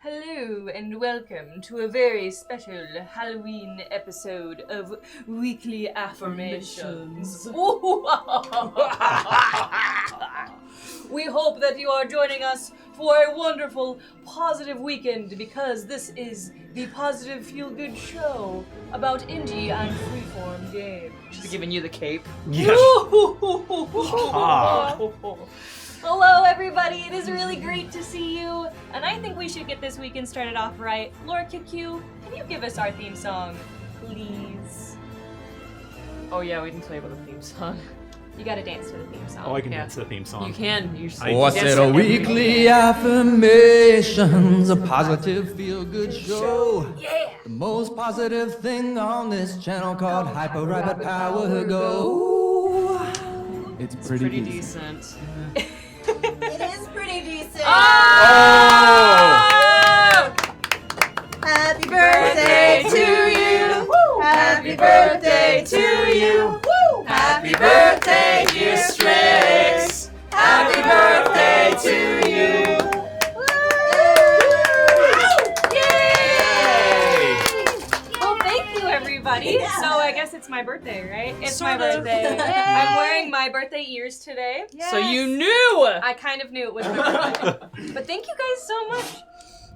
Hello and welcome to a very special Halloween episode of Weekly Affirmations. We hope that you are joining us for a wonderful, positive weekend because this is the positive feel-good show about indie and freeform games. She's giving you the cape. Yes. Hello, everybody. It is really great to see you. And I think we should get this weekend started off right. Laura QQ, can you give us our theme song, please? Oh yeah, we didn't tell you about the theme song. You gotta dance to the theme song. Oh, I can dance to the theme song. You can. What's it, a weekly affirmations, a positive feel-good show. Yeah! The most positive thing on this channel called Hyper Rabbit Power Go. It's pretty decent. It is pretty decent. Oh! Happy birthday to you. Happy birthday to you. Happy birthday, dear Strix. Happy birthday to you. Yay! Well, thank you, everybody. Yeah. So I guess it's my birthday, right? It's my Sort of. birthday. I'm wearing my birthday ears today. So you knew! I kind of knew it was my birthday. But thank you guys so much.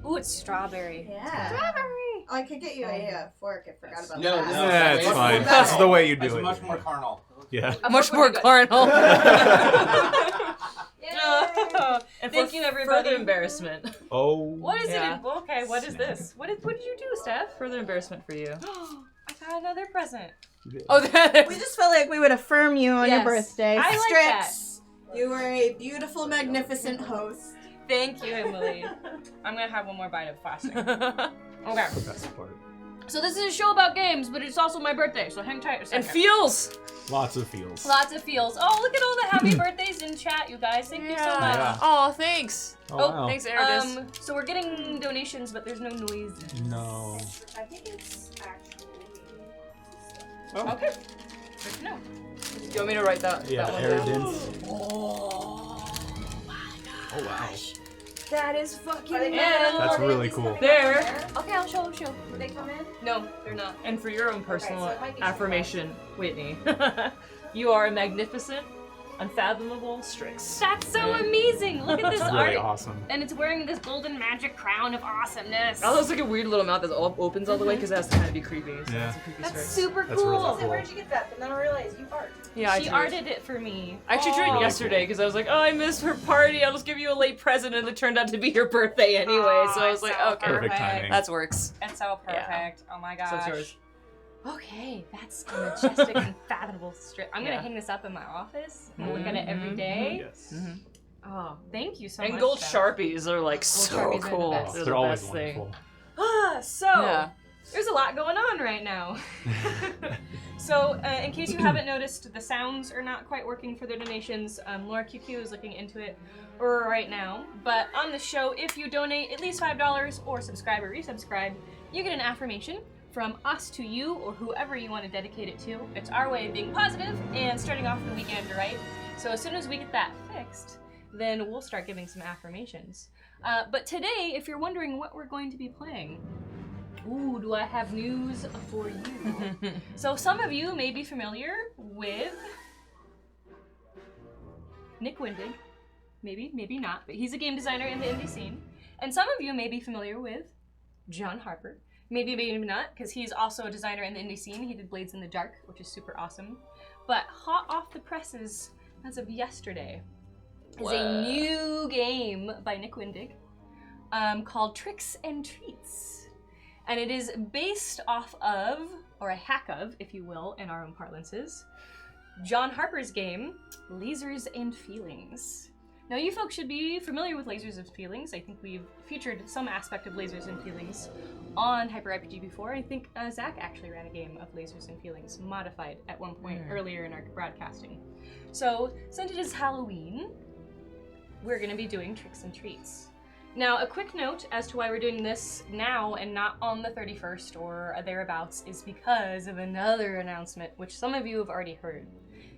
Ooh, it's strawberry. Yeah. Strawberry. Oh, I could get you a fork. I forgot about No, that. no. Yeah, it's That's fine. much That's the way you That's do it. much more carnal. Yeah. Much more carnal. And Thank for you, everybody. Further embarrassment. Oh. What is Yeah. it? Okay, what is this? What did you do, Steph? Further embarrassment for you. I got another present. Oh, that We just felt like we would affirm you on your Yes. birthday. I like Strix, you were a beautiful, magnificent host. Thank you, Emily. I'm gonna have one more bite of plastic. Okay. The best part. So this is a show about games, but it's also my birthday, so hang tight a second. And feels. Lots of feels. Lots of feels. Oh, look at all the happy birthdays in chat, you guys. Thank you so much. Yeah. Oh, thanks. Oh, Oh, wow. Thanks, Eridus. So we're getting donations, but there's no noise. No. I think it's actually. Oh. Okay. Good to know. You want me to write that? Yeah, that one down? arrogance. Oh Oh, wow. that is fucking Are they incredible. That's really cool. There. Okay, I'll show. Will they come in? No, they're not. And for your own personal so it might be affirmation, Whitney, you are a magnificent, unfathomable Strix. That's so amazing. Look at this That's art. really awesome. And it's wearing this golden magic crown of awesomeness. That looks like a weird little mouth that opens all the way because it has to kind of be creepy. So Yeah. That's a creepy That's Strix. super That's cool. really So cool. where'd you get that? But then I realized you art. Yeah, She I arted it for me. I actually drew it Really yesterday because I was like, oh, I missed her party. I'll just give you a late present, and it turned out to be your birthday anyway. So I was like, so okay, Perfect timing. that works. It's so perfect. Oh my gosh. So it's yours. Okay, that's a majestic and fathomable strip. I'm gonna Yeah. hang this up in my office and look at it every Mhm. day. Yes. Oh, thank you so And much. gold Steph. Sharpies are like so Sharpies are the cool. best. They're They're the always best thing. wonderful. So, Yeah. there's a lot going on right now. So, in case you haven't noticed, the sounds are not quite working for the donations. Laura QQ is looking into it right now. But on the show, if you donate at least $5 or subscribe or resubscribe, you get an affirmation from us to you or whoever you want to dedicate it to. It's our way of being positive and starting off the weekend right. So as soon as we get that fixed, then we'll start giving some affirmations. But today, if you're wondering what we're going to be playing, ooh, do I have news for you? So some of you may be familiar with Nick Wedig. Maybe not, but he's a game designer in the indie scene. And some of you may be familiar with John Harper. Maybe not, because he's also a designer in the indie scene. He did Blades in the Dark, which is super awesome. But hot off the presses, as of yesterday, is a new game by Nick Wedig called Tricks and Treats. And it is based off of, or a hack of, if you will, in our own parlances, John Harper's game, Lasers and Feelings. Now, you folks should be familiar with Lasers and Feelings. I think we've featured some aspect of Lasers and Feelings on Hyper RPG before. I think Zach actually ran a game of Lasers and Feelings, modified at one point earlier in our broadcasting. So, since it is Halloween, we're going to be doing Tricks and Treats. Now, a quick note as to why we're doing this now and not on the 31st or thereabouts is because of another announcement, which some of you have already heard.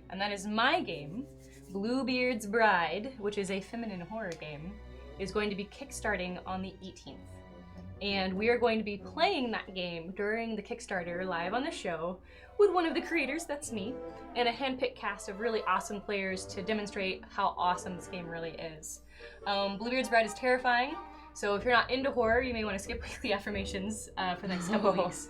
And that is my game, Bluebeard's Bride, which is a feminine horror game, is going to be kickstarting on the 18th. And we are going to be playing that game during the Kickstarter live on the show with one of the creators, that's me, and a handpicked cast of really awesome players to demonstrate how awesome this game really is. Bluebeard's Bride is terrifying, so if you're not into horror, you may want to skip weekly affirmations for the next couple weeks.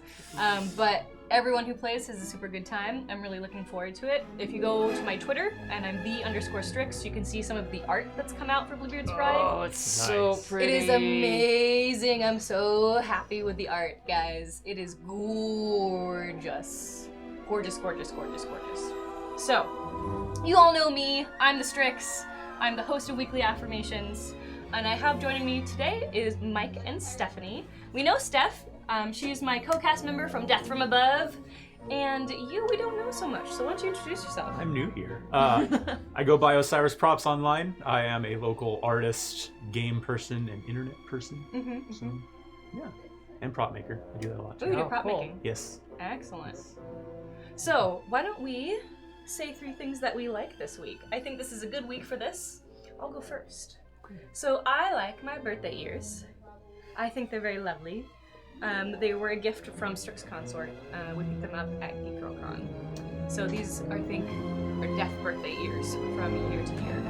But everyone who plays has a super good time. I'm really looking forward to it. If you go to my Twitter, and I'm the_Strix, you can see some of the art that's come out for Bluebeard's Bride. Oh, it's so pretty. It is amazing. I'm so happy with the art, guys. It is gorgeous. Gorgeous, gorgeous, gorgeous, gorgeous. So, you all know me. I'm the Strix. I'm the host of Weekly Affirmations. And I have joining me today is Mike and Stephanie. We know Steph. She's my co-cast member from Death from Above. And you, we don't know so much. So why don't you introduce yourself? I'm new here. I go by Osiris Props online. I am a local artist, game person, and internet person. So, yeah. And prop maker. I do that a lot too. Ooh, you're prop cool. making. Yes. Excellent. So, why don't we say 3 things that we like this week? I think this is a good week for this. I'll go first. So, I like my birthday ears. I think they're very lovely. They were a gift from Strix Consort. We picked them up at GeekGirlCon. So these, I think, are deaf birthday ears from year to year.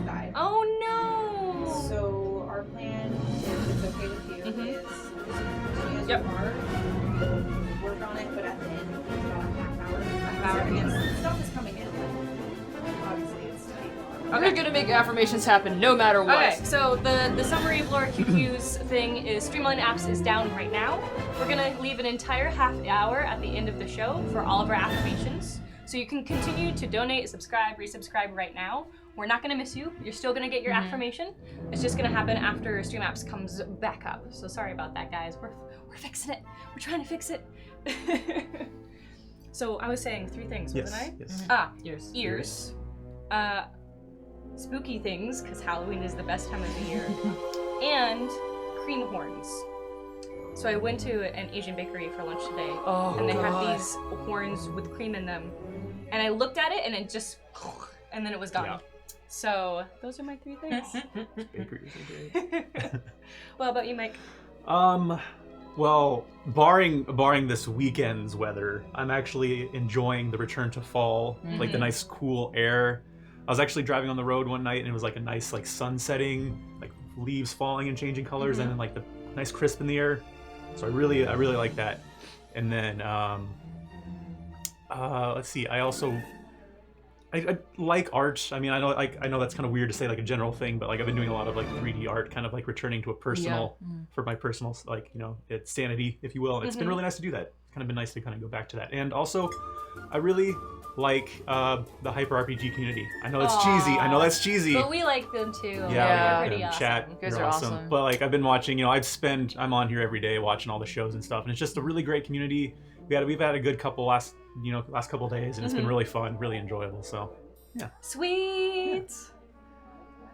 Died. Oh no! So our plan, if it's okay with you, is as soon as Yep. you are, we'll work on it, but at the end, it's about a half hour. Yes. Stuff is coming in, but obviously it's taking long. We're gonna make affirmations happen no matter what. Okay, so the summary of Laura QQ's thing is Streamline Apps is down right now. We're gonna leave an entire half hour at the end of the show for all of our affirmations. So you can continue to donate, subscribe, resubscribe right now. We're not gonna miss you. You're still gonna get your affirmation. It's just gonna happen after Stream Apps comes back up. So sorry about that, guys. We're fixing it. We're trying to fix it. So I was saying 3 things, wasn't I? Yes. Ears. Spooky things, because Halloween is the best time of the year, and cream horns. So I went to an Asian bakery for lunch today, and they had these horns with cream in them, and I looked at it, and it just, and then it was gone. Yeah. So those are my 3 things. Bakeries are great. What about you, Mike? Well, barring this weekend's weather, I'm actually enjoying the return to fall, like the nice cool air. I was actually driving on the road one night and it was like a nice like sun setting, like leaves falling and changing colors, and then like the nice crisp in the air. So I really like that. And then let's see, I like art. I mean, I know that's kind of weird to say like a general thing, but like I've been doing a lot of like 3D art, kind of like returning to a personal for my personal, like, you know, it's sanity, if you will. And it's been really nice to do that. It's kind of been nice to kind of go back to that. And also, I really like the hyper RPG community. I know it's cheesy. I know that's cheesy. But we like them too. Yeah, They're we pretty like awesome. chat. You guys You're are awesome. awesome. But like I've been watching, you know, I'm on here every day watching all the shows and stuff, and it's just a really great community. We've had a good last couple days, and it's been really fun, really enjoyable. So yeah. Sweet.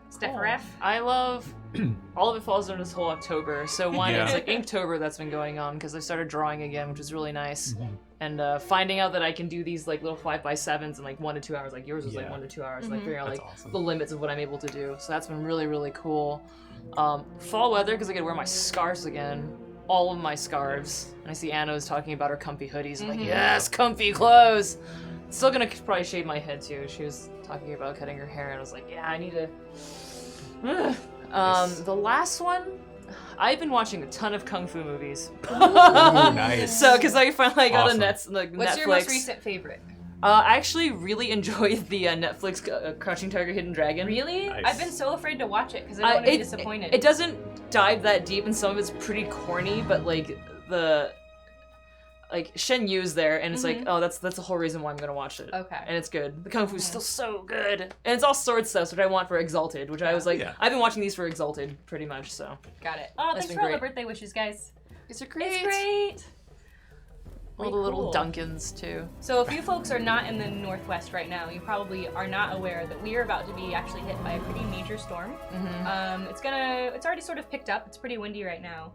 Steph Ref. I love all of it falls under this whole October. So one Yeah. is like Inktober that's been going on because I started drawing again, which is really nice. And finding out that I can do these like little 5x7s in like 1 to 2 hours, like yours was like 1 to 2 hours, like figuring out That's like awesome. the limits of what I'm able to do. So that's been really, really cool. Fall weather because I get to wear my scarves again. All of my scarves. And I see Anna was talking about her comfy hoodies. I'm like, yes, comfy clothes. Still gonna probably shave my head too. She was talking about cutting her hair, and I was like, yeah, I need to. The last one, I've been watching a ton of kung fu movies. Ooh, nice. So, because I finally got Awesome. Netflix. What's your most recent favorite? I actually really enjoyed the Netflix Crouching Tiger, Hidden Dragon. Really? Nice. I've been so afraid to watch it because I don't want to be disappointed. It doesn't dive that deep, and some of it's pretty corny, but like Shen Yu's there, and it's like, oh, that's the whole reason why I'm gonna watch it. Okay. And it's good. The kung fu is still so good, and it's all sword stuff, which I want for Exalted, which I was like, Yeah. I've been watching these for Exalted pretty much. So Got it. Oh, That's thanks been for all the great. birthday wishes, guys. these are great. It's great. All the Way little cool. Duncans too. So if you folks are not in the Northwest right now, you probably are not aware that we are about to be actually hit by a pretty major storm. It's already sort of picked up. It's pretty windy right now.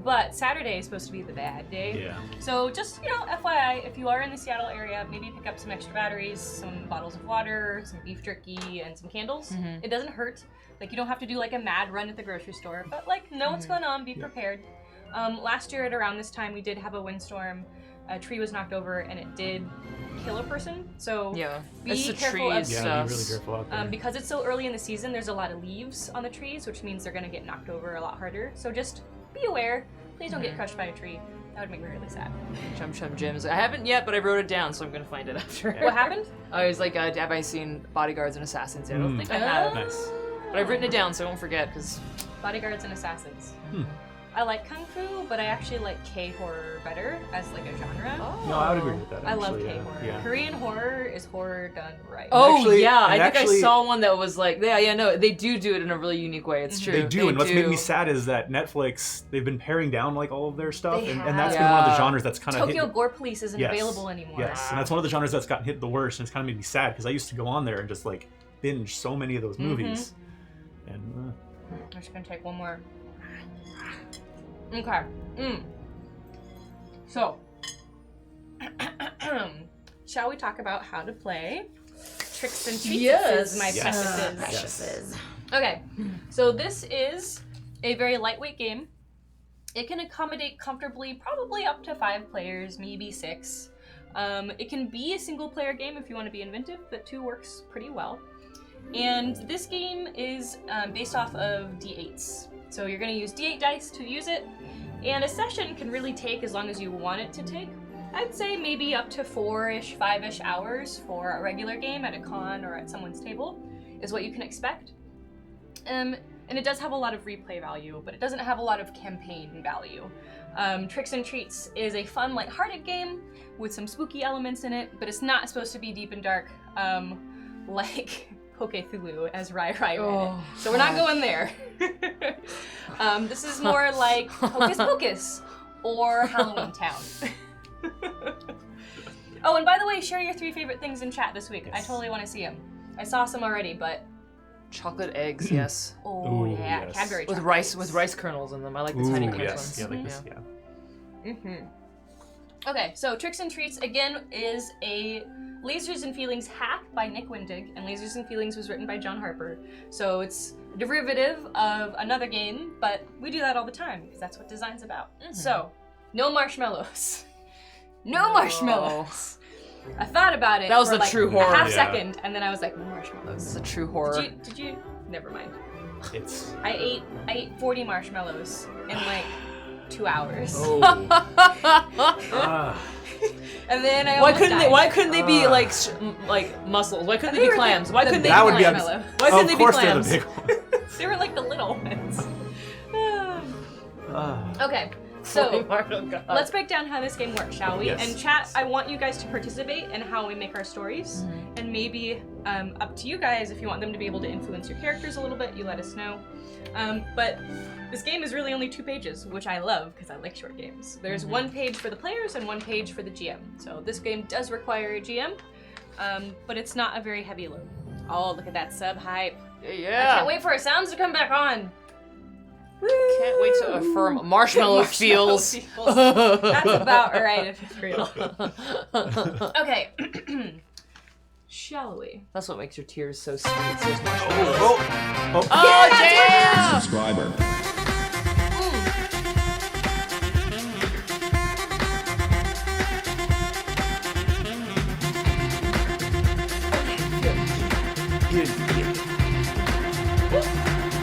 but Saturday is supposed to be the bad day. Yeah. So just, FYI, if you are in the Seattle area, maybe pick up some extra batteries, some bottles of water, some beef jerky, and some candles. It doesn't hurt. Like, you don't have to do like a mad run at the grocery store, but like, know what's going on, be prepared. Last year at around this time, we did have a windstorm. A tree was knocked over and it did kill a person. So be it's the careful of trees. Yeah, be really careful out there. because it's so early in the season, there's a lot of leaves on the trees, which means they're gonna get knocked over a lot harder. So just be aware. Please don't get crushed by a tree. That would make me really sad. Chum Chum Jims. I haven't yet, but I wrote it down, so I'm gonna find it after. What happened? I was like, have I seen Bodyguards and Assassins yet? I don't think I have. Nice. But I've written it down, so I won't forget, because... Bodyguards and Assassins. I like Kung Fu, but I actually like K-horror better as like a genre. No, I would agree with that. I love actually, K-horror. Yeah. Korean horror is horror done right. Oh, Actually- yeah, I and think actually- I saw one that was like, no, they do it in a really unique way, it's true. They do, and what's made me sad is that Netflix, they've been paring down like all of their stuff, They and that's have. been one of the genres that's kind of Tokyo Gore Police isn't available anymore. Yes, and that's one of the genres that's gotten hit the worst, and it's kind of made me sad because I used to go on there and just like binge so many of those movies. And I'm just gonna take one more. Okay. So, shall we talk about how to play Tricks and Treats? Yes. My Yes. preciouses. Okay, so this is a very lightweight game. It can accommodate comfortably, probably up to 5 players, maybe 6. It can be a single player game if you want to be inventive, but 2 works pretty well. And this game is based off of D8s. So you're going to use D8 dice to use it, and a session can really take as long as you want it to take. I'd say maybe up to 4-ish, 5-ish hours for a regular game at a con or at someone's table is what you can expect. And it does have a lot of replay value, but it doesn't have a lot of campaign value. Tricks and Treats is a fun, lighthearted game with some spooky elements in it, but it's not supposed to be deep and dark like Poke-Thulu, as Rai read it. So we're not going there. This is more like Hocus Pocus or Halloween Town. Oh, and by the way, share your 3 favorite things in chat this week. I totally want to see them. I saw some already, but Chocolate eggs, yes. oh Ooh, yeah, yes. Cadbury With chocolate. rice kernels in them. I like the ooh, tiny crunch yes, ones. yeah, like this, yeah. Okay, so Tricks and Treats, again, is a Lasers and Feelings hack by Nick Wedig, and Lasers and Feelings was written by John Harper. So it's a derivative of another game, but we do that all the time, because that's what design's about. So, no marshmallows. No marshmallows! I thought about it That was for the like true a horror. half Yeah. second, and then I was like, no marshmallows. This is a true horror. Did you? Never mind. It's I ate 40 marshmallows in like 2 hours. ah, And then I Why almost couldn't died. they? Why couldn't they be like mussels? Why couldn't they be clams? Why couldn't they that be would be clams? marshmallow. Why couldn't they of be course clams? they're the big ones. They were like the little ones. Ah. Okay, so Oh, God. let's break down how this game works, shall we? Yes. And chat, I want you guys to participate in how we make our stories. And maybe up to you guys, if you want them to be able to influence your characters a little bit, you let us know. But this game is really only 2 pages, which I love because I like short games. There's 1 page for the players and 1 page for the GM. So this game does require a GM, but it's not a very heavy load. Oh, look at that sub hype. I Yeah. can't wait for our sounds to come back on. Can't wait to affirm marshmallow feels. That's about right if it's real. Okay. Shall we? That's what makes your tears so sweet. Those marshmallows. Oh, Oh, damn! Subscriber.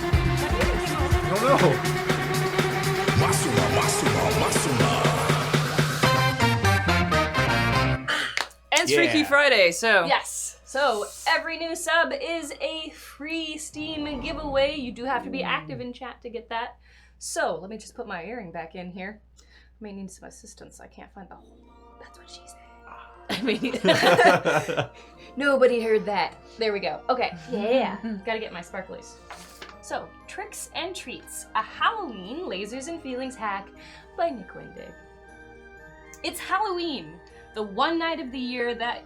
I don't know. And it's Freaky Friday, so. Yes. So every new sub is a free Steam giveaway. You do have to be active in chat to get that. So let me just put my earring back in here. I may need some assistance. I can't find the hole. That's what she said. I mean, nobody heard that. There we go. Okay. Yeah. Gotta get my sparklies. So, Tricks and Treats, a Halloween Lasers and Feelings hack by Nick Wedig. It's Halloween, the one night of the year that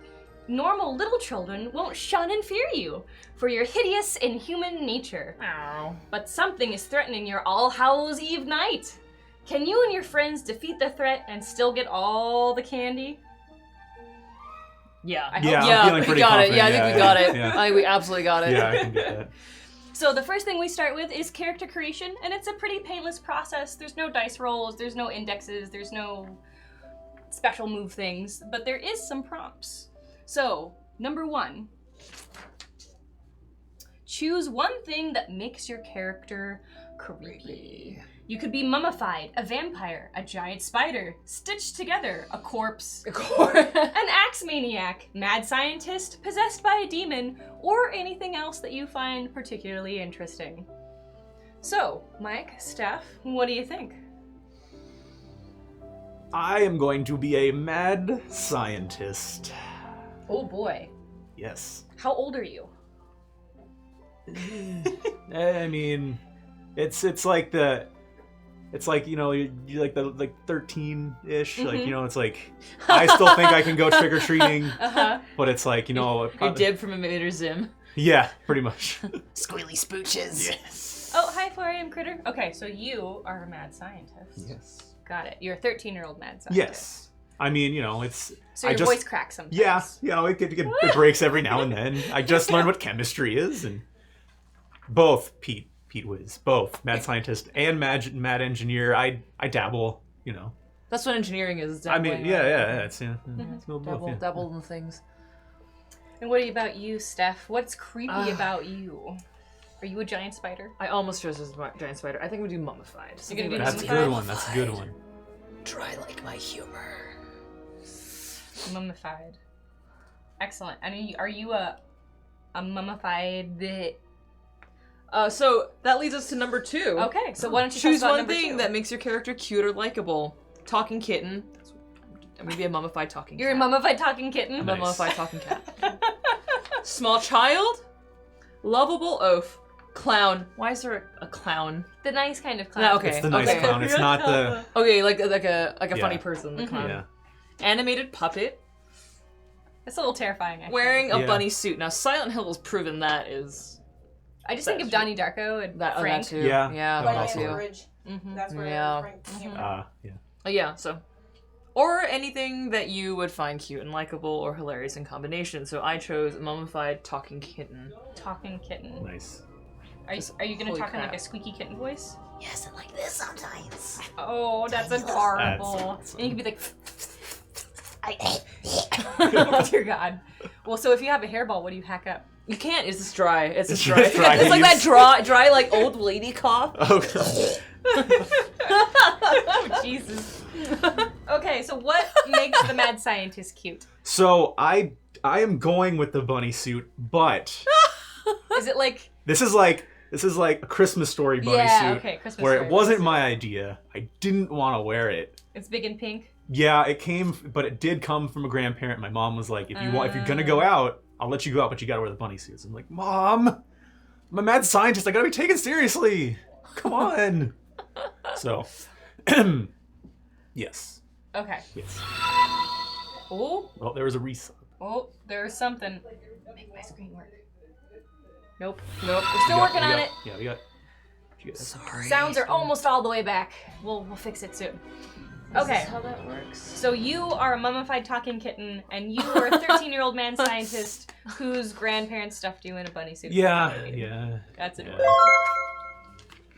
normal little children won't shun and fear you for your hideous inhuman nature. Ow. But something is threatening your All Hallows Eve night. Can you and your friends defeat the threat and still get all the candy? Yeah. I hope Yeah, so. I'm feeling we pretty got confident. it. Yeah, I think we got it. Yeah. I think we absolutely got it. Yeah, I can get that. So the first thing we start with is character creation, and it's a pretty painless process. There's no dice rolls, there's no indexes, there's no special move things, but there is some prompts. So, number 1, choose one thing that makes your character creepy. You could be mummified, a vampire, a giant spider, stitched together, a corpse, an axe maniac, mad scientist, possessed by a demon, or anything else that you find particularly interesting. So, Mike, Steph, what do you think? I am going to be a mad scientist. Oh boy. Yes. How old are you? I mean, it's like you know you're like the 13-ish, like you know it's like I still think I can go trick or treating, but it's like you know Your dib from Invader Zim. yeah, pretty much. Squealy spooches. Yes. Oh, hi, 4am critter. Okay, so you are a mad scientist. Yes. Got it. You're a 13-year-old mad scientist. Yes. I mean, you know, it's So your voice cracks sometimes. yeah, you know, it breaks every now and then. I just learned what chemistry is, and both Pete Wiz, both mad scientist and mad engineer. I dabble, you know. That's what engineering is. I mean, dabbling, yeah, it's it's a little both, Dabble, yeah. dabble in things. And what about you, Steph? What's creepy about you? Are you a giant spider? I almost chose as a giant spider. I think we do mummified. You're gonna do That's a mummified? good one. That's a good one. Try like my humor. Mummified. Excellent. And are you a mummified? So that leads us to number 2. Okay, so why don't you choose talk about one number thing 2? that makes your character cute or likable? Talking kitten. I'm gonna be a mummified talking You're a cat. mummified talking kitten. I'm Nice. a mummified talking cat. Small child. Lovable oaf. Clown. Why is there a clown? The nice kind of clown. No, okay. It's the nice okay. clown. It's not the Okay, like a Yeah. funny person. The clown. yeah. Animated puppet. It's a little terrifying, actually. Wearing a Yeah. bunny suit. Now Silent Hill has proven that is I just think of Donnie Darko and that, Frank. that too. Yeah. Yeah, That Like that also. in the too. Ridge. Mhm. That's where Yeah. Frank came from. Yeah. Yeah, so. Or anything that you would find cute and likable or hilarious in combination. So I chose mummified talking kitten. Talking kitten. Nice. Are you gonna Holy talk in crap. like a squeaky kitten voice? Yes, and like this sometimes. Oh, that's adorable. That's- And you can be like, oh dear God. Well, so if you have a hairball, what do you hack up? You can't. It's just dry. It's just It's dry. just dry. It's like that dry like old lady cough. Oh god. Oh, Jesus. Okay, so what makes the mad scientist cute? So I am going with the bunny suit, but Is it like, this is like a Christmas Story bunny yeah, suit, okay, Christmas where Story it wasn't bunny my idea. I didn't want to wear it. suit. It's big and pink. Yeah, but it did come from a grandparent. My mom was like, if you're gonna go out, I'll let you go out, but you gotta wear the bunny suits. I'm like, Mom, I'm a mad scientist. I gotta be taken seriously. Come on. So, yes. Okay. Yes. Oh, Well, there was a resub. oh, there's something. Make my screen work. Nope. Nope. We're still working on it. Yeah, we got. you got- Sorry. Sounds are almost all the way back. We'll fix it soon. Okay. Is this how that works? So you are a mummified talking kitten, and you are a 13-year-old man scientist whose grandparents stuffed you in a bunny suit. Yeah. That's Yeah. adorable.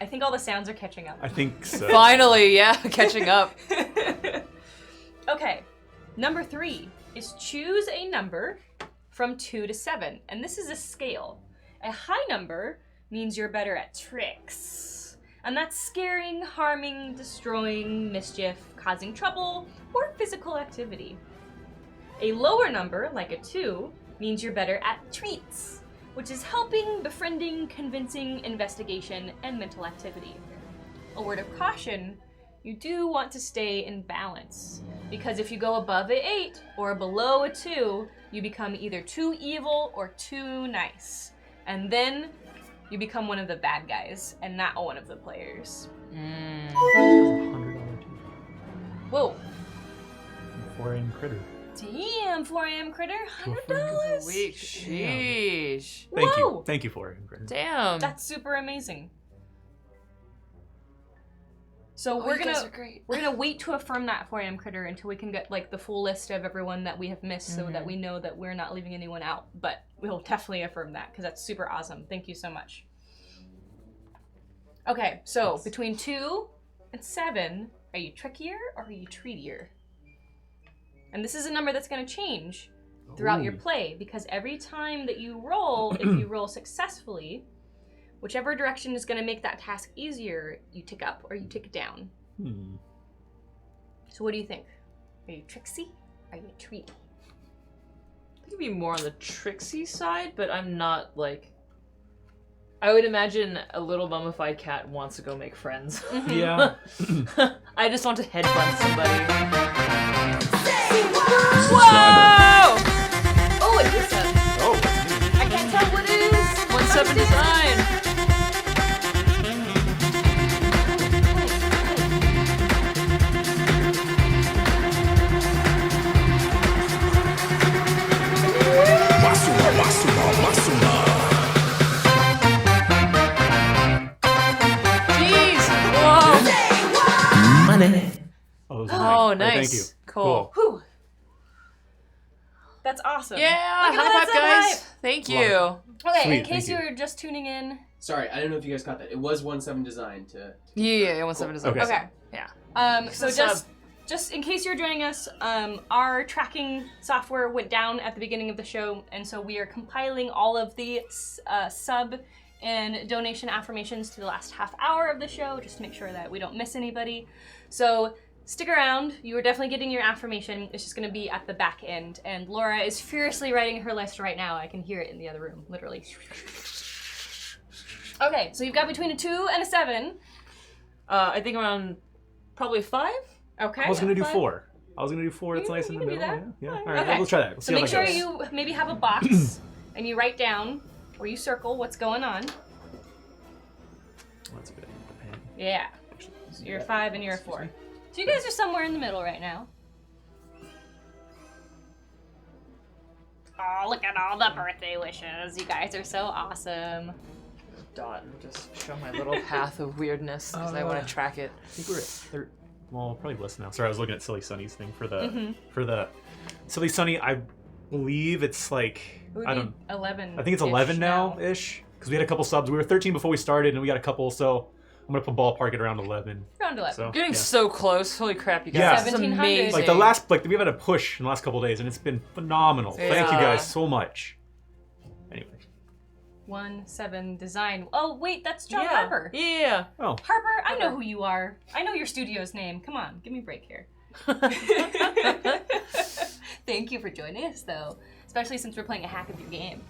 I think all the sounds are catching up. I think so. Finally, yeah, catching up. Okay, number 3 is choose a number from 2 to 7, and this is a scale. A high number means you're better at tricks, and that's scaring, harming, destroying, mischief, causing trouble, or physical activity. A lower number, like a 2, means you're better at treats, which is helping, befriending, convincing, investigation, and mental activity. A word of caution, you do want to stay in balance, because if you go above a 8 or below a 2, you become either too evil or too nice. And then you become one of the bad guys and not one of the players. $100 Whoa. 4AM critter. Damn, 4am critter, $100. Week, sheesh. Whoa. Thank you 4AM critter. Damn. That's super amazing. So we're you guys gonna are great. we're gonna wait to affirm that 4am critter until we can get like the full list of everyone that we have missed, so that we know that we're not leaving anyone out. But we'll definitely affirm that because that's super awesome. Thank you so much. Okay, so between 2 and 7, are you trickier or are you treatier? And this is a number that's gonna change throughout your play because every time that you roll, if you roll successfully, whichever direction is going to make that task easier, you tick up or you tick down. So what do you think? Are you tricksy? Are you treaty? I could be more on the tricksy side, but I'm not like... I would imagine a little mummified cat wants to go make friends. Yeah. I just want to headbutt somebody. Whoa! Oh, it is a... Oh, that's neat. I can't tell what it is. 1/7 design. Jeez! Whoa! Money. Oh, those are Oh, mine. nice. Thank you. Cool. Whew. That's awesome. Yeah! Look at High that, five, that's guys! Thank Love you. Okay, Sweet, in case thank you you. were just tuning in. Sorry, I don't know if you guys caught that. It was 1/7 design to. Yeah, 1/7 design. Okay. Okay. Yeah. So just in case you're joining us, our tracking software went down at the beginning of the show, and so we are compiling all of the sub and donation affirmations to the last half hour of the show, just to make sure that we don't miss anybody. So stick around. You are definitely getting your affirmation. It's just going to be at the back end, and Laura is furiously writing her list right now. I can hear it in the other room, literally. Okay, so you've got between a 2 and a 7. I think around probably 5? Okay. I was gonna do Fine. 4. I was gonna do 4. It's You- nice in you the can do middle. that. Yeah. Fine. All right. Okay. We'll try that. We'll see So how make that sure goes. you maybe have a box and you write down or you circle what's going on. That's a bit. Yeah. So you're a 5 and you're a 4. So you guys are somewhere in the middle right now. Oh, look at all the birthday wishes. You guys are so awesome. Dot and just show my little path of weirdness because I want to track it. I think we're at well, probably less now. Sorry, I was looking at Silly Sunny's thing for the Mm-hmm. for the Silly Sunny. I believe it's like It would I be don't. 11. I think it's 11 now ish because we had a couple subs. We were 13 before we started, and we got a couple. So I'm gonna put ballpark it around 11. Around 11. So Getting yeah. so close. Holy crap, you guys. Yeah. This is 1700. amazing. Like we've had a push in the last couple days, and it's been phenomenal. Thank you Yeah. guys so much. Anyway. 1-7 design. Oh wait, that's John Yeah. Harper. Yeah. Oh. Harper, I know who you are. I know your studio's name. Come on, give me a break here. Thank you for joining us, though. Especially since we're playing a hack of your game.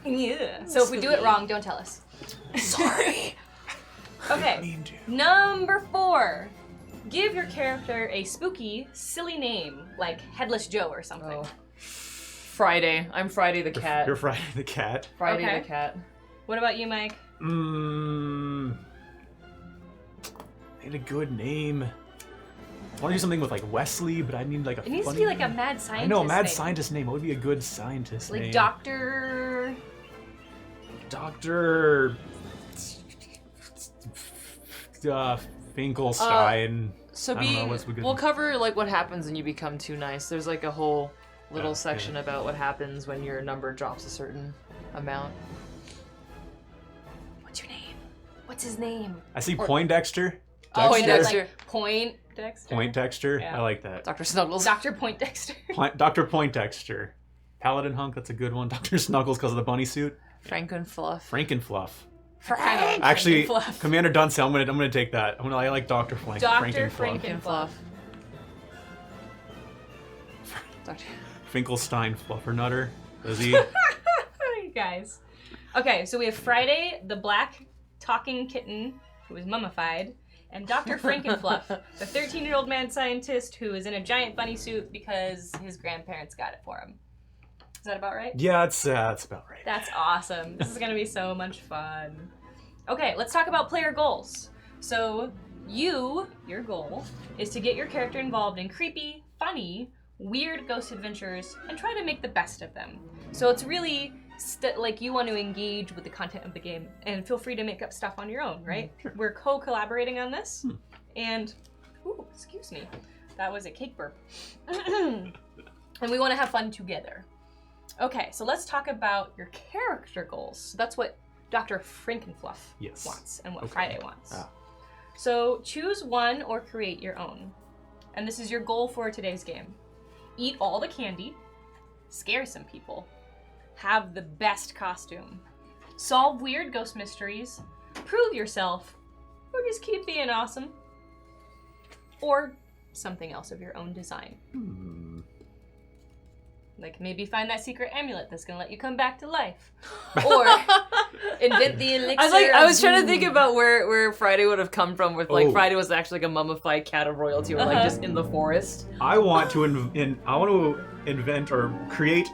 Yeah. So if we do it wrong, don't tell us. Sorry. Okay. Mean to. Number 4. Give your character a spooky, silly name, like Headless Joe or something. Oh. Friday. I'm Friday the cat. You're Friday the cat. Friday Okay. the cat. What about you, Mike? Need a good name. I want to do something with like Wesley, but I need like a It needs to funny be like a name. mad scientist. I know, a mad name. scientist name. What would be a good scientist Like name? Doctor. Dr. Finkelstein. So I don't know, what's a good- we'll cover like what happens when you become too nice. There's like a whole little Yeah, section about what happens when your number drops a certain amount. What's your name? What's his name? I see Poindexter. Oh, Poindexter. like Poindexter. Poindexter. Yeah. I like that. Dr. Snuggles. Dr. Poindexter. Dr. Poindexter. Paladin Hunk, that's a good one. Dr. Snuggles because of the bunny suit. Frankenfluff. Frankenfluff. Frank. Actually, Frankenfluff. Commander Dunson, I'm gonna take that. I like Dr. Dr. Frankenfluff. Frankenfluff. Dr. Finkelstein Fluffernutter. Is he? You guys. Okay, so we have Friday, the black talking kitten who is mummified, and Dr. Frankenfluff, the 13-year-old mad scientist who is in a giant bunny suit because his grandparents got it for him. Is that about right? Yeah, that's about right. That's awesome. This is going to be so much fun. Okay, let's talk about player goals. So, your goal is to get your character involved in creepy, funny, weird ghost adventures and try to make the best of them. So it's really like you want to engage with the content of the game, and feel free to make up stuff on your own, right? We're co-collaborating on this, and ooh, excuse me, that was a cake burp. And we want to have fun together. Okay, so let's talk about your character goals. So that's what Dr. Frankenfluff wants, and what Friday wants. So choose one or create your own. And this is your goal for today's game. Eat all the candy, scare some people, have the best costume, solve weird ghost mysteries, prove yourself, or just keep being awesome. Or something else of your own design. Like maybe find that secret amulet that's gonna let you come back to life. Or invent the elixir. I was trying to think about where Friday would have come from with like Friday was actually like a mummified cat of royalty or like just in the forest. I want to invent or create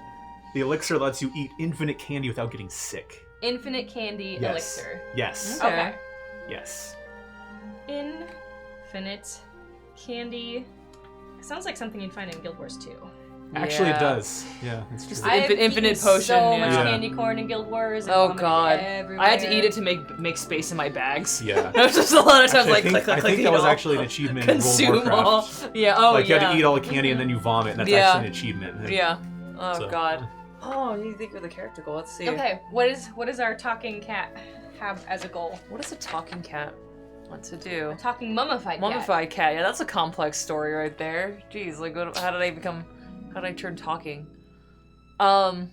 the elixir that lets you eat infinite candy without getting sick. Infinite candy elixir. Yes. Okay. Yes. Infinite candy. Sounds like something you'd find in Guild Wars 2. Actually, it does. Yeah, it's true. Infinite potion. So much candy corn in Guild Wars. And oh god, everywhere. I had to eat it to make space in my bags. Yeah, it was just a lot of times actually, like I think that was actually an achievement in World of Warcraft. Yeah. Oh like yeah. you had to eat all the candy and then you vomit, and that's actually an achievement. Yeah. Oh so. god. Oh, you think of the character goal? Let's see. Okay, what is our talking cat have as a goal? What is a talking cat? What to do? A talking mummified cat. Mummified cat. Yeah, that's a complex story right there. Jeez, like how did I turn talking? Oh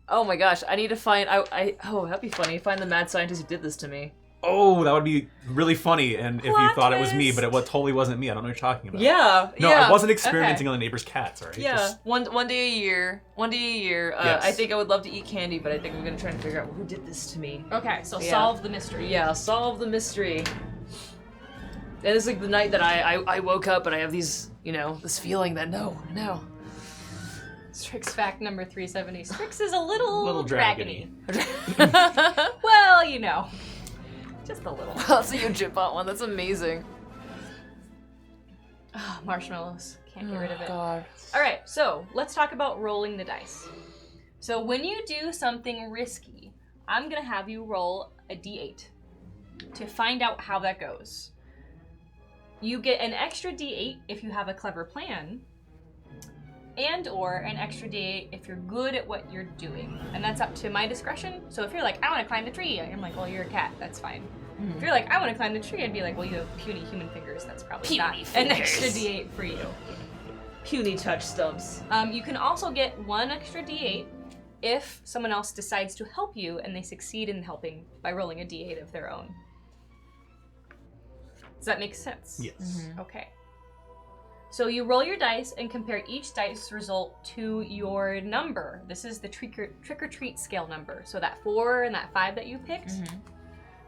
my gosh, I need to find that'd be funny. Find the mad scientist who did this to me. Oh, that would be really funny, and if you thought it was me, but it totally wasn't me. I don't know what you're talking about. Yeah. No, I wasn't experimenting on the neighbor's cats, alright? Yeah, Just... one day a year. Yes. I think I would love to eat candy, but I think I'm gonna try and figure out who did this to me. Okay, so solve the mystery. Yeah, solve the mystery. And it's like the night that I woke up and I have these, this feeling that no. Strix fact number 370. Strix is a little dragony. Well, Well, just a little. that's a Ujibot one. That's amazing. Oh, marshmallows. Can't get rid of it. God. All right, so let's talk about rolling the dice. So when you do something risky, I'm going to have you roll a d8 to find out how that goes. You get an extra d8 if you have a clever plan, and or an extra d8 if you're good at what you're doing. And that's up to my discretion. So if you're like, I want to climb the tree, I'm like, well, you're a cat, that's fine. Mm-hmm. If you're like, I want to climb the tree, I'd be like, well, you have puny human fingers, that's probably not an extra d8 for you. Puny touch stumps. You can also get one extra d8 if someone else decides to help you and they succeed in helping by rolling a d8 of their own. Does that make sense? Yes. Mm-hmm. Okay. So you roll your dice and compare each dice result to your number. This is the trick or treat scale number. So that 4 and that 5 that you picked. Mm-hmm.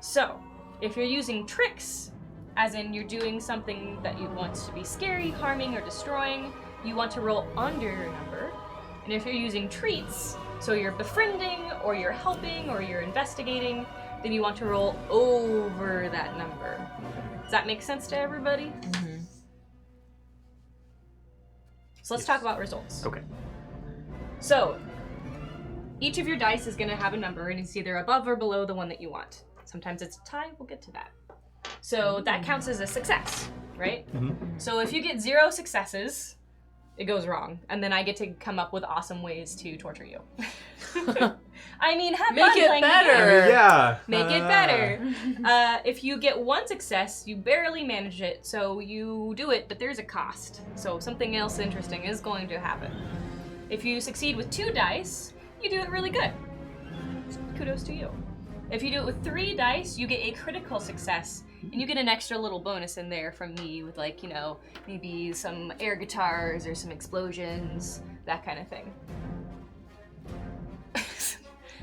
So if you're using tricks, as in you're doing something that you want to be scary, harming, or destroying, you want to roll under your number. And if you're using treats, so you're befriending, or you're helping, or you're investigating, then you want to roll over that number. Does that make sense to everybody? Mm-hmm. So let's talk about results. Okay. So each of your dice is going to have a number, and it's either above or below the one that you want. Sometimes it's a tie, we'll get to that. So that counts as a success, right? Mm-hmm. So if you get 0 successes, it goes wrong, and then I get to come up with awesome ways to torture you. I mean, have Make fun it playing better. the game. Yeah. Make it better. If you get 1 success, you barely manage it, so you do it, but there's a cost. So something else interesting is going to happen. If you succeed with 2 dice, you do it really good. Kudos to you. If you do it with 3 dice, you get a critical success, and you get an extra little bonus in there from me with, like, maybe some air guitars or some explosions, that kind of thing.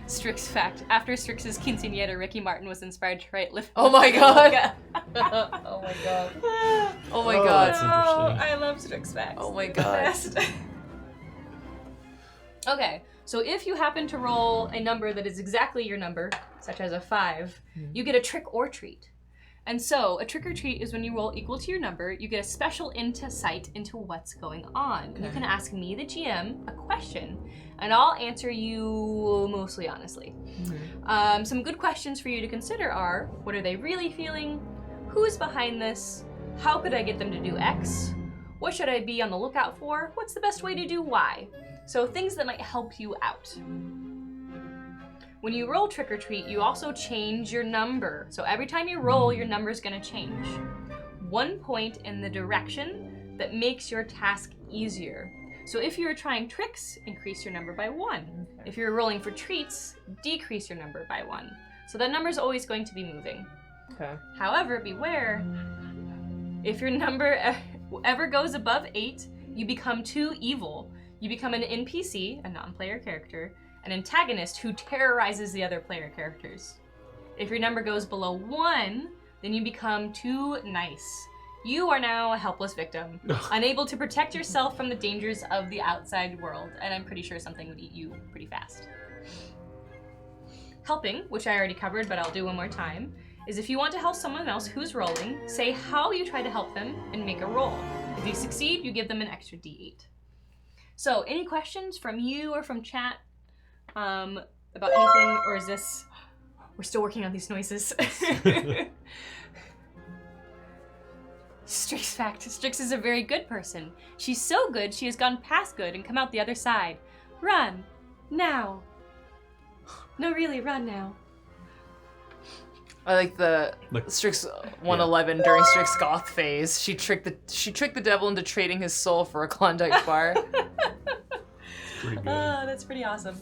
Strix fact. After Strix's quinceañera, Ricky Martin was inspired to write Lift. Oh my god. Oh my god. Oh my god. That's interesting. I love Strix facts. Oh my god. Okay, so if you happen to roll a number that is exactly your number, such as a 5, you get a trick or treat. And so, a trick or treat is when you roll equal to your number, you get a special insight into what's going on. You can ask me, the GM, a question, and I'll answer you mostly honestly. Some good questions for you to consider are, what are they really feeling? Who's behind this? How could I get them to do X? What should I be on the lookout for? What's the best way to do Y? So things that might help you out. When you roll trick or treat, you also change your number. So every time you roll, your number is going to change. 1 point in the direction that makes your task easier. So if you're trying tricks, increase your number by 1. If you're rolling for treats, decrease your number by 1. So that number is always going to be moving. Okay. However, beware, if your number ever goes above 8, you become too evil. You become an NPC, a non-player character, an antagonist who terrorizes the other player characters. If your number goes below 1, then you become too nice. You are now a helpless victim, unable to protect yourself from the dangers of the outside world, and I'm pretty sure something would eat you pretty fast. Helping, which I already covered, but I'll do one more time, is if you want to help someone else who's rolling, say how you try to help them and make a roll. If you succeed, you give them an extra D8. So, any questions from you or from chat about anything, or is this... We're still working on these noises. Strix fact. Strix is a very good person. She's so good, she has gone past good and come out the other side. Run. Now. No, really, run now. I like the Strix 111 during Strix goth phase. She tricked the devil into trading his soul for a Klondike bar. Pretty good. That's pretty awesome.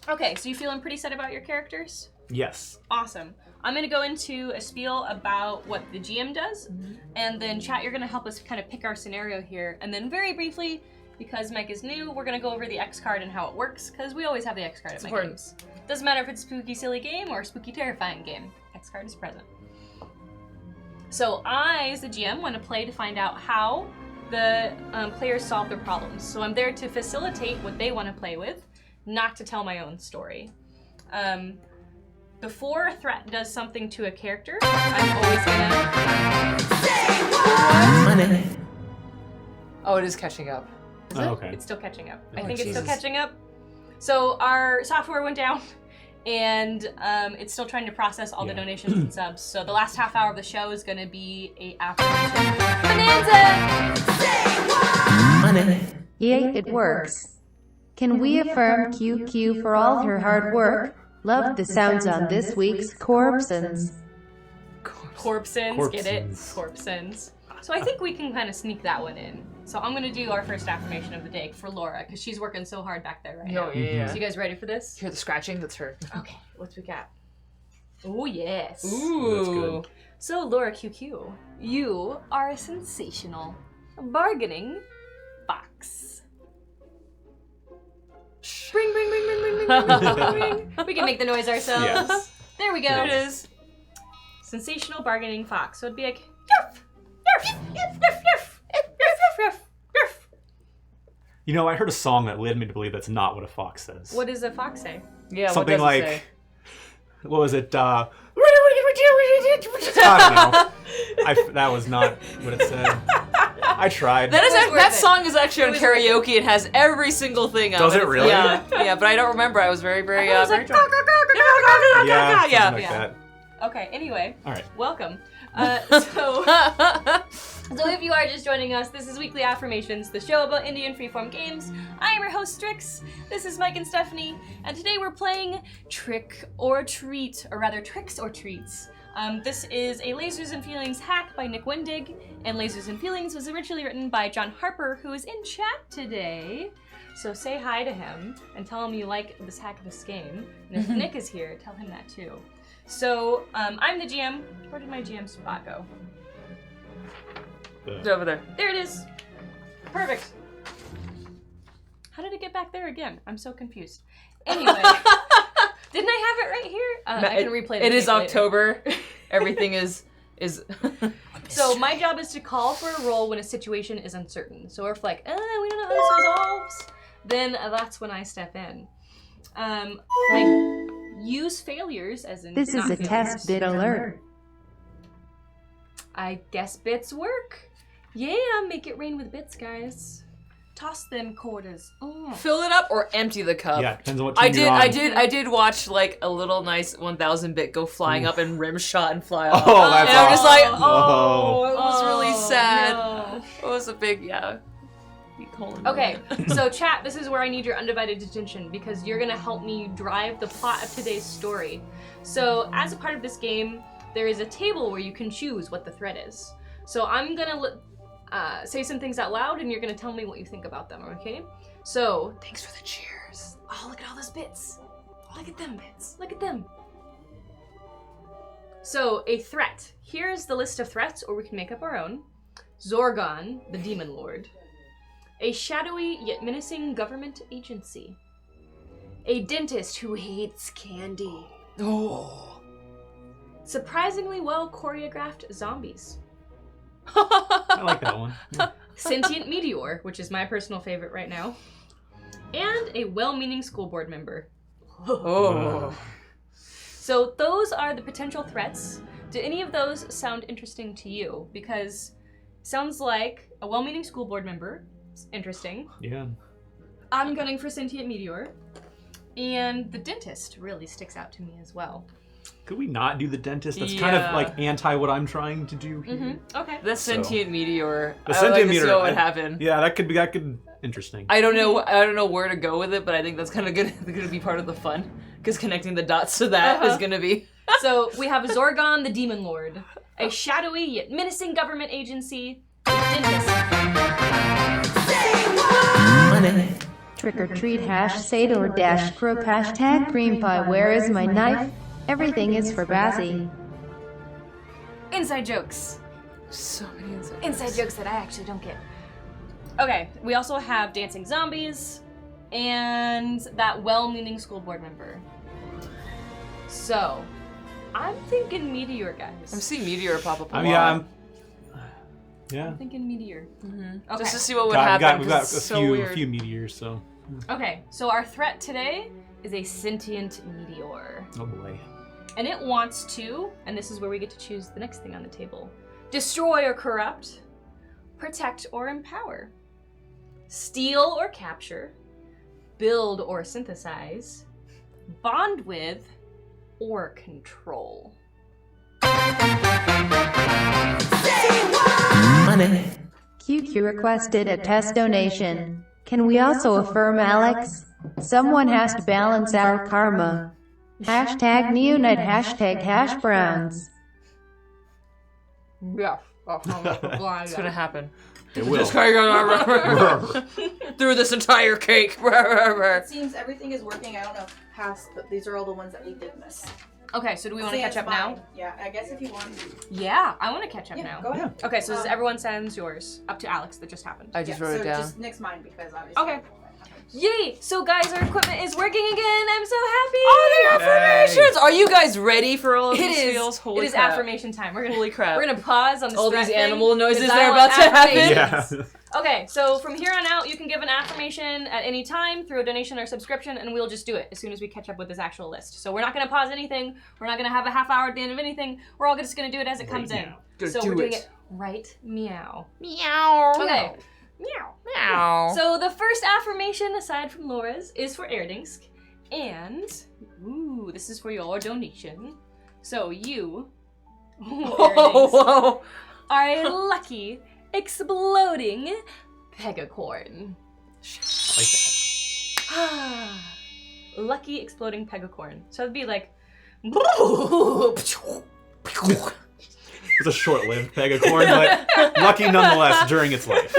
Okay, so you feeling pretty set about your characters? Yes. Awesome. I'm going to go into a spiel about what the GM does, and then chat, you're going to help us kind of pick our scenario here. And then very briefly, because Mike is new, we're going to go over the X card and how it works, because we always have the X card at my games. Doesn't matter if it's a spooky, silly game or a spooky, terrifying game. X card is present. So I, as the GM, want to play to find out how the players solve their problems. So I'm there to facilitate what they want to play with, not to tell my own story. Before a threat does something to a character, I'm always gonna... Oh, it is catching up. Is it? Okay. It's still catching up. Oh, I think it's still Jesus. catching up. So our software went down, and it's still trying to process all the donations and subs. So the last half hour of the show is gonna be a affirmation bonanza! Yeah, it works. Can we affirm QQ for all her hard work? Loved the sounds on this week's Corpsins. Corpsins, get it? Corpsins. So I think we can kind of sneak that one in. So I'm gonna do our first affirmation of the day for Laura, because she's working so hard back there right now. Oh, yeah. So you guys ready for this? Hear the scratching? That's her. Okay, what's we got? Oh, yes. Ooh, that's good. So, Laura QQ, you are a sensational bargaining fox. Ring, ring, ring, ring, ring, ring, ring, ring, ring, ring. We can make the noise ourselves. Yes. There we go. There it is. Sensational bargaining fox. So it'd be like, yarf, yarf, yarf, yarf, yarf, yarf, yarf, yarf. You know, I heard a song that led me to believe that's not what a fox says. What does a fox say? Yeah, Something what does like, it say? what was it? I don't know. That was not what it said. I tried. That song is actually on karaoke. It has every single thing on it. Does it really? Yeah, yeah, but I don't remember. I was very, very, I was very like, drunk. Yeah, yeah. something like that. Okay, anyway. All right. Welcome. So if you are just joining us, this is Weekly Affirmations, the show about indie and freeform games. I am your host, Strix. This is Mike and Stephanie, and today we're playing Trick or Treat, or rather Tricks or Treats. This is a Lasers and Feelings hack by Nick Wedig, and Lasers and Feelings was originally written by John Harper, who is in chat today. So say hi to him and tell him you like this hack of this game. And if Nick is here, tell him that too. So I'm the GM. Where did my GM spot go? It's over there. There it is. Perfect. How did it get back there again? I'm so confused. Anyway, didn't I have it right here? I can replay the It is tape later. October. Everything is. So my job is to call for a roll when a situation is uncertain. So if like, we don't know how this resolves, then that's when I step in. I use failures as in This is not a failures. test bit alert. I guess bits work. Yeah, make it rain with bits, guys. Toss them quarters. Fill it up or empty the cup. Yeah, depends on what team you're on. I did watch like a little nice 1,000 bit go flying up and rim shot and fly off. Oh, that's and I'm just like, awesome. it was really sad. No. It was a big, Okay, so chat, this is where I need your undivided attention because you're gonna help me drive the plot of today's story. So, as a part of this game, there is a table where you can choose what the threat is. So I'm gonna say some things out loud and you're gonna tell me what you think about them, okay? So, Thanks for the cheers. oh, look at all those bits. Look at them bits. Look at them. So, a threat. Here's the list of threats, or we can make up our own. Zorgon, the Demon Lord. A shadowy yet menacing government agency. A dentist who hates candy. Oh. Surprisingly well choreographed zombies. I like that one. Sentient meteor, which is my personal favorite right now. And a well-meaning school board member. Oh. So those are the potential threats. Do any of those sound interesting to you? Because sounds like a well-meaning school board member. It's interesting. Yeah. I'm gunning for sentient meteor. And the dentist really sticks out to me as well. Could we not do the dentist? That's kind of Yeah. like anti what I'm trying to do here. Okay. The sentient meteor. The I would like sentient to see meteor, what would happen. Yeah, that could interesting. I don't know where to go with it, but I think that's kind of going to be part of the fun, because connecting the dots to that is going to be. So we have Zorgon, the Demon Lord, a shadowy yet menacing government agency, a dentist. Trick or treat, Sador dash croak, green pie, where is my knife? Everything is for Bazzy. Inside jokes. So many Inside jokes that I actually don't get. Okay, we also have dancing zombies and that well-meaning school board member. So, I'm thinking meteor, guys. I'm seeing meteor pop up a lot. Yeah. I'm thinking meteor. Okay. Just to see what would happen. We've got 'cause a it's so weird. few meteors, so. Okay, so our threat today is a sentient meteor. Oh boy. And it wants to, and this is where we get to choose the next thing on the table, destroy or corrupt, protect or empower, steal or capture, build or synthesize, bond with, or control. QQ requested a test donation. Can we also affirm Alex? Someone has to balance our karma. Hashtag Neonite, hashtag hash browns. Yeah. It's gonna happen. It will. Just through this entire cake. It seems everything is working. I don't know past, but these are all the ones that we did miss. Okay, so do we want to catch up now? Yeah, I guess if you want. Yeah, I want to catch up now. Go ahead. Okay, so does everyone sends yours up to Alex that just happened? I just wrote it down. Just nix mine because obviously. Okay. Yay! So guys, our equipment is working again. I'm so happy. Oh, the affirmations! Are you guys ready for all of It these is. feels? Holy It is crap. affirmation time. We're gonna Holy crap. We're gonna pause on this. All these threat animal thing, noises 'cause that are I want about to happen. affirmations. Yeah. Okay, so from here on out, you can give an affirmation at any time through a donation or subscription, and we'll just do it as soon as we catch up with this actual list. So we're not gonna pause anything. We're not gonna have a half hour at the end of anything. We're all just gonna do it as it comes in. now. Gonna So do we're doing it. it right meow. Meow. Okay. Meow. Meow. So the first affirmation, aside from Laura's, is for Erdingsk. And, ooh, this is for your donation. So you, Erdingsk, Whoa. are a lucky, exploding pegacorn. I like that. Lucky exploding pegacorn. So it'd be like, It's a short-lived pegacorn, but lucky nonetheless during its life.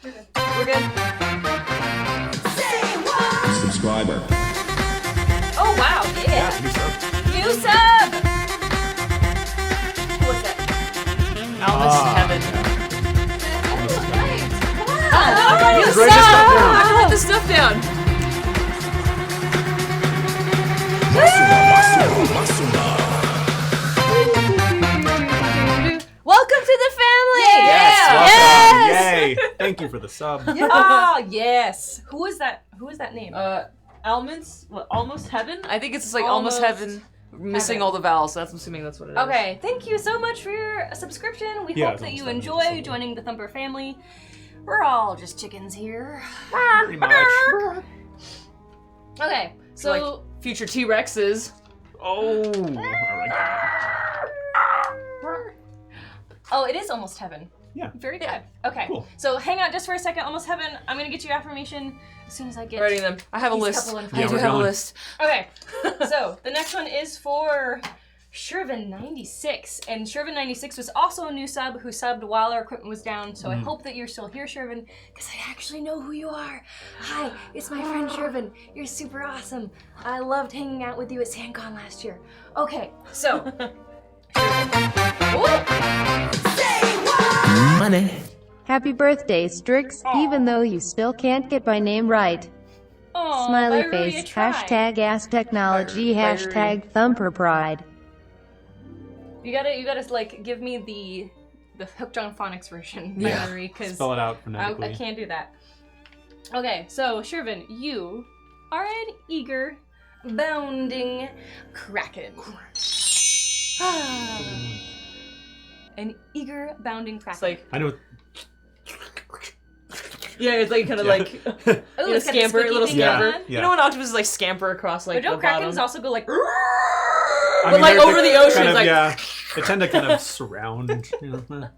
we're good. Subscriber. Oh wow, yeah. New sub! What's that? Almost heaven. Just write this stuff down. I can write this stuff down. Welcome to the family! Yes, Yes! welcome. Yay! Thank you for the sub. Oh, yes. Who is that? Who is that name? Almost heaven? I think it's like almost heaven. missing all the vowels. So I'm assuming that's what it is. Okay, thank you so much for your subscription. We Yeah, hope it's that you almost done. enjoy joining the Thumper family. We're all just chickens here. Pretty much. Okay, so Like future T-Rexes. Oh. Alright. oh, it is almost heaven. Yeah. Very good. Okay, Cool. so hang on just for a second. Almost heaven. I'm gonna get you affirmation as soon as I get. Writing them. I have a These list. couple I of- do Yeah, we're have a going. list. Okay, so the next one is for Shervin96, and Shervin96 was also a new sub who subbed while our equipment was down, so I hope that you're still here, Shervin, because I actually know who you are. Hi, it's my friend Shervin. You're super awesome. I loved hanging out with you at SanCon last year. Okay, so... Money. Happy birthday, Strix, even though you still can't get my name right. Aw, Smiley but I really face, tried. hashtag ass technology, hashtag thumper pride. You gotta like give me the Hooked on Phonics version, Yeah. because Spell it out I phonetically. can't do that. Okay, so Shervin, you are an eager, bounding kraken. An eager, bounding kraken. It's like I know. yeah, it's like kind of Yeah. like Ooh, you know, it's got the scamper, squeaky little thing scamper. going on. Yeah. You know when octopuses like scamper across like But don't the bottom? krakens also go like? I But, like, they're- over the they're ocean, kind of, like- yeah, they tend to kind of surround. You know.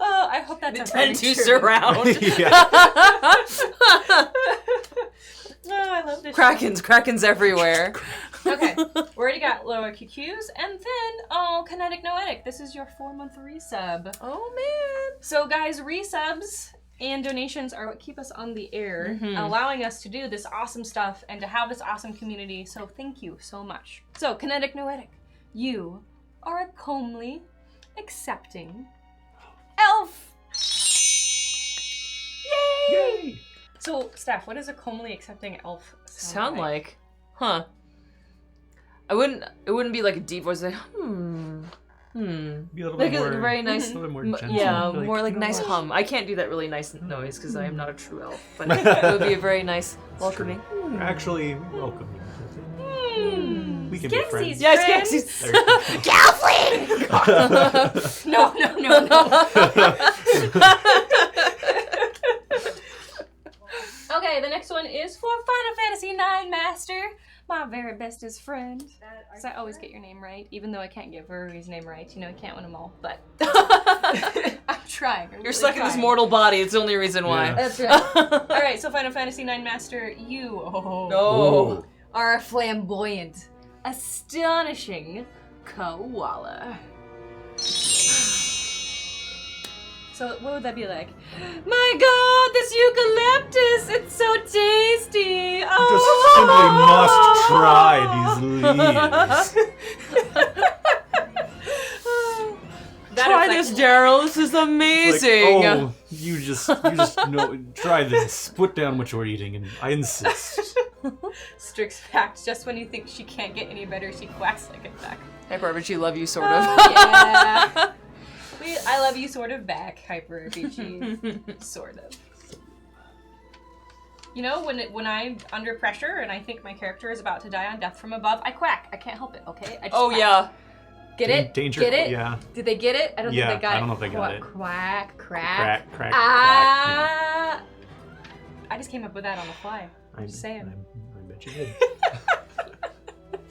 Oh, I hope that's Tend to surround. Yeah. Oh, I love this. Krakens everywhere. Okay, we already got lower QQs, and then kinetic noetic. This is your 4-month resub. Oh man. So guys, resubs and donations are what keep us on the air, allowing us to do this awesome stuff and to have this awesome community. So thank you so much. So kinetic noetic, you are a comely, accepting elf. Yay! Yay! So Steph, what does a comely accepting elf Sound like? Huh. It wouldn't be like a deep voice like Be a little like bit a more, very nice a little more m- gentle. yeah, Be more like "Oh, nice gosh." hum. I can't do that really nice noise because I am not a true elf, but it would be a very nice welcoming. Actually, welcome. We can be Skeksis, friends. Yes, friends. yes. There you go. No, no, no, no. Okay, the next one is for Final Fantasy IX Master, my very bestest friend. Because I always get your name right, even though I can't get Verui's name right. You know, I can't win them all, but I'm trying. I'm You're really stuck in this trying. mortal body. It's the only reason why. Yeah. That's right. All right, so Final Fantasy IX Master, you No. are a flamboyant, astonishing koala. So what would that be like? My God, this eucalyptus! It's so tasty! Oh! Just simply must try these leaves. Try this, Daryl. This is Like, amazing. oh, you just know. Try this. Put down what you're eating, and I insist. Strix facts. Just when you think she can't get any better, she quacks like a duck. Hyper RPG, love you, sort of. Yeah. I love you sort of back, Hyper RPG. Sort of. You know, when I'm under pressure and I think my character is about to die on death from above, I quack. I can't help it, okay? I just Oh quack. yeah. Get it? Danger. Get it? Yeah. Did they get it? I don't Yeah, think they got it. I don't know if they got it. Quack, crack. Crack, crack, Ah! I just came up with that on the fly. crack. Just saying. I bet you did.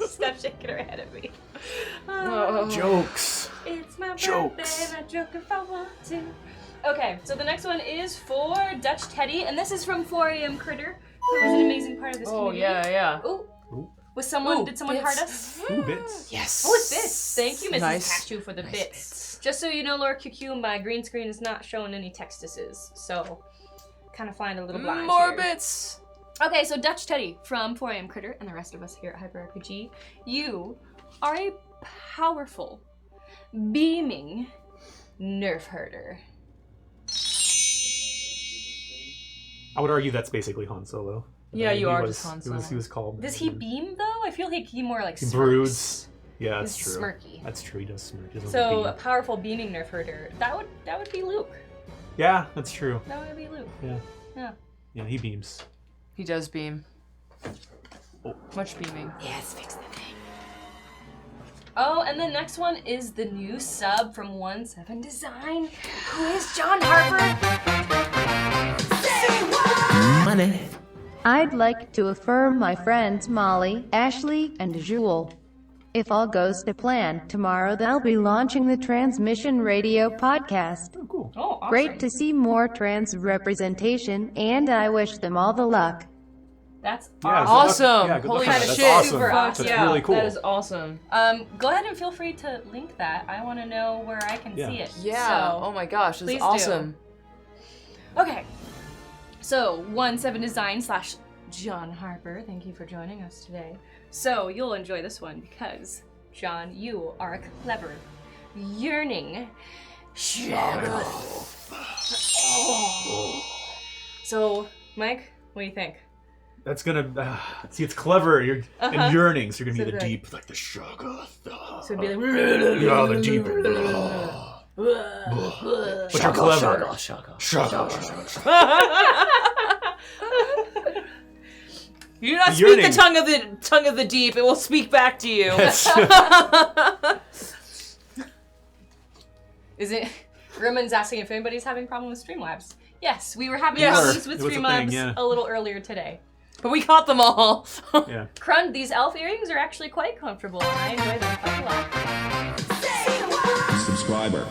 Stop shaking her head at me. Jokes. It's my Jokes. birthday, I joke if I want to. Okay, so the next one is for Dutch Teddy, and this is from 4 AM Critter, who was an amazing part of this Oh community. yeah. Ooh. Ooh. Was someone, Ooh, did someone bits. heart us? Ooh, bits. Yes. Oh, it's bits. Thank you, Mrs. Nice. Kachu, for the Nice bits. Just so you know, Laura QQ, my green screen is not showing any textuses, so kind of flying a little blind More here. bits. Okay, so Dutch Teddy from 4 AM Critter and the rest of us here at Hyper RPG, you are a powerful, beaming nerf herder. I would argue that's basically Han Solo. Yeah, you He are was- just Han He was Solo. called. Does he beam though? I feel like he more like He smirks. broods. Yeah, that's He's true. smirky. That's true. He does smirk. He doesn't So a beam. powerful beaming nerf herder. That would be Luke. Yeah, that's true. That would be Luke. Yeah. Yeah. Yeah, he beams. He does beam. Oh. Much beaming. Yes, fix the thing. Oh, and the next one is the new sub from 17 Design, who is John Harper. Money. I'd like to affirm my friends Molly, Ashley, and Jewel. If all goes to plan, tomorrow they'll be launching the Transmission Radio podcast. Oh, cool. Oh, awesome. Great to see more trans representation, and I wish them all the luck. That's Yeah, awesome. Awesome. Yeah, good Holy luck on that. shit. That's awesome. Super That's awesome. really cool. That is awesome. Go ahead and feel free to link that. I want to know where I can Yeah. see it. Yeah. So, Oh my gosh, this please is do. awesome. Okay. So, 17 Design / John Harper, thank you for joining us today. So, you'll enjoy this one because, John, you are a clever, yearning sheriff. Oh. So, Mike, what do you think? That's gonna see. It's clever. You're and yearning, so you're gonna So be the good. deep, like the sugar. So it'd be like, Yeah, the deep. But you're clever. Sugar. You do not The speak yearning. the tongue of the deep. It will speak back to you. Is it? Riman's asking if anybody's having a problem with Streamlabs. Yes, we were having Yes. problems with It was a Streamlabs thing, yeah. a little earlier today. But we caught them all. Yeah. Crun, these elf earrings are actually quite comfortable, and I enjoy them quite a lot. Subscriber.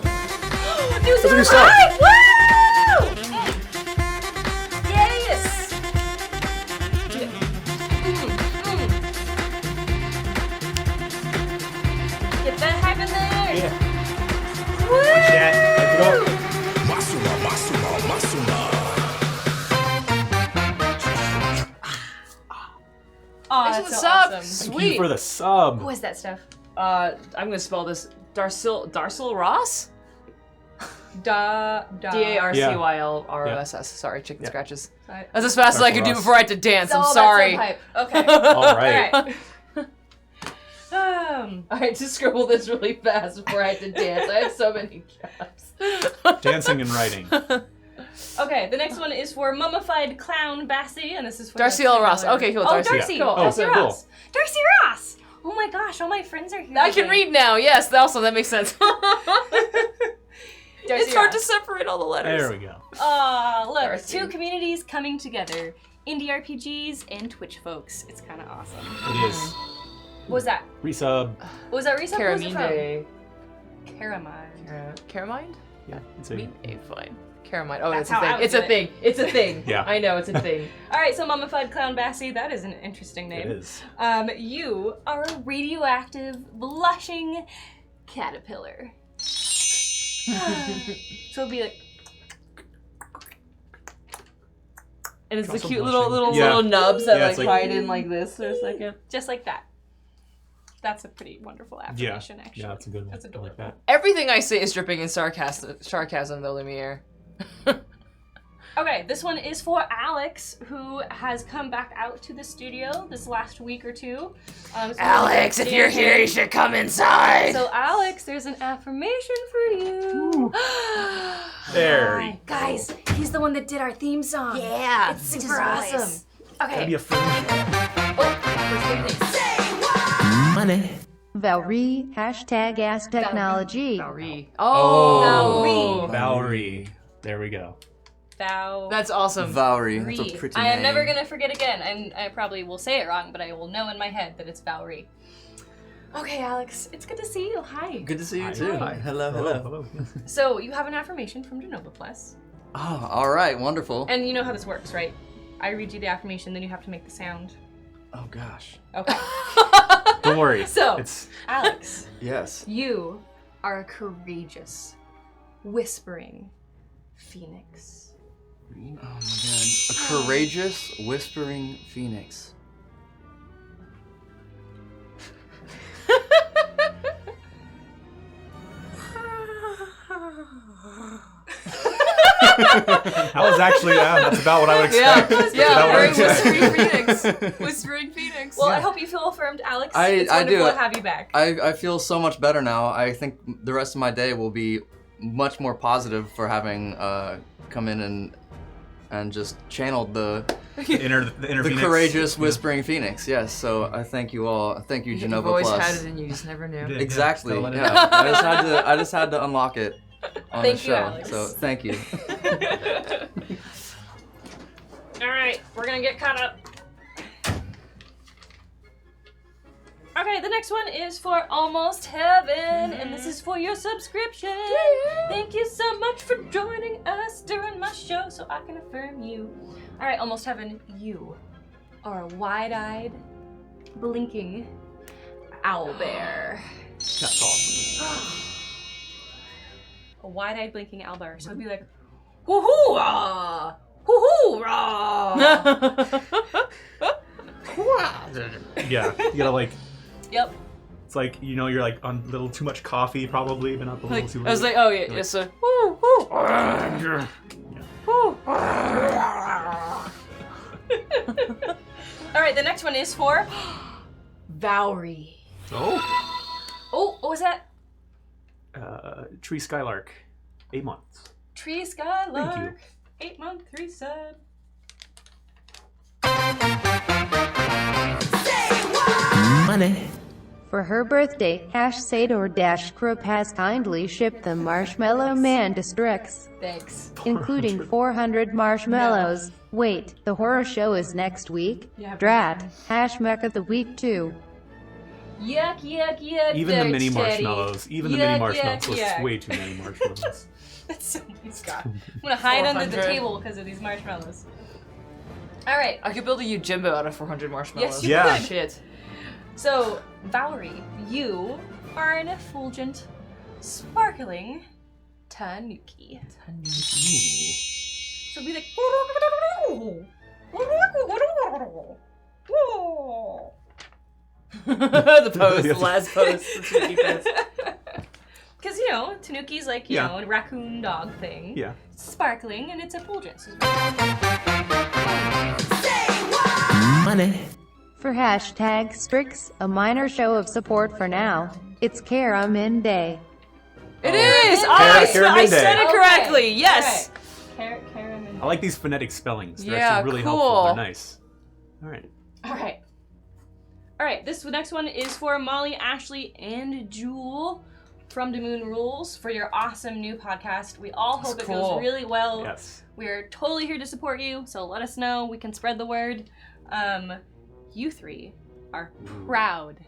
New a new sub! sub. Woo! Yes! Get that hype in there! Yeah. Woo! Chat. Hype it up. Aw, Thanks for that's the so sub. awesome. Thank Sweet. you for the sub. Who is that stuff? I'm gonna spell this. Darcyl Ross? D-A-R-C-Y-L-R-O-S-S. Sorry, chicken Yeah. scratches. Sorry. That's as fast as I could do Ross. before I had to dance. I'm All that sorry. sub hype. Okay. All right. Alright. I had to scribble this really fast before I had to dance. I had so many jobs. Dancing and writing. Okay, the next one is for Mummified Clown Bassie, and this is for Darcy L. Ross. Okay, cool. Oh, Darcy. Darcy. Yeah. Cool. Darcy Oh, Ross. cool. Darcy Ross. Oh my gosh, all my friends are here. I can today. read now. Yes, also that makes sense. Darcy It's hard to Ross. separate all the letters. There we go. Aw, look, Darcy. two communities coming together. Indie RPGs and Twitch folks. It's kind of awesome. It is. What was that? Resub. What was that resub? What was it from? Caramine. Caramine. Caramine? Yeah. It's a, Me? Fine. Caramine. Oh, That's it's a how I thing. would It's do a it. thing. It's a thing. Yeah. I know, it's a thing. All right, so Mummified Clown Bassie, that is an interesting name. it is. You are a radioactive, blushing caterpillar. So it'd be like, And it's the Also cute blushing. little nubs that Yeah, it's like like- hide in like this for a second. just like that. That's a pretty wonderful Yeah. affirmation, actually. Yeah, that's a good one. That's I like adorable. that. Everything I say is dripping in sarcasm though, Lumiere. Okay, this one is for Alex, who has come back out to the studio this last week or two. So Alex, if you're here, you should come inside. So Alex, there's an affirmation for you. There. Hi. Guys, he's the one that did our theme song. Yeah, It's super awesome. Gotta Okay. be a friend. Money. Valerie, hashtag Ask Technology. Valerie. Oh. Valerie. Valerie. There we go. Thou. That's awesome. Valerie, that's a Valerie. pretty I am name. never gonna forget again, and I probably will say it wrong, but I will know in my head that it's Valerie. Okay, Alex, it's good to see you. Hi. Good to see you Hi. too. Hi. Hello, hello. So you have an affirmation from Genova Plus, Oh, all right, wonderful. and you know how this works, right? I read you the affirmation, then you have to make the sound. Oh gosh. Okay. Don't worry. So- It's Alex, Yes. you are a courageous, whispering phoenix. Oh my god. A courageous, whispering phoenix. that was actually that's about what I would expect. Yeah, very That was- whispering phoenix. Whispering phoenix. Well, I hope you feel affirmed, Alex. I- It's I wonderful do. to have you back. I feel so much better now. I think the rest of my day will be much more positive for having come in and just channeled the The inner The Phoenix. courageous whispering phoenix. Yes. So I thank you all. Thank you, You've Genova always Plus. had it and you just never knew. Yeah. Exactly. Gotta let it Yeah. I just had to unlock it on Thank the you, show. Alex. So thank you. All right, we're gonna get caught up. Okay, the next one is for Almost Heaven, and this is for your subscription. Thank you so much for joining us during my show so I can affirm you. All right, Almost Heaven, you are a wide-eyed, blinking owlbear. That's awesome. A wide-eyed, blinking owlbear. So it'd be like, woohoo-ah! Woohoo-ah! Yeah, you gotta like. Yep. It's like you're like on a little too much coffee probably, but not a little Like, too. I was like, oh yeah, it's a woo woo. Woo. All right, the next one is for Valerie. Oh. Oh, what was that? Tree Skylark, 8 months. Tree Skylark. Thank you. 8-month resub. Money. For her birthday, Sador has kindly shipped the Marshmallow Man to Strix, Thanks. including 400 marshmallows. Wait, the horror show is next week? Yeah. Drat. Mecha of the week too. Yuck, yuck, yuck. Even the Dirty mini Teddy. marshmallows. Even the Yuck, mini marshmallows. yuck, Was yuck. way too many marshmallows. That's so many, Scott. I'm gonna hide under the 400. table because of these marshmallows. All right. I could build a Yojimbo out of 400 marshmallows. Yes, you Yeah. could. Shit. So, Valerie, you are an effulgent, sparkling tanuki. So it'd be like. The pose, the last pose, the cheeky pose. Because, tanuki's like, Yeah. a raccoon dog thing. Yeah. It's sparkling and it's effulgent. So Money. For Strix, a minor show of support for now. It's Kara Day. It is! Kara I said Minde. it correctly, yes! Karen. I like these phonetic spellings. They're Yeah, actually really cool. helpful. They're nice. All right. All right, this next one is for Molly, Ashley, and Jewel from The Moon Rules for your awesome new podcast. We all hope it cool. goes really well. Yes. We're totally here to support you, so let us know. We can spread the word. You three are proud,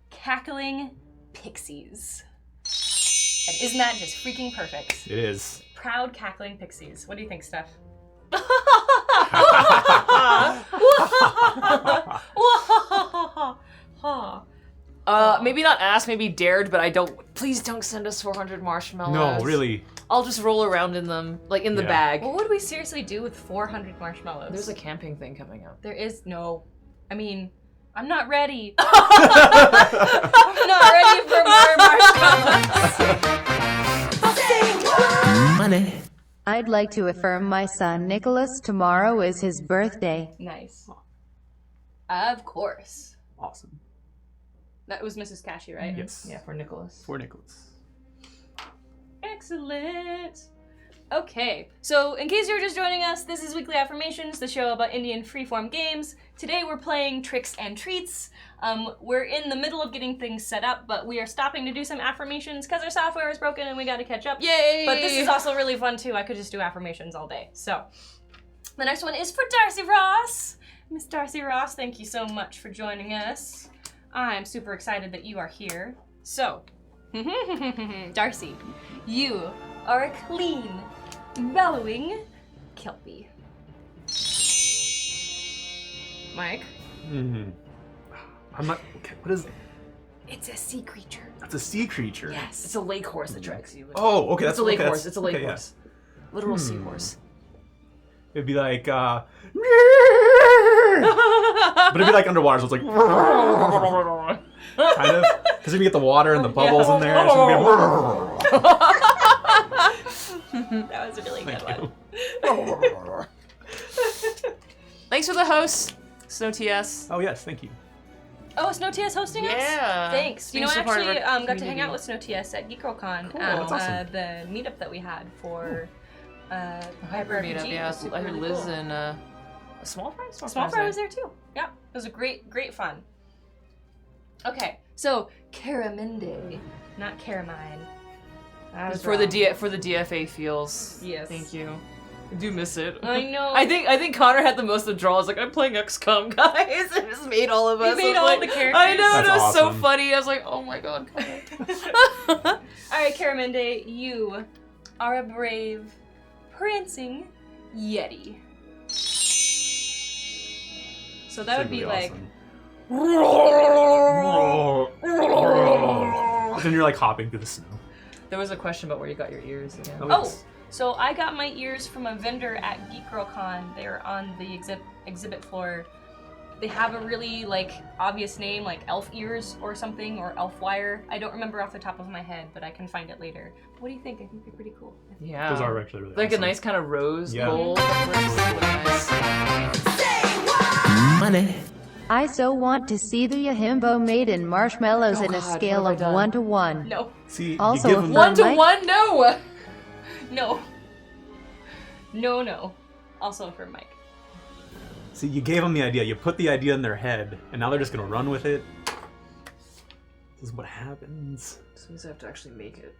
cackling pixies. And isn't that just freaking perfect? It is. Proud, cackling pixies. What do you think, Steph? Maybe not asked, maybe dared, but please don't send us 400 marshmallows. No, really. I'll just roll around in them, like in the Yeah. bag. What would we seriously do with 400 marshmallows? There's a camping thing coming up. There is no. I mean, I'm not ready. I'm not ready for more marshmallows. Money. I'd like to affirm my son Nicholas tomorrow is his birthday. Nice. Of course. Awesome. That was Mrs. Cashy, right? Yes. Yeah, for Nicholas. For Nicholas. Excellent. Okay, so in case you're just joining us, this is Weekly Affirmations, the show about Indian freeform games. Today we're playing Tricks and Treats. We're in the middle of getting things set up, but we are stopping to do some affirmations because our software is broken and we gotta catch up. Yay! But this is also really fun too. I could just do affirmations all day. So, the next one is for Darcy Ross. Miss Darcy Ross, thank you so much for joining us. I'm super excited that you are here. So, Darcy, you are a clean, bellowing Kelpie. Mike? Mm-hmm. I'm not. Okay, what is? It's a sea creature. That's a sea creature. Yes. It's a lake horse that drags you. Oh, okay. That's It's a lake okay, horse. It's a lake okay, yeah. horse. Literal seahorse. It'd be like, but it'd be like underwater, so it's like, kind of, because if you get the water and the bubbles in there, it's gonna be That was a really good Thank one. you. Thanks for the host, Snow TS. Oh yes, thank you. Oh, Snow TS hosting us? Yeah. Thanks. You know, I Being so part of actually our got to hang community. out with Snow TS at GeekGirlCon Cool, at that's awesome. the meetup that we had for the Hyper meetup, RPG. yeah. It was super I heard really Liz cool. and Small fry? Small fry was there too. Yeah, it was a great fun. Okay, so Caraminde, not Caramine. That was For wrong. the DFA feels. Yes. Thank you. I do miss it. I know. I think Connor had the most withdrawals. Like, I'm playing XCOM, guys. It just made all of us. He made I was all like, the characters. I know, That's it was so awesome. funny. I was like, oh my god. All right, Caraminde, you are a brave, prancing Yeti. So that would be like. Then you're like hopping through the snow. There was a question about where you got your ears again. Oh, so I got my ears from a vendor at Geek Girl Con. They're on the exhibit floor. They have a really like obvious name, like elf ears or something, or elf wire. I don't remember off the top of my head, but I can find it later. What do you think? I think they're pretty cool. Yeah. Those are actually really like awesome. a nice kind of rose Yeah. gold. That works really nice. Money. I so want to see the Yahimbo maiden marshmallows Oh in a God, scale what of have I 1 to 1. No, See, Also, you give if them, one- 1 to Mike? 1? No! no. Also for Mike. see, you gave them the idea. You put the idea in their head, and now they're just gonna run with it. This is what happens. So we have to actually make it.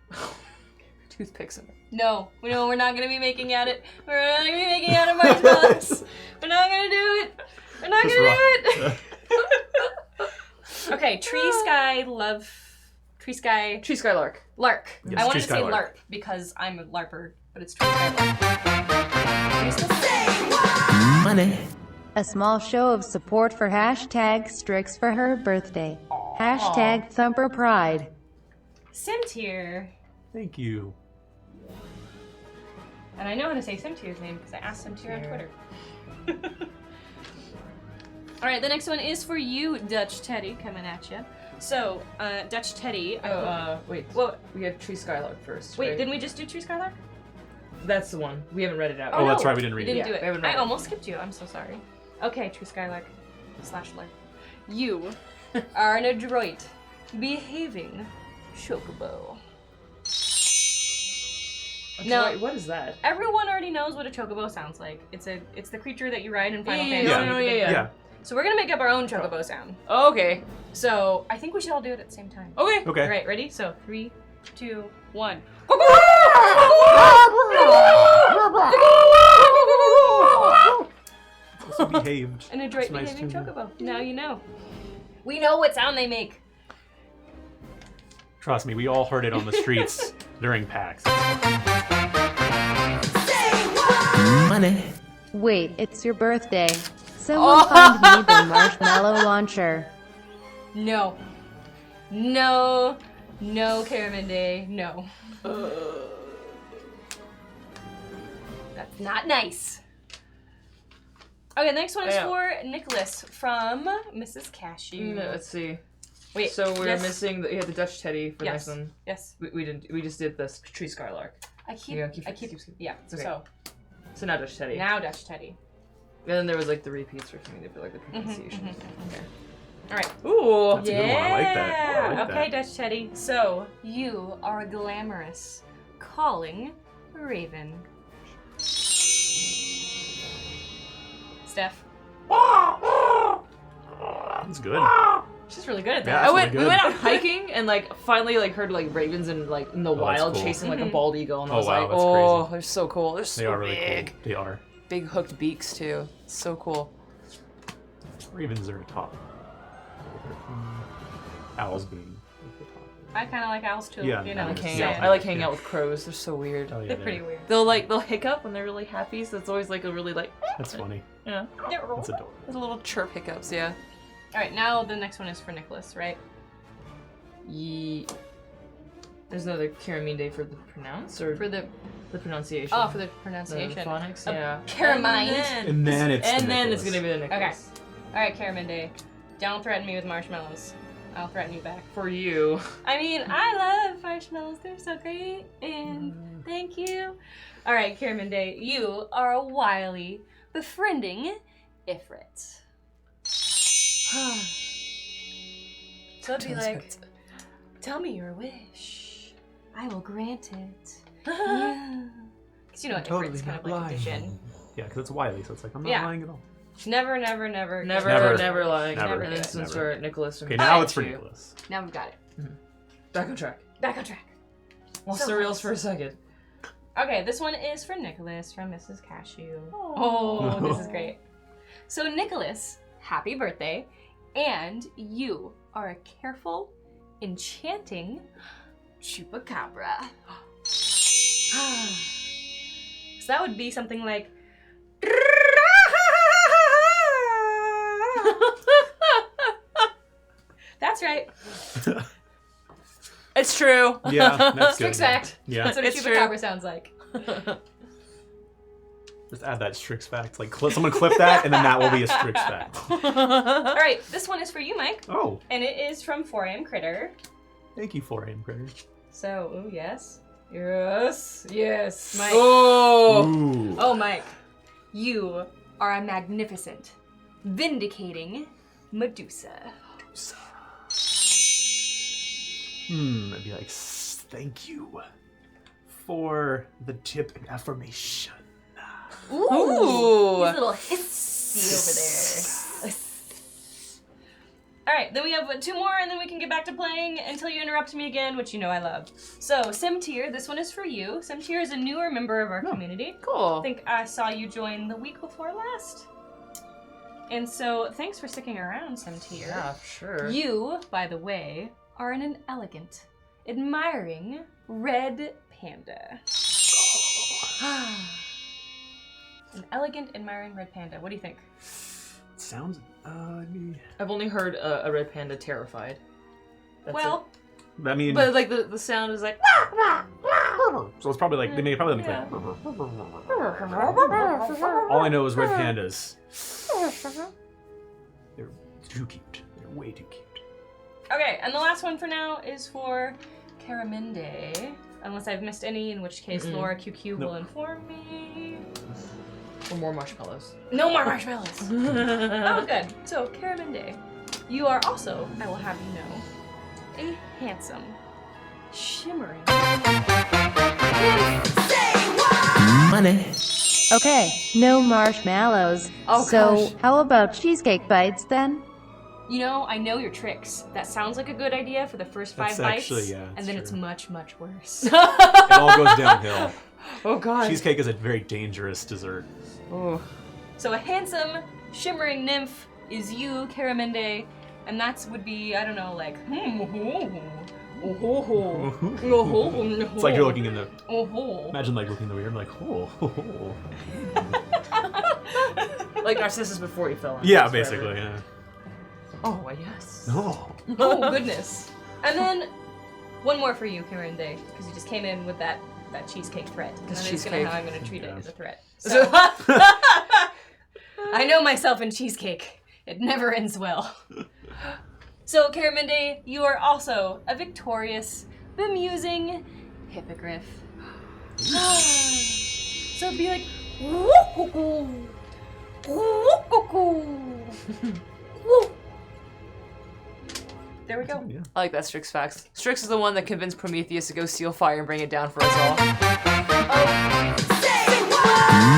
Toothpicks in it. No, we're not gonna be making at it. We're not gonna be making out of marshmallows. We're not gonna do it. We're not Just gonna run. do it. Okay, Tree Sky Skylark. Lark. Yes, I wanted Tree to Sky say Lark. LARP because I'm a LARPer, but it's Tree Sky Lark. Money. A small show of support for hashtag Strix for her birthday. Hashtag Thumper Pride. Simtier. Thank you. And I know how to say Simtier's name because I asked Simtier on Twitter. Alright, the next one is for you, Dutch Teddy, coming at you. So, Dutch Teddy. Wait. Well, We have Tree Skylark first. wait, right? didn't we just do Tree Skylark? That's the one. We haven't read it out. Oh, that's right, we didn't read You it. didn't Yeah, do we haven't it. read I it. almost skipped you. I'm so sorry. Okay, True Skylark / Lark. You are an adroit, behaving chocobo. No. Wait, what is that? Everyone already knows what a chocobo sounds like. It's the creature that you ride in Final Fantasy. Yeah. So we're gonna make up our own chocobo sound. Oh, okay. So I think we should all do it at the same time. Okay. Okay. All right, ready? So 3, 2, 1. Also behaved. An adroit That's nice behaving too. chocobo. Now you know. We know what sound they make. Trust me, we all heard it on the streets during PAX. Money. Wait, it's your birthday. Someone find me the marshmallow launcher. No. No. No, Caraminde. No. That's not nice. Okay, the next one is Yeah. for Nicholas from Mrs. Cashew. Let's see. Wait, So we're yes. missing the Dutch Teddy for Yes. the next one. Yes. We didn't. We just did this Tree Skylark. I keep. Yeah, keep- Yeah. okay. So So now Dutch Teddy. now Dutch Teddy. And then there was like the repeats for something for like the pronunciation. Okay. All right. Ooh. That's a good one. I like that. I like Okay, that. Dutch Teddy. So you are a glamorous, calling raven. Steph. That's good. She's really good at Yeah, that. that's We really went good. out hiking and like finally like heard like ravens and like in the Oh, that's wild cool. chasing like a bald eagle and I Oh, was wow, like, that's oh, crazy. they're so cool. They're so They are really big. cool. They are. Big hooked beaks too. So cool. Ravens are top. Owls being the top. I kind of like owls too. Yeah, you I know. like just hanging saying. out. I like hanging out with crows. They're so weird. Oh, yeah, They're pretty weird. They'll hiccup when they're really happy, so it's always like a really like That's funny. yeah. That's adorable. There's a little chirp hiccups, yeah. All right, now the next one is for Nicholas, right? There's another Caraminde for the pronounce or For the pronunciation. for the the pronunciation. phonics, Oh, yeah. Caramine. And then it's and the then it's Nicholas. gonna be the Nicholas. All right, Caraminde. Don't threaten me with marshmallows. I'll threaten you back. For you. I mean, I love marshmallows. They're so great. And thank you. All right, Caraminde, you are a wily, befriending Ifrit. So it'd be like, tell me your wish. I will grant it. Yeah. Because you know, Ifrit's kind of like a Djinn. Yeah, because it's Wily, so it's like, I'm not Yeah. lying at all. Never Never like Never. an instance Never. where Nicholas. Okay, now it's for you. Nicholas. Now we've got it. Back on track. Back on track. Lost So the rails close. for a second. Okay, this one is for Nicholas from Mrs. Cashew. Oh, this is great. So Nicholas, happy birthday, and you are a careful, enchanting chupacabra. So that would be something like. That's right. It's true. Yeah, that's Strix good. fact. Yeah. That's what a It's true. chupacabra sounds like. Just add that Strix fact. Like, someone clip that, and then that will be a Strix fact. All right, this one is for you, Mike, Oh, and it is from 4am Critter. thank you, 4am Critter. So, ooh, yes. Yes, Mike. Oh. Ooh. Oh, Mike. You are a magnificent, vindicating Medusa. It'd be like, thank you for the tip and affirmation. Ooh. He's a little hissy over there. Alright, then we have 2 more and then we can get back to playing until you interrupt me again, which you know I love. So, Simtier, this one is for you. Simtier is a newer member of our community. Cool. I think I saw you join the week before last. And so, thanks for sticking around, Simtier. Yeah, sure. You, by the way, are an elegant, admiring red panda. An elegant, admiring red panda. What do you think? Sounds, I've only heard a red panda terrified. That's Well, I mean, it. But like the sound is like. so it's probably like, they probably like, all I know is red pandas. They're too cute. They're way too cute. okay, and the last one for now is for Caraminde. Unless I've missed any, in which case Laura QQ will inform me. Or more marshmallows. No more marshmallows! Oh, good. So, Caraminde, you are also, I will have you know, a handsome, shimmering. Money. Okay, no marshmallows. Oh, so, gosh. how about cheesecake bites then? You know, I know your tricks. That sounds like a good idea for the first 5 That's bites. actually, yeah, and that's then it's true. much, much worse. It all goes downhill. Oh god. Cheesecake is a very dangerous dessert. Oh. So a handsome, shimmering nymph is you, Caraminde, and that would be, I don't know, like, It's like you're looking in the. oh. Imagine like looking in the mirror, like, oh. Like Narcissus before he fell in. Yeah, Forever. basically. Yeah. Oh, why yes. No. Oh, goodness. And then, one more for you, Caraminde, because you just came in with that cheesecake threat. And that is cheesecake. how I'm going to treat it Yeah. as a threat. So, I know myself in cheesecake. It never ends well. So, Caraminde, you are also a victorious, bemusing hippogriff. So it'd be like, woo-coo-coo, woo-coo-coo, woo. There we go. Yeah. I like that Strix facts. Strix is the one that convinced Prometheus to go steal fire and bring it down for us all.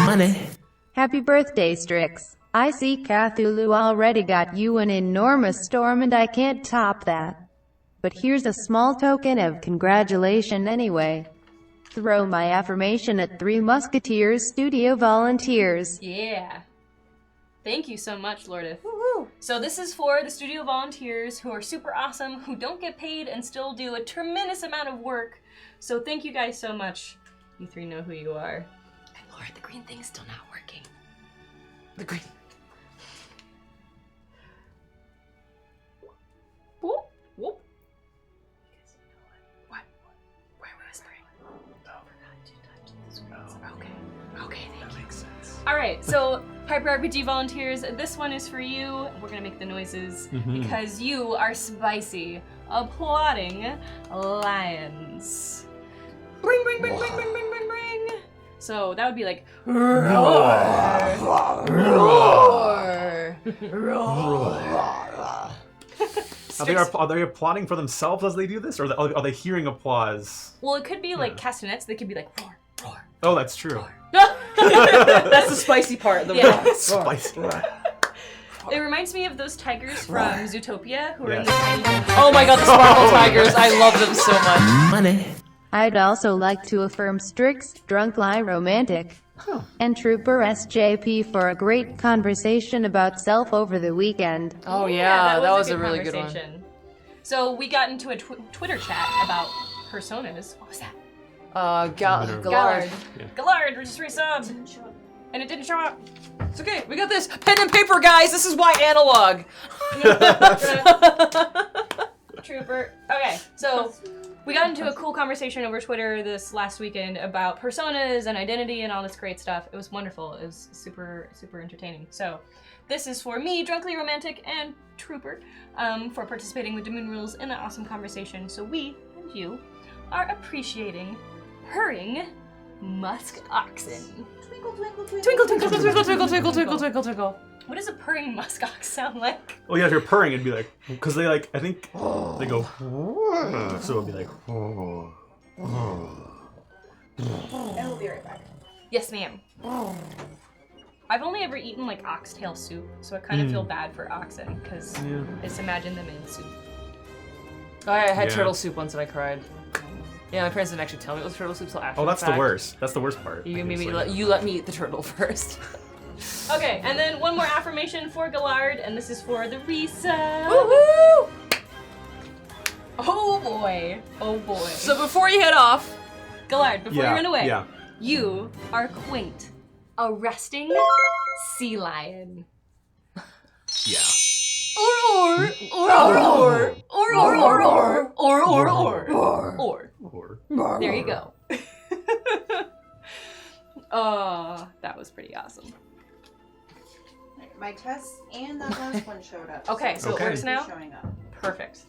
Money. Happy birthday, Strix. I see Cthulhu already got you an enormous storm and I can't top that. But here's a small token of congratulation anyway. Throw my affirmation at 3 Musketeers studio volunteers. Yeah. Thank you so much, Lordith. So this is for the studio volunteers who are super awesome, who don't get paid and still do a tremendous amount of work. So thank you guys so much. You 3 know who you are. And Lord, the green thing's still not working. The green. Whoop, whoop. What? Why are we whispering? Okay, thank you. Makes sense. All right, so Piper RPG volunteers, this one is for you. We're gonna make the noises because you are spicy, applauding lions. Bring, bring, bring, bring, bring, bring, bring, bring. So that would be like roar, roar, roar. Are they applauding for themselves as they do this, or are they hearing applause? Well, it could be like castanets. They could be like roar, roar. Oh, that's true. That's the spicy part. The Yeah. Spicy. It reminds me of those tigers from Zootopia who are in Yes. the tiny little Oh my god, the sparkle tigers. I love them so much. Money. I'd also like to affirm Strix, Drunkly Romantic, and Trooper SJP for a great conversation about self over the weekend. Oh yeah, that was a good really good one. conversation. So we got into a Twitter chat about personas. What was that? Gallard. Gallard just resubbed. And it didn't show up. It's okay, we got this. Pen and paper, guys. This is why analog. Trooper. Okay, so we got into a cool conversation over Twitter this last weekend about personas and identity and all this great stuff. It was wonderful. It was super, super entertaining. So this is for me, Drunkly Romantic, and Trooper, for participating with Moon Rules in that awesome conversation. So we and you are appreciating purring musk oxen. Twinkle, twinkle, twinkle. Twinkle, twinkle, twinkle, twinkle, twinkle, twinkle, twinkle, twinkle. What does a purring musk ox sound like? Oh yeah, if you're purring, it'd be like, because they like, I think they go, so it'd be like, And we'll be right back. Yes, ma'am. I've only ever eaten like oxtail soup, so I kind of feel bad for oxen because I just imagine them in soup. I had Yeah. turtle soup once and I cried. Yeah, my parents didn't actually tell me it was turtle soup till after. oh, that's the the fact. worst. That's the worst part. You made me Like, you let me eat the turtle first. Okay, and then one more affirmation for Gallard, and this is for the Risa. Woohoo! Oh boy. Oh boy. So before you head off, Gallard, before you run away, Yeah. you are quaint, a resting sea lion. Yeah. Or. There you go. Oh, that was pretty awesome. Right, my test and that last one showed up. Okay, so Okay. it works now? Showing up. Perfect.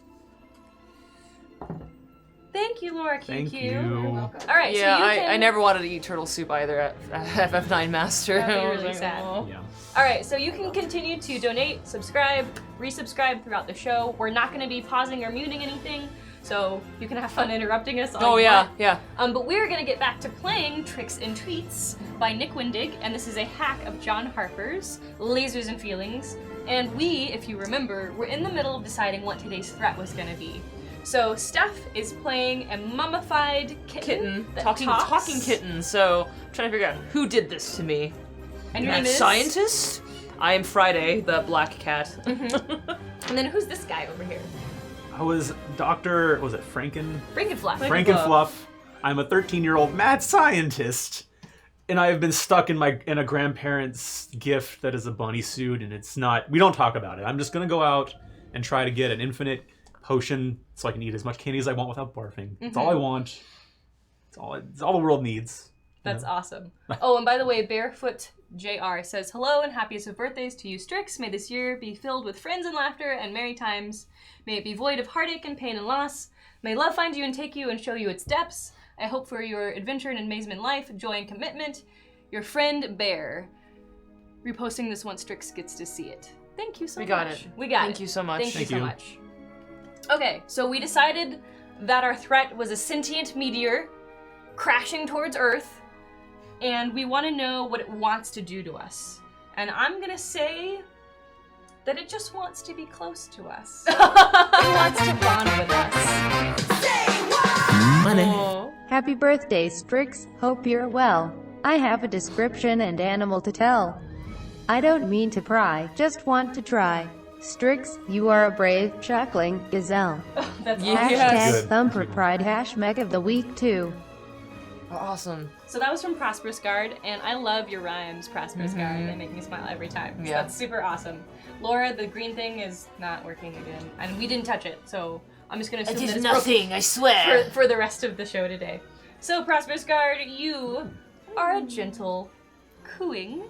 Thank you, Laura QQ. Thank You're you. welcome. All right, yeah, so you can... I never wanted to eat turtle soup either at FF9 Master. That'd be I was really like, sad. "Oh." Yeah. All right, so you can continue to donate, subscribe, resubscribe throughout the show. We're not going to be pausing or muting anything, so you can have fun interrupting us. Oh yeah, yeah. But we're going to get back to playing Tricks and Treats by Nick Wedig, and this is a hack of John Harper's Lasers and Feelings. And we, if you remember, were in the middle of deciding what today's threat was going to be. So Steph is playing a mummified kitten that talking talks. kitten. So I'm trying to figure out who did this to me. And your That name is? scientist? I am Friday, the black cat. And then who's this guy over here? I was Dr. Was it Frankenfluff? Frankenfluff. I'm a 13-year-old mad scientist, and I have been stuck in a grandparent's gift that is a bunny suit, and it's not. We don't talk about it. I'm just gonna go out and try to get an infinite potion so I can eat as much candy as I want without barfing. It's all I want. It's all the world needs. That's awesome. Oh, and by the way, Barefoot JR says, hello and happiest of birthdays to you, Strix. May this year be filled with friends and laughter and merry times. May it be void of heartache and pain and loss. May love find you and take you and show you its depths. I hope for your adventure and amazement in life, joy and commitment. Your friend, Bear. Reposting this once Strix gets to see it. Thank you so much. We got it. We got it. Thank you so much. Thank you Thank so you. much. Okay, so we decided that our threat was a sentient meteor crashing towards Earth, and we want to know what it wants to do to us. And I'm gonna say that it just wants to be close to us. It wants to bond with us. Money. Aw. Happy birthday, Strix. Hope you're well. I have a description and animal to tell. I don't mean to pry, just want to try. Strix, you are a brave, chuckling gazelle. That's Yeah. awesome. Hashtag Good. Thumper Pride #Meg of the Week too. Awesome. So that was from Prosperous Guard, and I love your rhymes, Prosperous Guard. They make me smile every time. So Yeah. that's super awesome. Laura, the green thing is not working again, and we didn't touch it, so I'm just gonna assume that it's broken I swear. for the rest of the show today. So, Prosperous Guard, you are a gentle, cooing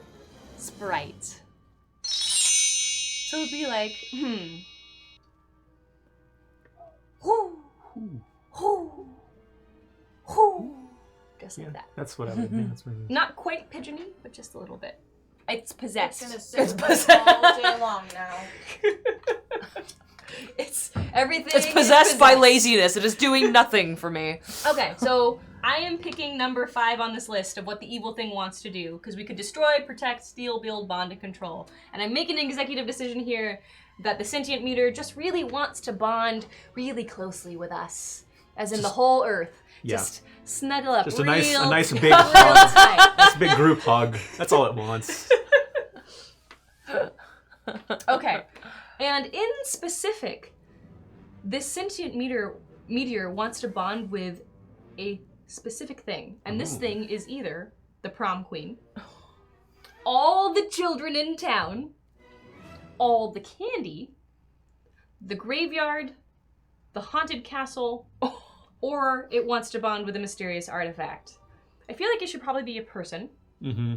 sprite. So it'd be like, Hoo. Hoo. Hoo. Just like that. That's what I would. Yeah, that's what it is. Not quite pigeony, but just a little bit. It's possessed. It's gonna sit with us all day long now. It's everything. It's is possessed by laziness. It is doing nothing for me. Okay, so I am picking number 5 on this list of what the evil thing wants to do, because we could destroy, protect, steal, build, bond, and control. And I'm making an executive decision here that the sentient meter just really wants to bond really closely with us, as in the whole Earth. Yeah. Just snuggle up Just a real nice big real hug. tight. Nice big group hug. That's all it wants. Okay. And in specific, this sentient meteor wants to bond with a specific thing. And this thing is either the prom queen, all the children in town, all the candy, the graveyard, the haunted castle, or it wants to bond with a mysterious artifact. I feel like it should probably be a person. Mm-hmm.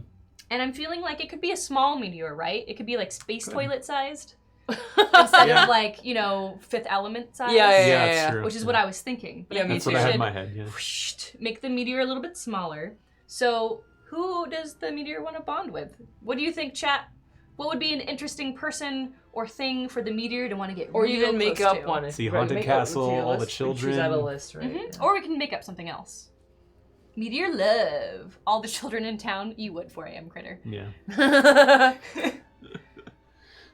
And I'm feeling like it could be a small meteor, right? It could be like space toilet sized. Instead of like, you know, Fifth Element size. Yeah, that's true. Which is what I was thinking. But Yeah, I me think That's we what I had in should my head, yeah. make the meteor a little bit smaller. So who does the meteor want to bond with? What do you think, chat? What would be an interesting person or thing for the meteor to want to get Or real even make close up to? one. See, Right, Haunted make up Castle, to your all the list. We choose out a children. list, right? Mhm. Or we can make up something else. Meteor love. All the children in town. You would 4 a.m. critter. Yeah.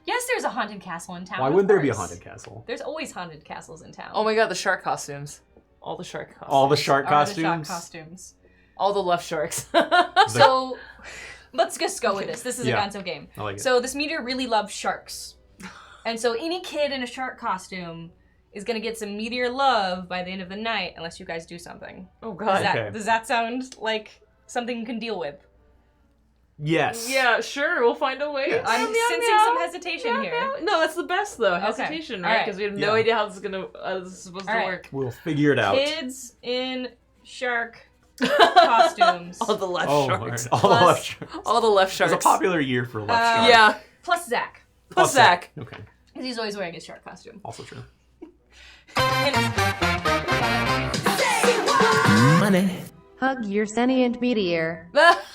Yes, there's a haunted castle in town. Why of wouldn't there be a course. haunted castle? There's always haunted castles in town. Oh my god, the shark costumes. All the shark costumes. All the shark Are the shock costumes? costumes. All the left sharks. So let's just go with this. This is a Yeah. Gonzo game. I like it. So this meteor really loves sharks. And so any kid in a shark costume is gonna get some meteor love by the end of the night, unless you guys do something. Oh Does god. that, Okay. does that sound like something you can deal with? Yes. Yeah, sure, we'll find a way. Yes. I'm Meow, meow, sensing meow. some hesitation Meow, here. meow. No, that's the best though. Hesitation, right? Alright. Because we have no Yeah. idea how this is supposed to Alright. work. We'll figure it out. Kids in shark costumes. All the left Oh, sharks. all right. All the Plus- left sharks. All the left It sharks. was a popular year for left sharks. Yeah. Plus Zach. Plus Zach. Okay. Because he's always wearing his shark costume. Also true. Money. Hug your sentient meteor.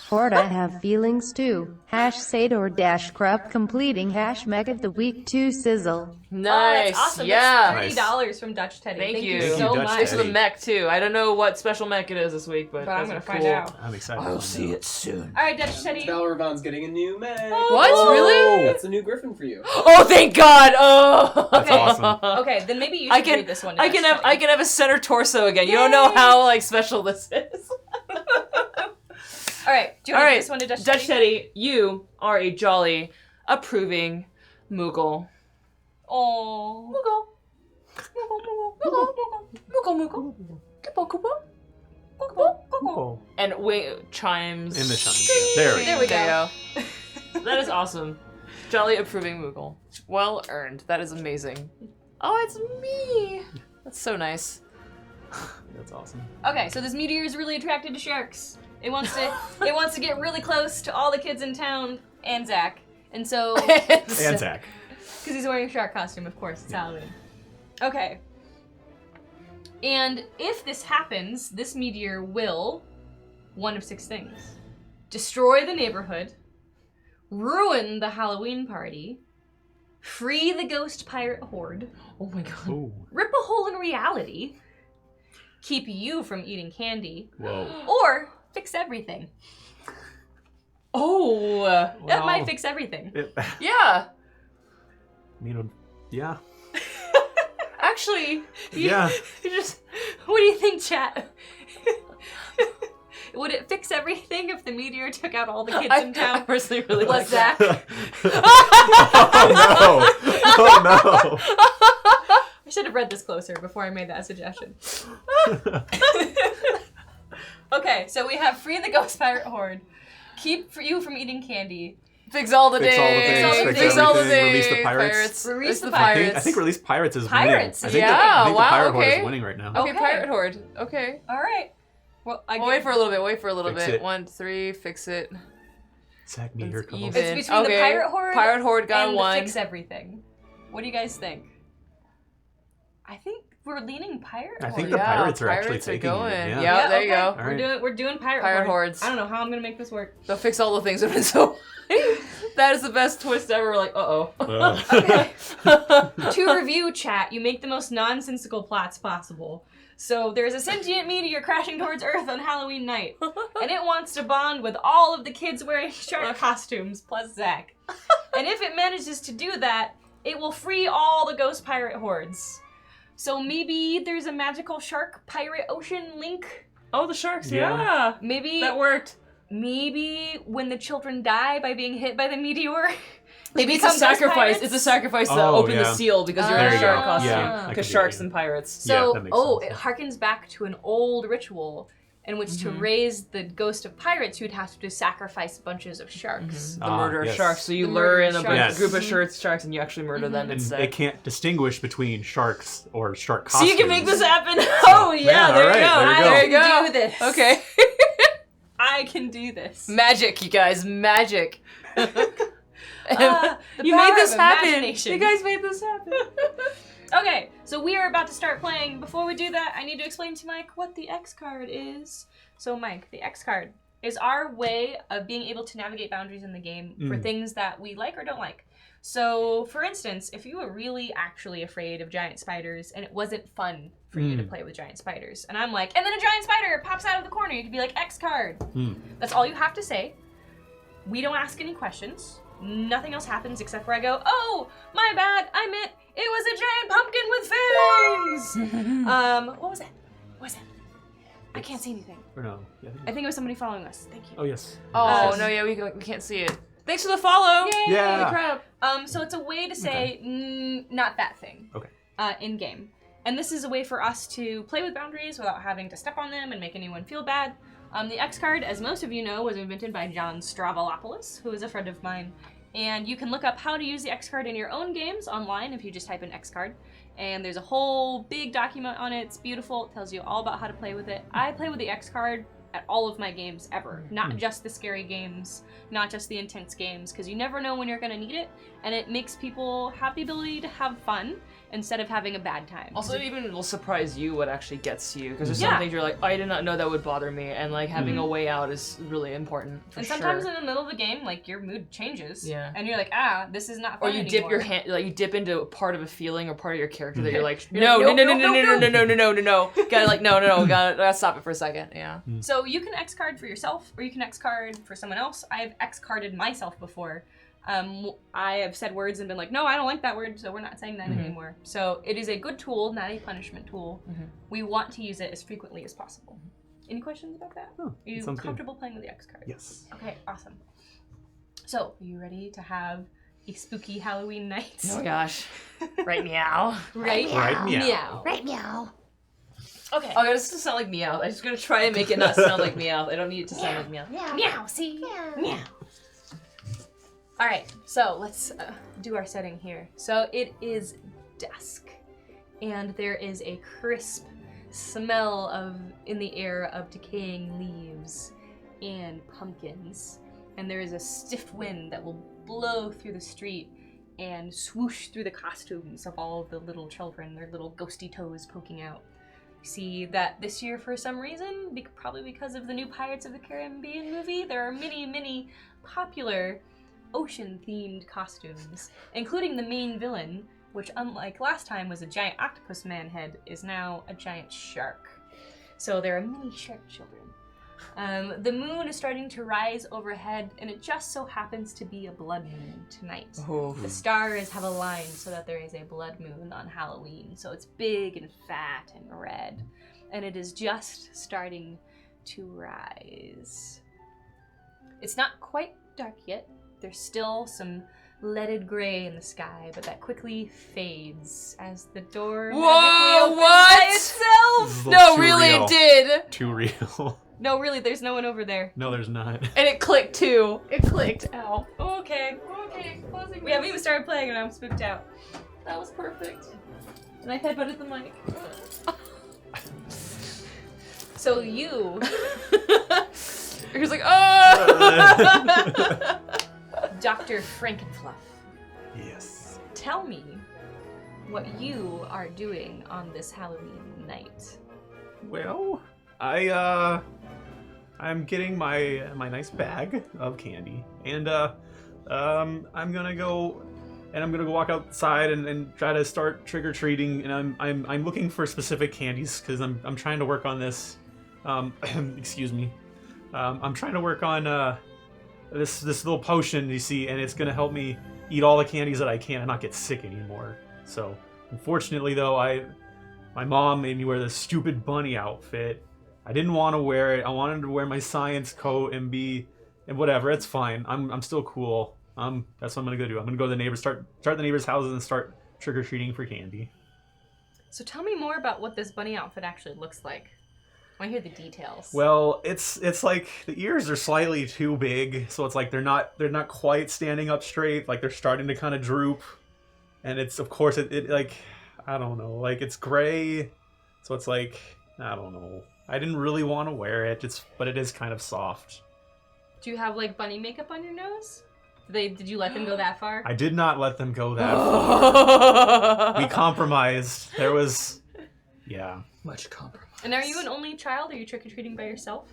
Horde, I have feelings too. Sador crub completing meg of the week 2 sizzle. Oh, Nice. that's awesome. Yeah. That's $30 from Dutch Teddy. Thank you. you Thank so you, Dutch much. Thanks for the Teddy. mech too. I don't know what special mech it is this week, but I'm those gonna are find cool. out. I'm excited. I'll see it soon. All right, Dutch Teddy. Valravon's getting a new man. What? Really? That's a new Griffin for you. Oh, thank God! Oh, That's Okay. awesome. Okay, then maybe you should I can read this one. To I Dutch can have Teddy. a center torso again. You don't know how like special this is. All right, do you All want to right, read this one to Dutch Dutch Teddy? Teddy, you are a jolly, approving Moogle. Oh. Moogle. Moogle. Kupo, kupo. Oh, And chimes. in the chimes. Yeah. There we There go. we There you go. That is awesome. Jolly, approving Moogle. Well earned. That is amazing. Oh, it's me. That's so nice. That's awesome. Okay, so this meteor is really attracted to sharks. It wants to get really close to all the kids in town and Zach. And so And Zach. because he's wearing a shark costume, of course, it's Halloween. Okay. And if this happens, this meteor will one of 6 things. Destroy the neighborhood, ruin the Halloween party, free the ghost pirate horde, Oh my God. Ooh. rip a hole in reality, keep you from eating candy, Whoa. or fix everything. Oh. That Well, might fix everything. Yeah. I mean, yeah. Actually. Yeah. You just. What do you think, chat? Would it fix everything if the meteor took out all the kids in I town? personally really Plus like that. Zach. Oh no! Oh no! I should have read this closer before I made that suggestion. Okay, so we have free the ghost pirate horde, keep you from eating candy, Fix all the Fix all the days. things, fix all the everything, days. release the pirates. Release It's the the pirates. I think release pirates is Pirates, winning. yeah, I think wow, the pirate horde okay. is winning right now. Oh. Okay, Okay. pirate horde. Okay. All right. Well, Well, wait for a little bit. Wait for a little Fix bit. it. 1, 3, fix it. Zach meteor It's calls. even. It's between the Okay. pirate horde Pirate horde got and one. the fix everything. What do you guys think? I think we're leaning pirate. I think horde. the pirates are actually pirates are taking going. it. Yeah, there you go. All right. We're doing pirate Pirate hordes. I don't know how I'm gonna make this work. They'll fix all the things that have been so. That is the best twist ever. We're like, Okay. To review, chat, you make the most nonsensical plots possible. So there's a sentient meteor crashing towards Earth on Halloween night, and it wants to bond with all of the kids wearing shark costumes, plus Zach. And if it manages to do that, it will free all the ghost pirate hordes. So maybe there's a magical shark pirate ocean link. oh, the sharks. Yeah. Yeah. Maybe That worked. maybe when the children die by being hit by the meteor. Maybe it's a become ghost sacrifice. pirates? It's a sacrifice to Oh, open the yeah. seal because you're in There a you shark go. costume. Yeah, that could Because be sharks it. and pirates. So, Yeah, that makes sense. it harkens back to an old ritual in which to raise the ghost of pirates, you'd have to sacrifice bunches of sharks. The murder of yes. sharks. So you The lure murder in of a sharks. group of sharks and you actually murder them And instead. it can't distinguish between sharks or shark So costumes. you can make this happen. Oh yeah, Yeah, there, alright, you go. there you There you go. go. I can do this. Okay. I can do this. Magic, you guys, magic. The You power made this of happen. imagination. You guys made this happen. Okay, so we are about to start playing. Before we do that, I need to explain to Mike what the X card is. So Mike, the X card is our way of being able to navigate boundaries in the game for things that we like or don't like. So, for instance, if you were really actually afraid of giant spiders and it wasn't fun for you to play with giant spiders, and I'm like, and then a giant spider pops out of the corner, you could be like, X card. That's all you have to say. We don't ask any questions. Nothing else happens except for I go, oh, my bad, I meant it was a giant pumpkin with fangs! What was that? What was that? I can't see anything. Or no. Yeah, I think it was somebody following us. Thank you. oh, yes. Oh Yes. no, yeah, we can't see it. Thanks for the follow. Yay! Yeah. Holy crap. So it's a way to say, not that thing. Okay. In game. And this is a way for us to play with boundaries without having to step on them and make anyone feel bad. The X card, as most of you know, was invented by John Stravolopoulos, who is a friend of mine. And you can look up how to use the X card in your own games online if you just type in X card. And there's a whole big document on it. It's beautiful. It tells you all about how to play with it. I play with the X card at all of my games ever. Not just the scary games, not just the intense games, because you never know when you're going to need it. And it makes people have the ability to have fun instead of having a bad time. Also, it even will surprise you what actually gets to you, because there's Yeah. some things you're like, I did not know that would bother me, and like having a way out is really important. For And sometimes sure. in the middle of the game, like your mood changes. Yeah. And you're like, this is not Or fun you anymore. dip your hand, like you dip into a part of a feeling or part of your character that you're like, You're no, like, no, nope, no, no, nope, no, no, nope, no, no, no, no, no, gotta like, no, gotta stop it for a second. Yeah. So you can X card for yourself, or you can X card for someone else. I've X carded myself before. I have said words and been like, no, I don't like that word, so we're not saying that anymore. So it is a good tool, not a punishment tool. We want to use it as frequently as possible. Any questions about that? Oh, Are you sounds good. comfortable playing with the X card? Yes. Okay, awesome. So, are you ready to have a spooky Halloween night? Oh gosh. Right meow. Right? Right meow. Right meow. Okay. Oh, this doesn't sound like meow. I'm just gonna try and make it not sound like meow. I don't need it to sound like meow. Meow, see? Meow. All right, so let's do our setting here. So it is dusk, and there is a crisp smell in the air of decaying leaves and pumpkins, and there is a stiff wind that will blow through the street and swoosh through the costumes of all of the little children, their little ghosty toes poking out. You see that this year, for some reason, probably because of the new Pirates of the Caribbean movie, there are many popular ocean-themed costumes, including the main villain, which, unlike last time was a giant octopus man head, is now a giant shark. So there are many shark children. The moon is starting to rise overhead, and it just so happens to be a blood moon tonight. Oh. The stars have aligned so that there is a blood moon on Halloween, so it's big and fat and red, and it is just starting to rise. It's not quite dark yet. There's still some leaded gray in the sky, but that quickly fades as the door magically Whoa, opens what? by itself. This is a No, little too really, real. it did. Too real. No, really, there's no one over there. No, there's not. And it clicked too. It clicked. Ow. Okay. We haven't even started playing and I'm spooked out. That was perfect. And I headbutted the mic. So you, He was like, oh! Dr. Frankenfluff, Yes. tell me what you are doing on this Halloween night. Well, I'm getting my nice bag of candy, and I'm gonna go walk outside and try to start trick or treating. And I'm looking for specific candies because I'm trying to work on this. Excuse me. I'm trying to work on this little potion you see, and it's gonna help me eat all the candies that I can and not get sick anymore. So, unfortunately, though, my mom made me wear this stupid bunny outfit. I didn't want to wear it. I wanted to wear my science coat and whatever. It's fine. I'm still cool. That's what I'm gonna go do. I'm gonna go to the neighbors, start the neighbors' houses, and start trick or treating for candy. So tell me more about what this bunny outfit actually looks like. I want to hear the details. Well, it's like the ears are slightly too big, so it's like they're not quite standing up straight. Like they're starting to kind of droop, and it's of course it like I don't know, like it's gray, so it's like I don't know. I didn't really want to wear it. But it is kind of soft. Do you have like bunny makeup on your nose? Did you let them go that far? I did not let them go that far. We compromised. There was, yeah. Much compromise. And are you an only child? Are you trick-or-treating by yourself?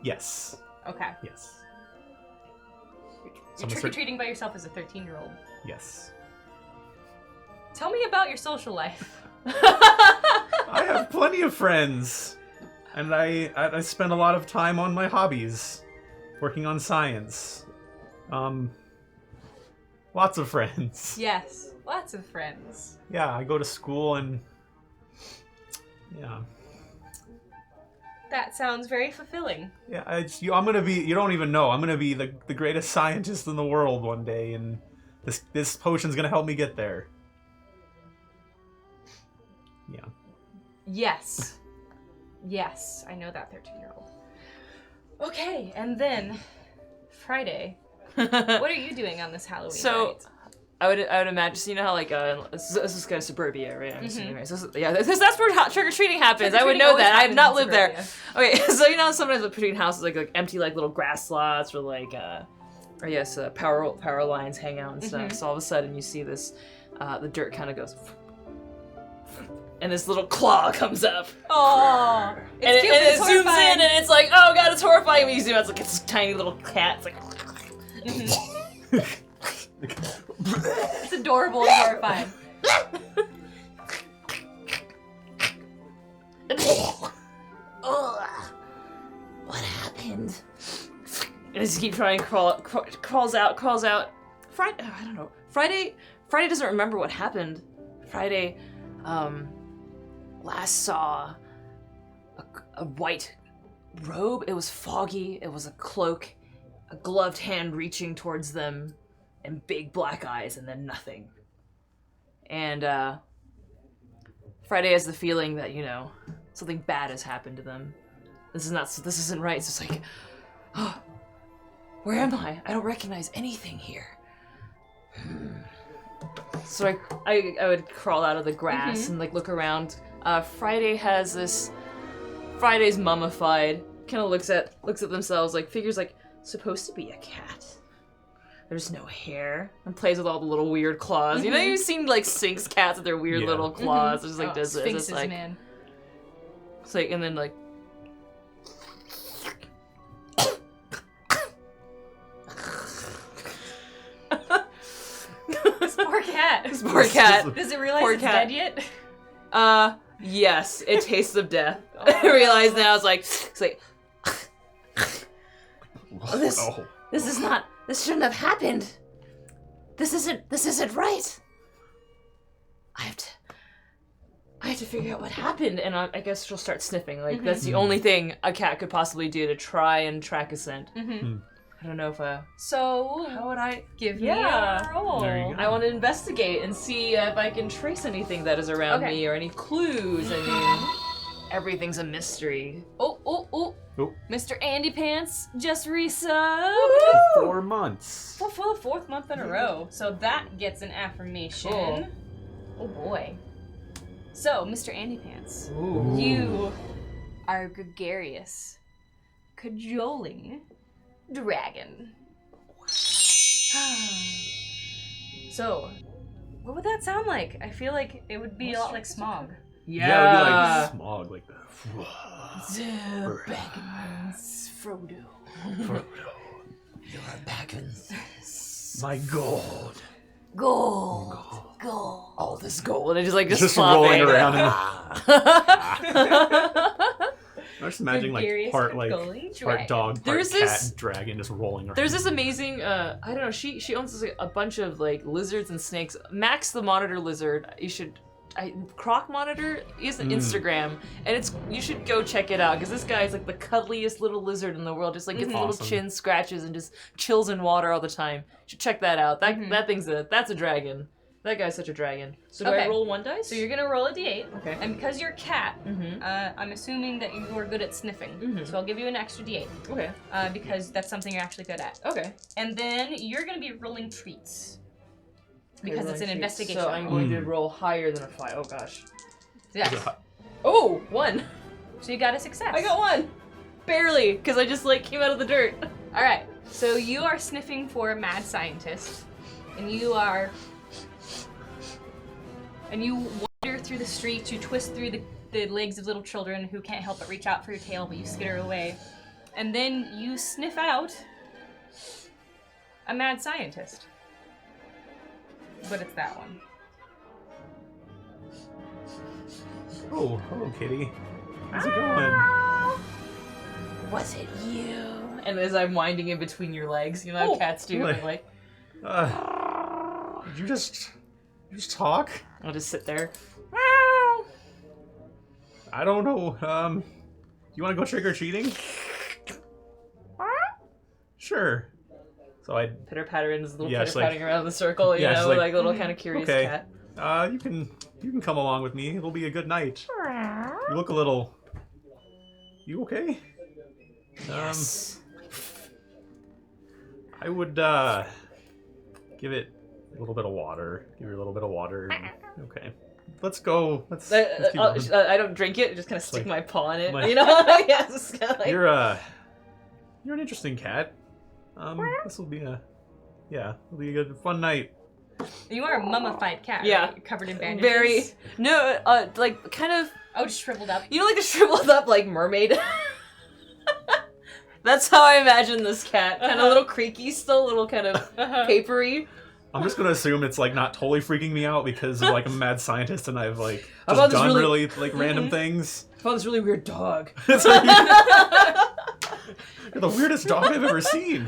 Yes. Okay. Yes. You're trick-or-treating by yourself as a 13-year-old. Yes. Tell me about your social life. I have plenty of friends. And I spend a lot of time on my hobbies. Working on science. Lots of friends. Yes, lots of friends. Yeah, I go to school and... Yeah. That sounds very fulfilling. Yeah, I'm gonna be... You don't even know. I'm gonna be the greatest scientist in the world one day, and this potion's gonna help me get there. Yeah. Yes. Yes, I know that 13-year-old. Okay, and then Friday. What are you doing on this Halloween night? I would imagine, so you know how like this is kind of suburbia, right? I'm assuming, right? So that's where trick or treating happens. I would know that. I have not lived there. Okay, so you know sometimes between houses like empty like little grass slots or like power lines hang out and stuff. So all of a sudden you see this the dirt kind of goes. And this little claw comes up. Oh, and it zooms in, and it's like, oh god, it's horrifying. When you zoom out, it's like it's a tiny little cat. It's like, it's adorable and horrifying. What happened? And I just keep trying to crawls out. Friday, I don't know. Friday doesn't remember what happened. Friday, last saw a white robe. It was foggy. It was a cloak, a gloved hand reaching towards them, and big black eyes, and then nothing. And Friday has the feeling that, you know, something bad has happened to them. This isn't right. It's just like, oh, where am I? I don't recognize anything here. So I would crawl out of the grass and like look around. Friday's mummified. Kind of looks at themselves, like figures like supposed to be a cat. There's no hair, and plays with all the little weird claws. You know, you've seen like Sphinx cats with their weird little claws. It's like does this. It's like, man. It's like, and then like. This poor cat. This poor cat. Does it realize Poor it's cat. dead yet? Yes, it tastes of death. I realize now. It's like, this shouldn't have happened. This isn't right. I have to figure out what happened, and I guess she'll start sniffing. Like that's the only thing a cat could possibly do to try and track a scent. I don't know if So how would I give me a roll? There you go. I want to investigate and see if I can trace anything that is around me or any clues. I mean, everything's a mystery. Oh. Mr. Andy Pants just resubbed 4 months. for the 4th month in a row. So that gets an affirmation. Cool. Oh boy. So, Mr. Andy Pants, Ooh. you are a gregarious, cajoling dragon. So, What would that sound like? I feel like it would be a lot like smog. Yeah, it would be like smog, like Frodo. You're Baggins. my gold. Gold. All this gold. And just rolling flopping. around. I'm just imagining Gregarious part Gully part dragon. dog, part There's cat, this- dragon just rolling around. There's this amazing, I don't know, she owns a bunch of like lizards and snakes. Max the monitor lizard, Croc Monitor is an Instagram, and you should go check it out because this guy is like the cuddliest little lizard in the world. Just like gets little Awesome. chin scratches and just chills in water all the time. You should check that out. That thing's that's a dragon. That guy's such a dragon. So do I Okay. roll 1 dice? So you're gonna roll a d8. Okay. And because you're a cat, I'm assuming that you are good at sniffing. So I'll give you an extra d8 Okay. because that's something you're actually good at. Okay. And then you're gonna be rolling treats because it's an investigation. So I'm going to roll higher than a 5. Oh gosh. Yes. Oh, 1. So you got a success. I got 1. Barely, because I just came out of the dirt. All right. So you are sniffing for a mad scientist, and you wander through the streets. You twist through the legs of little children who can't help but reach out for your tail, but you skitter away, and then you sniff out a mad scientist. But it's that one. Oh, hello, kitty. How's it going? Was it you? And as I'm winding in between your legs, you know how cats do. Like- I'm like, Did you just talk? I'll just sit there. I don't know. You want to go trick or treating? Sure. So I, Pitter patter and his little Yeah, it's pitter patting around the circle, you yeah, it's know, like, like a little kind of curious okay. cat. you can come along with me. It'll be a good night. You look a little. You okay? Yes. I would give it a little bit of water. Give her a little bit of water. Okay. Let's go. Let's keep going. I don't drink it. Just kind of stick like- my paw in it. like- You know? Yeah, it's just kind of like. You're an interesting cat. This will be it'll be a good fun night. You are a mummified cat. Yeah. Right? Covered in bandages. Very no, like kind of. Oh, just shriveled up. You know, like a shriveled up like mermaid. That's how I imagine this cat. Kind of a little creaky, still a little kind of papery. I'm just gonna assume it's like not totally freaking me out because of, like I'm a mad scientist and I've like How just about this done really- really like random things. I found this really weird dog. It's like, you're the weirdest dog I've ever seen.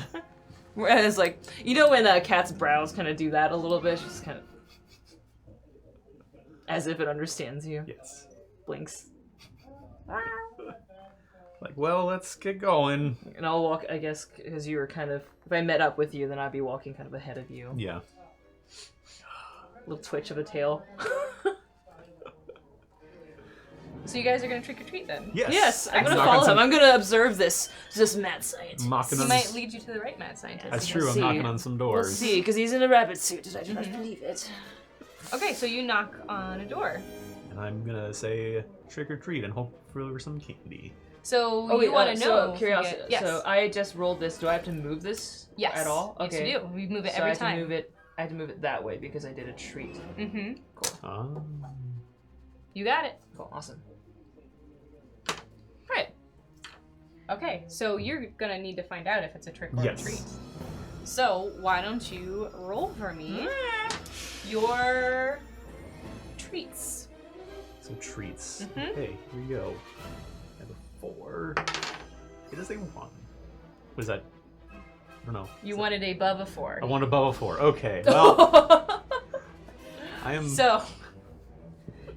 And it's like, you know when cats' brows kind of do that a little bit? Just kind of. As if it understands you. Yes. Blinks. Like, well, let's get going. And I'll walk, I guess, because you were kind of. If I met up with you, then I'd be walking kind of ahead of you. Yeah. Little twitch of a tail. So you guys are gonna trick or treat then? Yes. Yes, I'm gonna Knock follow on some- him. I'm gonna observe this mad scientist. Knocking He on. might lead you to the right mad scientist. That's true. I'm see. knocking on some We'll doors. see, because he's in a rabbit suit. Did I do not believe it? Okay, so you knock on a door. And I'm gonna say trick or treat and hope for some candy. So you want to know? So, if you curiosity. get- yes. So I just rolled this. Do I have to move this Yes. at all? Yes, Okay. you do. We move it So every I have time. to move it. I had to move it that way because I did a treat. Mm-hmm. You got it. Cool. Awesome. Right. Okay, so you're gonna need to find out if it's a trick or Yes. a treat. So why don't you roll for me your treats? So treats. Mhm. Okay, here we go. I have a 4. It is a 1. What is that? I don't know. You wanted above a 4. I want above a 4. Okay. Well, I am.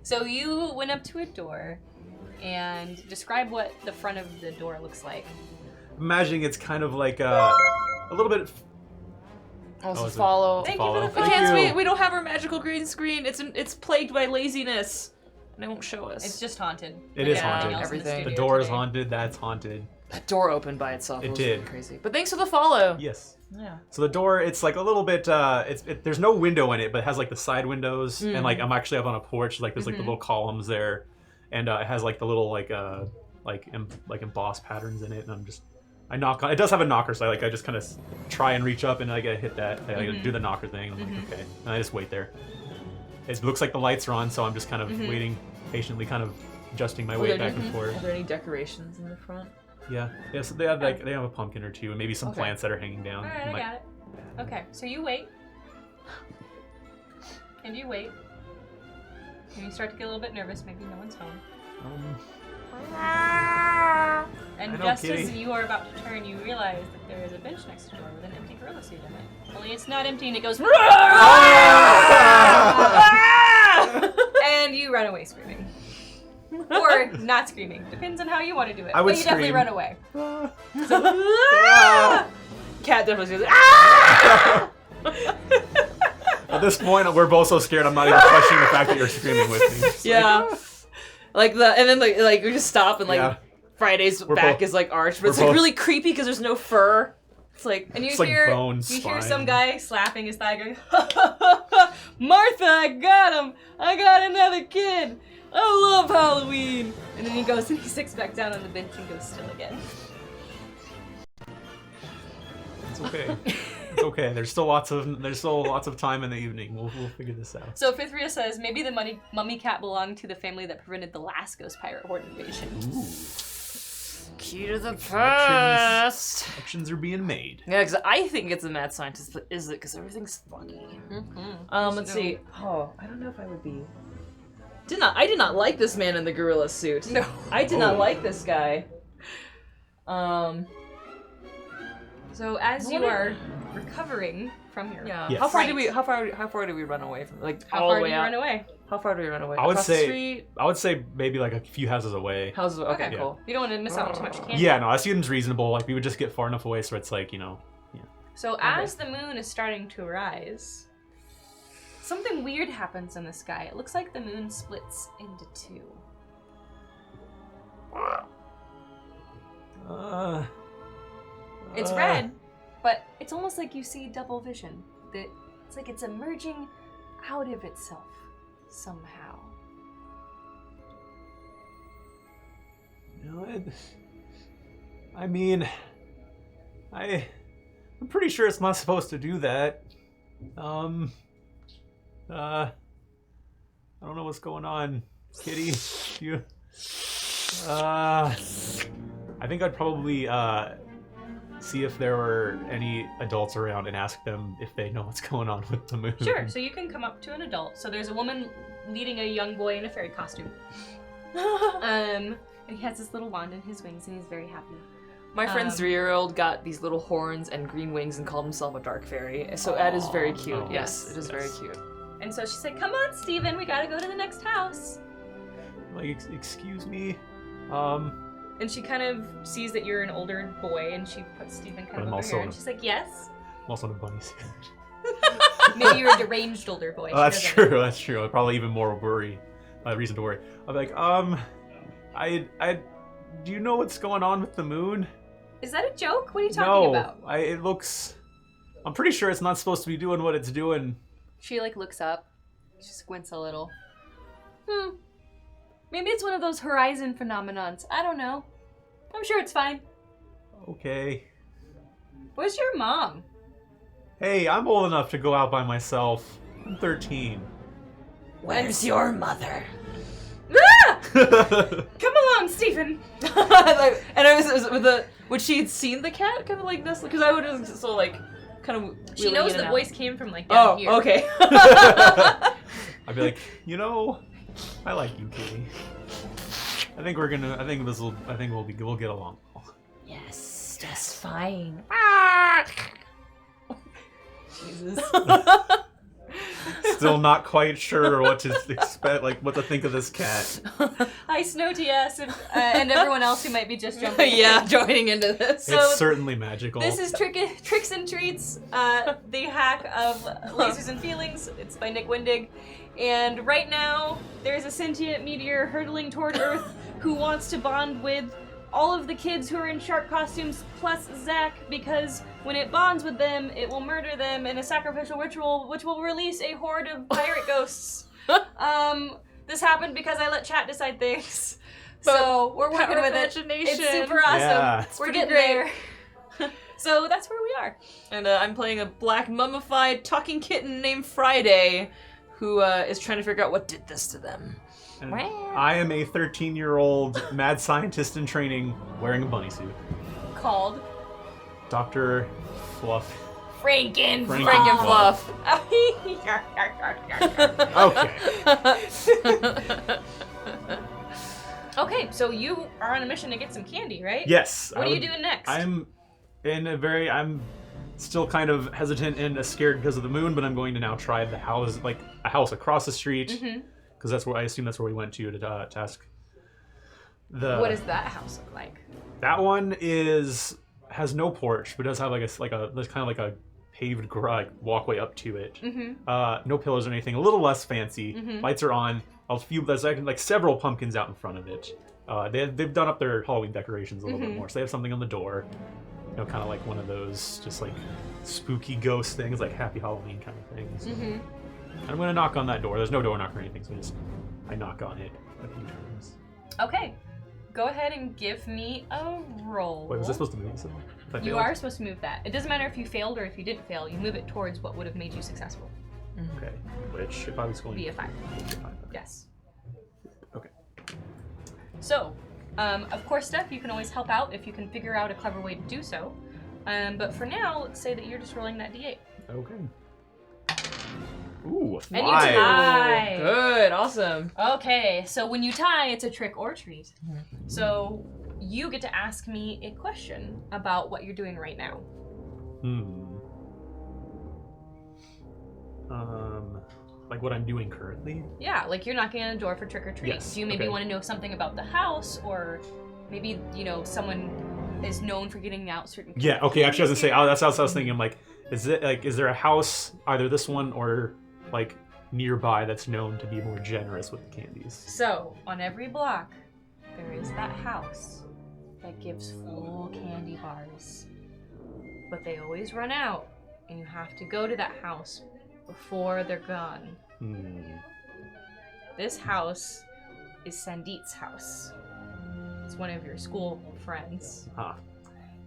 So you went up to a door and describe what the front of the door looks like. Imagining it's kind of like a little bit. Also it's a- follow. Thank you follow. for the We Thank can't. you. We don't have our magical green screen. It's plagued by laziness, and it won't show us. It's just haunted. It like is everything haunted. else in Everything. The studio door is today. haunted. That's haunted. that door opened by itself. It was did. really crazy. But thanks for the follow. Yes. Yeah. So the door, it's like a little bit. There's no window in it, but it has like the side windows, and like I'm actually up on a porch. Like there's like the little columns there, and it has like the little like embossed patterns in it. And I knock on. It does have a knocker, so I just kind of try and reach up, and I get hit that. I do the knocker thing. I'm like, okay, and I just wait there. it looks like the lights are on, so I'm just kind of waiting patiently, kind of adjusting my weight back and forth. Are there any decorations in the front? Yeah. Yeah. So they have like they have a pumpkin or two, and maybe some plants that are hanging down. All right, I got it. Okay, so you wait. And you wait. And you start to get a little bit nervous. Maybe no one's home. And just as you are about to turn, you realize that there is a bench next door with an empty gorilla suit in it. Only it's not empty, and it goes. And you run away screaming. Or not screaming. Depends on how you want to do it. I would but you definitely scream. run away. Cat definitely goes, ah! At this point, we're both so scared. I'm not even questioning the fact that you're screaming with me. It's Yeah. Like and then like we just stop and like Yeah. Friday's We're back both- is like arched, but we're it's like both- really creepy because there's no fur. It's like And you It's like hear bones, you hear spine. some guy slapping his thigh going, Martha, I got him! I got another kid! I love Halloween! And then he goes and he sits back down on the bench and goes still again. It's okay. It's okay. There's still lots of time in the evening. We'll figure this out. So Fithria says maybe the mummy cat belonged to the family that prevented the last ghost pirate horde invasion. key to the past. Options are being made. Yeah, because I think it's a mad scientist, but is it? Because everything's funky. Let's see. Oh, I don't know if I would be. I did not like this man in the gorilla suit. No. I did not like this guy. So as you are recovering from your Yeah. Yes. How far fright, do we? How far do we run away from? Like how all far the do way you out? run away? How far do we run away? I would Across say the street? I would say maybe like a few houses away. Houses. Okay, Okay. cool. You don't want to miss out on too much candy. Yeah, no, that seems reasonable. Like we would just get far enough away so it's like, yeah. So as the moon is starting to rise, something weird happens in the sky. It looks like the moon splits into two. It's red, but it's almost like you see double vision. That it's like it's emerging out of itself somehow. I mean, I'm pretty sure it's not supposed to do that. I don't know what's going on, Kitty. I think I'd probably see if there were any adults around and ask them if they know what's going on with the moon. Sure, so you can come up to an adult. So there's a woman leading a young boy in a fairy costume. And he has this little wand in his wings and he's very happy. My friend's 3-year-old got these little horns and green wings and called himself a dark fairy. So that is very cute. Oh. Yes, it is very cute. And so she's like, come on, Steven, we gotta go to the next house. Like, excuse me? And she kind of sees that you're an older boy and she puts Steven kind But of I'm over also here and she's like, yes. I'm also in a bunny suit. Maybe you're a deranged older boy. Oh, that's true. That's true. Probably even more reason to worry. I'm like, do you know what's going on with the moon? Is that a joke? What are you talking about? It looks. I'm pretty sure it's not supposed to be doing what it's doing. She like looks up. She squints a little. Maybe it's one of those horizon phenomenons. I don't know. I'm sure it's fine. Okay. Where's your mom? Hey, I'm old enough to go out by myself. I'm 13. Where's your mother? Come along, Stephen. And I was with the when she had seen the cat, kind of like this, because I would have so like kind of. She knows the voice came from like Oh, down here. okay. I'd be like, I like you, Kitty. I think we'll get along. Yes, just fine. Jesus. Still not quite sure what to expect, like what to think of this cat. Hi, Snow TS, and everyone else who might be just jumping. Yeah, joining into this. So, It's certainly magical. This is Tricks and Treats, the hack of Lasers and Feelings. It's by Nick Wedig. And right now, there's a sentient meteor hurtling toward Earth who wants to bond with all of the kids who are in shark costumes, plus Zach, because when it bonds with them, it will murder them in a sacrificial ritual, which will release a horde of pirate ghosts. This happened because I let chat decide things. So we're working with it. It's super awesome. Yeah. We're getting there. So that's where we are. And I'm playing a black mummified talking kitten named Friday, who is trying to figure out what did this to them. And I am a 13-year-old mad scientist in training wearing a bunny suit. Called Dr. Fluff. Frankenfluff. Okay. Okay, so you are on a mission to get some candy, right? Yes. What are you doing next? I'm still kind of hesitant and scared because of the moon, but I'm going to now try the house, like a house across the street, because that's where I assume that's where we went to task. What does that house look like? That one has no porch, but does have there's kind of like a paved walkway up to it. No pillars or anything. A little less fancy. Lights are on. There's like several pumpkins out in front of it. They've done up their Halloween decorations a little bit more. So they have something on the door. You know, kind of like one of those just like spooky ghost things, like Happy Halloween kind of things. And I'm gonna knock on that door. There's no door knock or anything, so I knock on it a few times. Okay. Go ahead and give me a roll. Wait, was I supposed to move something? You are supposed to move that. It doesn't matter if you failed or if you didn't fail. You move it towards what would have made you successful. Okay. Which, if I was going Be a 5. Be a 5. Yes. Okay. So, of course, Steph, you can always help out if you can figure out a clever way to do so. But for now, let's say that you're just rolling that d8. Okay. Ooh, a 5. And you tie. Good, awesome. Okay, so when you tie, it's a trick or treat. So you get to ask me a question about what you're doing right now. Like what I'm doing currently? Yeah, like you're knocking on a door for trick or treat. Yes, Do you maybe okay. want to know something about the house, or maybe, someone is known for getting out certain Yeah, okay, actually I was gonna say, that's what I was thinking. I'm like, is there a house, either this one or like nearby, that's known to be more generous with the candies? So, on every block, there is that house that gives full candy bars. But they always run out, and you have to go to that house before they're gone. This house is Sandit's house. It's one of your school friends.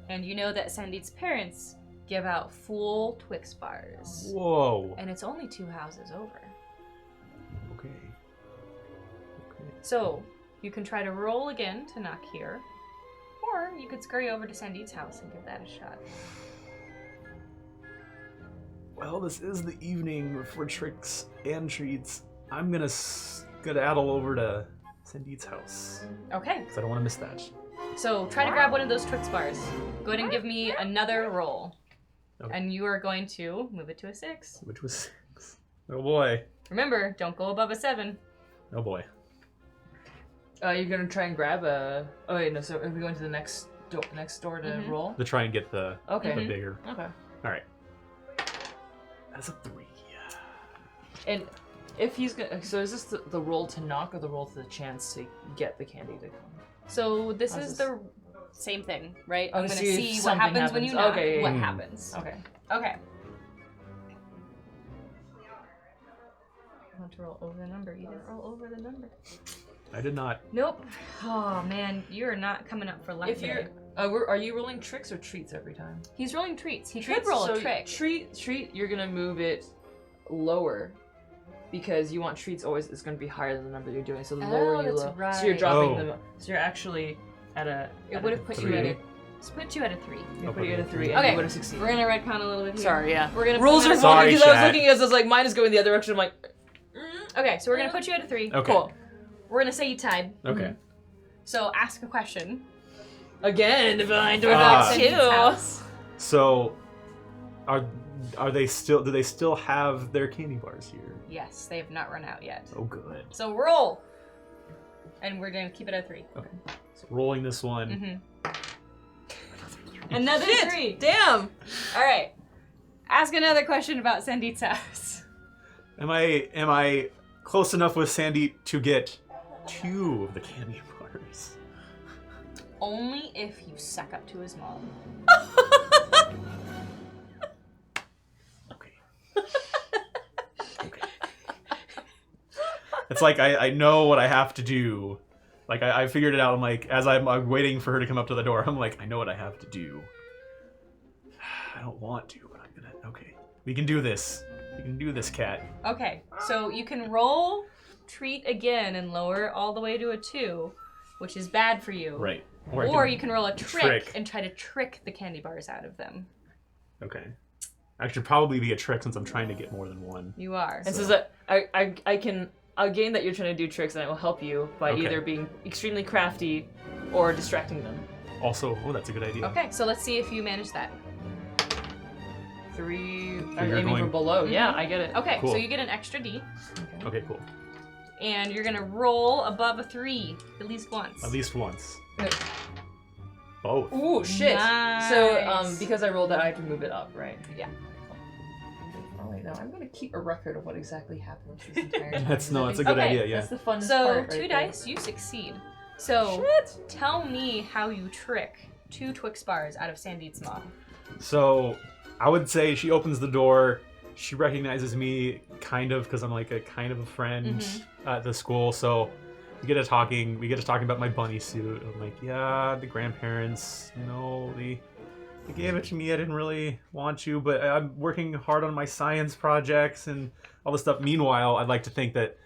And you know that Sandit's parents give out full Twix bars. Whoa. And it's only 2 houses over. Okay. So, you can try to roll again to knock here, or you could scurry over to Sandit's house and give that a shot. Well, this is the evening for tricks and treats. I'm gonna skedaddle over to Sandit's house. Okay, Because I don't want to miss that. so try to grab one of those Twix bars. Go ahead and give me another roll. Okay. And you are going to move it to a 6. Which was 6. Oh boy. Remember, don't go above a 7. Oh boy. You're gonna try and grab a. Oh wait, no. So are we going to the next door to roll? To try and get the Okay. bigger. Okay. Alright. That's a 3. And if he's gonna, so is this the roll to knock or the roll to the chance to get the candy to come? So this How's is this? the same thing, right? Oh, I'm to gonna see if see what something happens when you happens. knock. Okay, What yeah. happens? Okay. Okay. I want to roll over the number. You didn't roll over the number. I did not. Nope. Oh man, you're not coming up for luck If today. you're, are you rolling tricks or treats every time? He's rolling treats. He Treats, could roll so a trick. Treat, you're gonna move it lower because you want treats always is gonna be higher than the number you're doing. So the lower you that's low, right. so you're dropping Oh. them. So you're actually at a. It would have put you 3. at a. Put you at a 3. You're I'll putting put it it at 3, at and Okay, you would have succeeded. We're gonna retcon a little bit here. Sorry, yeah. We're gonna Rules put are you at a- funny Sorry, because I was chat. looking as I was like, mine is going the other direction. I'm like, Okay, so we're gonna put you at a 3. Okay. cool. We're gonna say you tied. Okay. So ask a question. Again, behind door Ah. number Sandit's 2. house. So, are they still? Do they still have their candy bars here? Yes, they have not run out yet. Oh, good. So roll. And we're gonna keep it at 3. Okay. So rolling this one. Another Shit, 3. damn. All right. Ask another question about Sandit's house. Am I close enough with Sandy to get 2 of the candy bars? Only if you suck up to his mom. Okay. Okay. It's like I know what I have to do. Like I figured it out. I'm like, as I'm waiting for her to come up to the door, I'm like, I know what I have to do. I don't want to, but I'm gonna. Okay, we can do this. You can do this, cat. Okay, so you can roll treat again and lower all the way to a 2, which is bad for you. Right. Or you can roll a trick trick. and try to trick the candy bars out of them. Okay. I should probably be a trick since I'm trying to get more than one. You are. And so that I can gain that you're trying to do tricks, and I will help you by Okay. either being extremely crafty or distracting them. Also, that's a good idea. Okay, so let's see if you manage that. 3. So I'm you're aiming for going- below. Yeah, I get it. Okay, Cool. so you get an extra D, Okay, cool. and you're gonna roll above a 3 at least once. At least once. Good. Both. Ooh, shit. Nice. So, because I rolled that, I have to move it up, right? Yeah. Oh wait, no, I'm gonna keep a record of what exactly happened this entire time. That's a good Okay, idea. Yeah. That's the funnest So part. 2 right there. dice, you succeed. So tell me how you trick 2 Twix bars out of Sandeet's mom. So, I would say she opens the door. She recognizes me, kind of, because I'm like a kind of a friend at the school. So, we get to talking about my bunny suit. I'm like, yeah, the grandparents, they gave it to me. I didn't really want to, but I'm working hard on my science projects and all this stuff. Meanwhile, I'd like to think that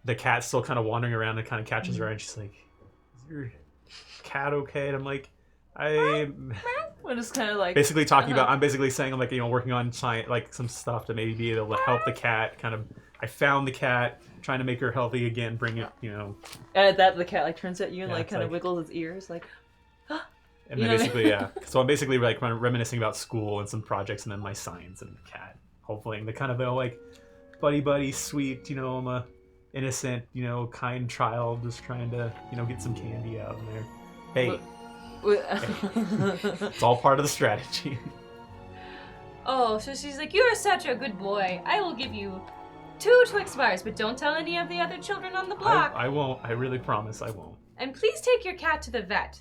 the cat's still kind of wandering around and kind of catches her, and she's like, "Is your cat okay?" And I'm like, I'm just kind of like basically talking about. I'm basically saying I'm like, working on science, like some stuff to maybe be able to help the cat. Kind of, I found the cat, trying to make her healthy again. Bring it, And at that, the cat like turns at you and Yeah, like it's kind of like- wiggles its ears, like. And You then know what I basically, yeah. So I'm basically like kind of reminiscing about school and some projects, and then my science and the cat. Hopefully, the kind of like buddy, sweet. I'm a innocent, kind child, just trying to, get some candy out of there. Hey, it's all part of the strategy. Oh, so she's like, you're such a good boy. I will give you 2 Twix bars, but don't tell any of the other children on the block. I won't. I really promise I won't. And please take your cat to the vet.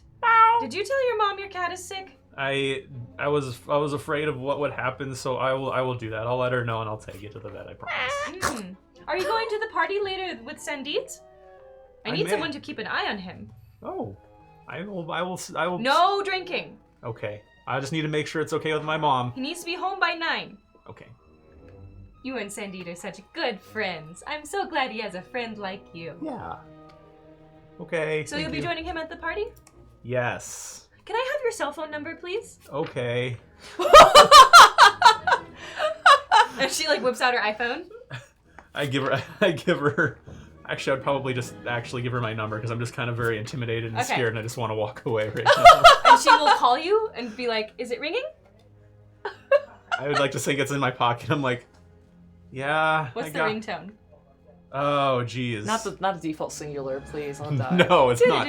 Did you tell your mom your cat is sick? I was afraid of what would happen, so I will do that. I'll let her know and I'll take it to the vet. I promise. Are you going to the party later with Sandeet? I need may. someone to keep an eye on him. Oh, I will. No drinking. Okay. I just need to make sure it's okay with my mom. He needs to be home by 9. Okay. You and Sandeet are such good friends. I'm so glad he has a friend like you. Yeah. Okay. So thank you'll be you. joining him at the party? Yes. Can I have your cell phone number, please? Okay. And she like whips out her iPhone. I give her. Actually, I'd probably just give her my number because I'm just kind of very intimidated and Okay. scared, and I just want to walk away right now. And she will call you and be like, is it ringing? I would like to think it's in my pocket. I'm like, yeah. What's the ringtone? Oh, geez. Not the default singular, please. I'll die. No, it's not.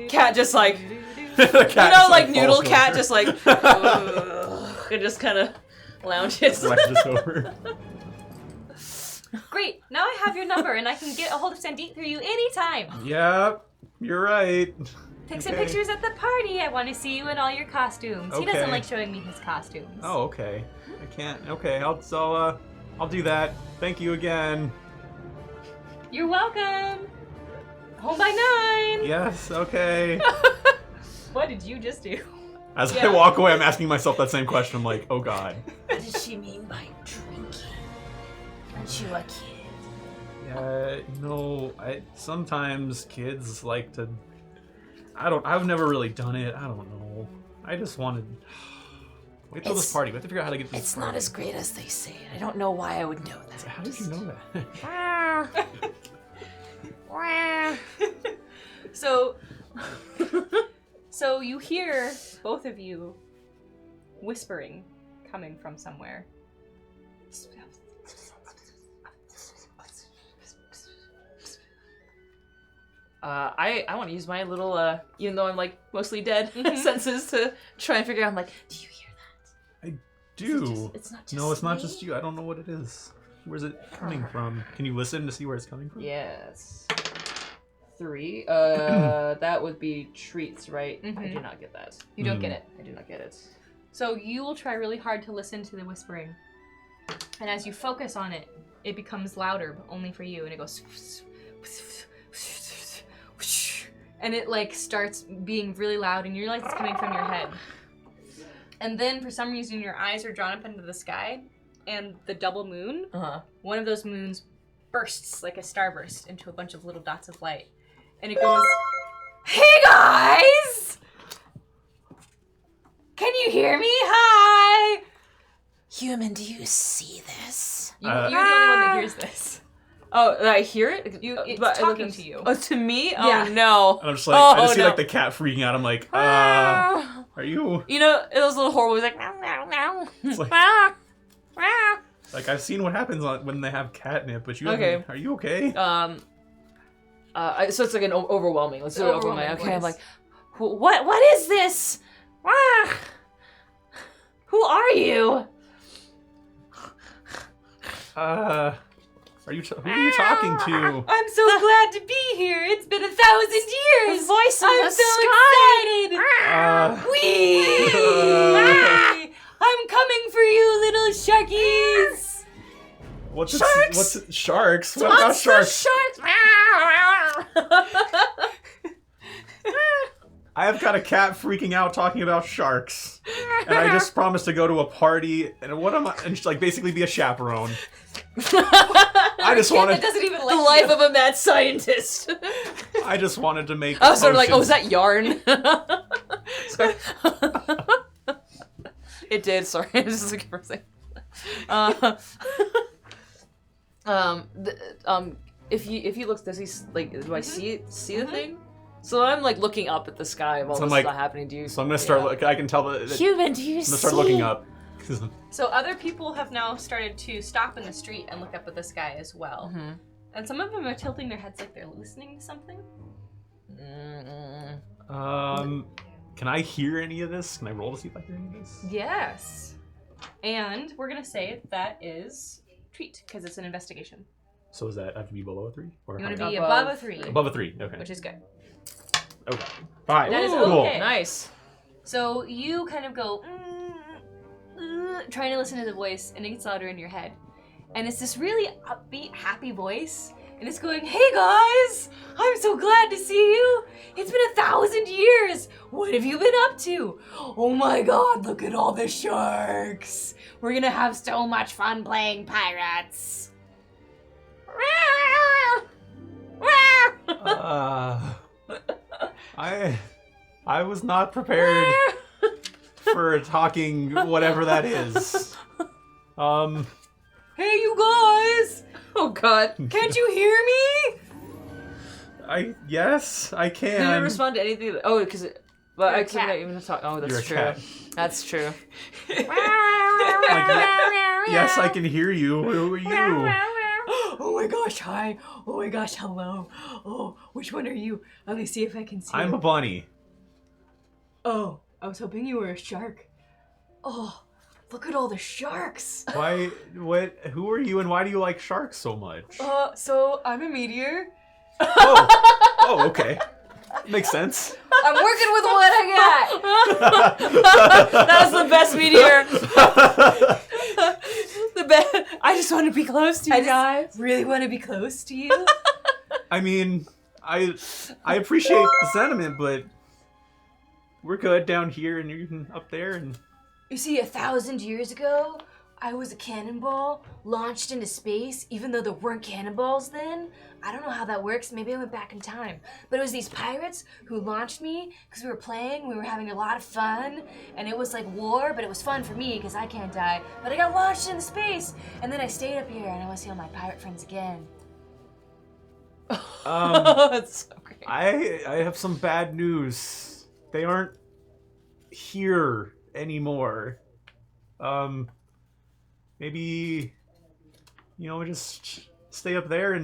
Cat just like The cat just, like noodle falls cat over. just like it just kind of lounges. Ledges over. Great, now I have your number and I can get a hold of Sandeet through you anytime. Yep, you're right. Take some Okay. pictures at the party. I want to see you in all your costumes. He doesn't Okay. like showing me his costumes. Oh, okay. I can't. Okay, I'll do that. Thank you again. You're welcome. Home by 9. Yes. Okay. What did you just do? As Yeah. I walk away, I'm asking myself that same question. I'm like, oh god. What does she mean by drinking? Aren't you a kid? Yeah. No. Sometimes kids like to. I've never really done it. I don't know. I just wanted. Wait till this party. We have to figure out how to get to this It's party. not as great as they say. I don't know why I would know that. How did you know that? So you hear both of you whispering coming from somewhere. I want to use my little, even though I'm like mostly dead, senses to try and figure out. I'm like, do you hear that? Do. It's not just No, it's not me? just you. I don't know what it is. Where's it coming from? Can you listen to see where it's coming from? Yes. 3. That would be treats, right? I Mhm. do not get that. You don't get it. I do not get it. So you will try really hard to listen to the whispering. And as you focus on it, it becomes louder, but only for you. And it goes... And it like starts being really loud and you realize it's coming from your head. And then for some reason your eyes are drawn up into the sky and the double moon, one of those moons bursts like a starburst into a bunch of little dots of light. And it goes, "Hey guys! Can you hear me? Hi! Human, do you see this? You're the only one that hears this. Oh, I hear it? It's talking to you. Oh, to me? Yeah. Oh, no. And I'm just like, I just see no. like the cat freaking out. I'm like, are you? You know, those little horror movies like, meow, meow, meow. It's like- Meow, meow. Like I've seen what happens when they have catnip, but you Okay. haven't- are you okay? So it's like an overwhelming. Let's do it overwhelming. Overwhelming Okay, I'm voice. like, what is this? Who are you? Are you? Who are you talking to? I'm so glad to be here. It's been 1,000 years. Voice in I'm the so sky. excited. Wee! I'm coming for you, little sharkies. What's Sharks! What's sharks? What about sharks? I have got a cat freaking out talking about sharks, and I just promised to go to a party. And what am I? And just, like basically be a chaperone. I just It wanted. doesn't even The like life of a mad scientist. I just wanted to make. I was sort of like, oh, potions. is that yarn? Sorry. It did. Sorry, I was just looking for a second. If you look, does he like? Do I see the thing? So I'm like looking up at the sky of all So I'm this like- stuff happening to you. So I'm gonna start. I can tell that. Human, do you I'm gonna see? start looking up. So other people have now started to stop in the street and look up at the sky as well. Mhm. And some of them are tilting their heads like they're listening to something. Can I hear any of this? Can I roll to see if I hear any of this? Yes. And we're gonna say that is treat because it's an investigation. So is that I have to be below a 3? Or You want higher? to be Above. above a 3, Above a 3? Okay. which is good. Okay. 5. That is cool. okay. Nice. So you kind of go trying to listen to the voice, and it gets louder in your head. And it's this really upbeat, happy voice, and it's going, "Hey guys, I'm so glad to see you. It's been 1,000 years. What have you been up to? Oh my God, look at all the sharks. We're gonna have so much fun playing pirates." I was not prepared for talking whatever that is. Hey you guys, Oh God. can't you hear me? Yes, I Did you can. respond to anything? Oh, because but You're I a couldn't cat. even talk. Oh, You're a that's true. cat. That's true. Yes, I can hear you. Who are you? Oh my gosh, hi. Oh my gosh, hello. Oh, which one are you? Let me see if I can see. I'm you. a bunny. Oh, I was hoping you were a shark. Oh, look at all the sharks. Why? What? Who are you, and why do you like sharks so much? So I'm a meteor. Oh, okay. Makes sense. I'm working with what I got. That was the best meteor. The best. I just want to be close to you guys. Really want to be close to you. I mean, I appreciate the sentiment, but we're good down here, and you can up there, and You see, 1,000 years ago, I was a cannonball launched into space, even though there weren't cannonballs then. I don't know how that works. Maybe I went back in time. But it was these pirates who launched me because we were playing, we were having a lot of fun, and it was like war, but it was fun for me because I can't die. But I got launched into space, and then I stayed up here, and I want to see all my pirate friends again. That's so great. I have some bad news. They aren't here anymore. Maybe, just stay up there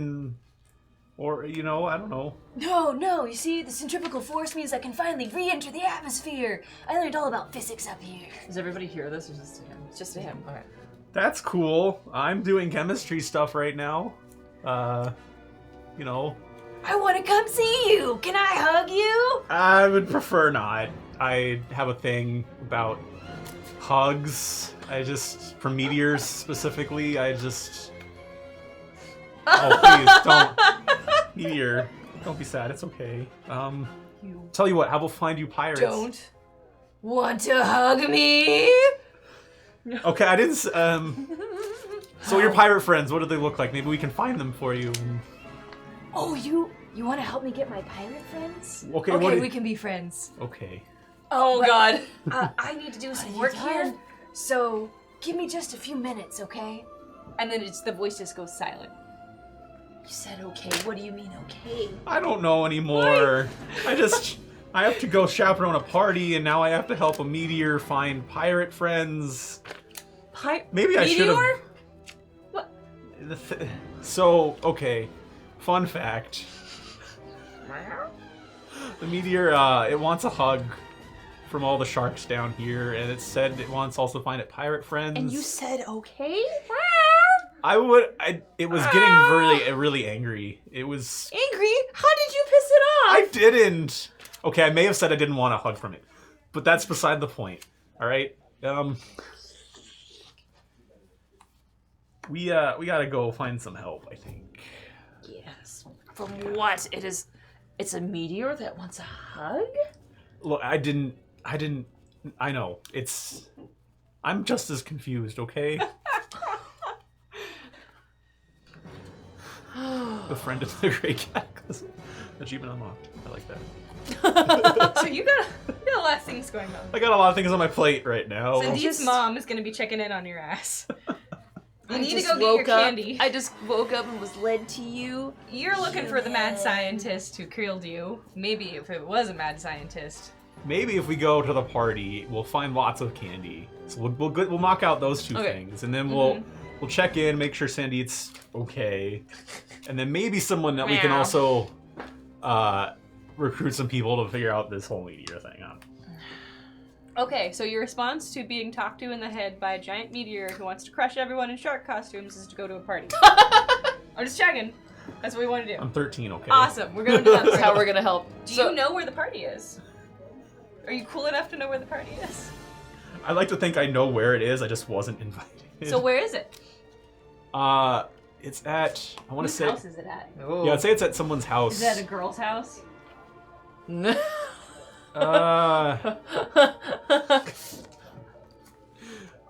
or, I don't know. No, you see, the centrifugal force means I can finally re-enter the atmosphere. I learned all about physics up here. Does everybody hear this, or just to him? It's just to him. Okay. That's cool. I'm doing chemistry stuff right now. I want to come see you. Can I hug you? I would prefer not. I have a thing about hugs. For meteors specifically, oh, please, don't. Meteor, don't be sad, it's okay. Tell you what, how about find you pirates? Don't want to hug me? Okay, I didn't, So your pirate friends, what do they look like? Maybe we can find them for you. Oh, you want to help me get my pirate friends? Okay, Okay, we can be friends. Okay. Oh God. I need to do some work here, so give me just a few minutes, okay? And then the voice just goes silent. You said okay. What do you mean okay? I don't know anymore. I have to go chaperone a party, and now I have to help a meteor find pirate friends. Maybe I should have. What? So, okay. Fun fact. The meteor, it wants a hug from all the sharks down here, and it said it wants also find it pirate friends. And you said okay? It was getting really angry. It was... Angry? How did you piss it off? I didn't! Okay, I may have said I didn't want a hug from it, but that's beside the point. Alright? We gotta go find some help, I think. Yes. From what? It's a meteor that wants a hug? Look, I know. I'm just as confused, okay? The friend of the great cataclysm. Achievement unlocked. I like that. So you got a lot of things going on. I got a lot of things on my plate right now. Cindy's mom is gonna be checking in on your ass. You need to just go get your woke up. candy. I just woke up and was led to you. You're looking for the mad scientist who killed you. Maybe if it was a mad scientist. Maybe if we go to the party, we'll find lots of candy. So we'll knock out those two things, and then we'll check in, make sure Sandeet's okay, and then maybe someone that we can also recruit some people to figure out this whole meteor thing out. Okay, so your response to being talked to in the head by a giant meteor who wants to crush everyone in shark costumes is to go to a party. I'm just checking. That's what we want to do. I'm 13, okay? Awesome. We're going to that That's party. how we're gonna help. Do you know where the party is? Are you cool enough to know where the party is? I like to think I know where it is. I just wasn't invited. So where is it? It's at. I want to Whose say. house is it at? Yeah, I'd say it's at someone's house. Is that a girl's house?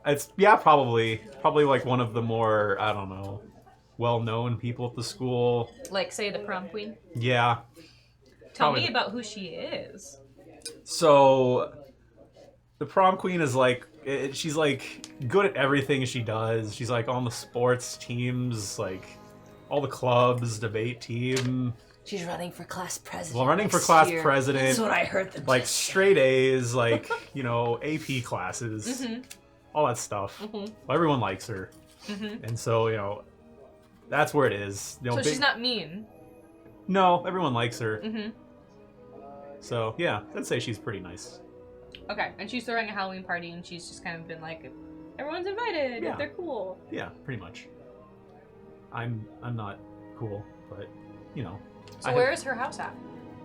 It's probably like one of the more, I don't know, well-known people at the school. Like, say, the prom queen? Yeah. Tell Probably. me about who she is. So, the prom queen is like, she's like good at everything she does. She's like on the sports teams, like all the clubs, debate team. She's running for class president. Well, running for next class year. president. That's what I heard them Like say. straight A's, like, AP classes, all that stuff. Well, everyone likes her. And so, that's where it is. So she's not mean. No, everyone likes her. So, yeah, I'd say she's pretty nice. Okay, and she's throwing a Halloween party, and she's just kind of been like, everyone's invited Yeah. if they're cool. Yeah, pretty much. I'm not cool, but, So where is her house at?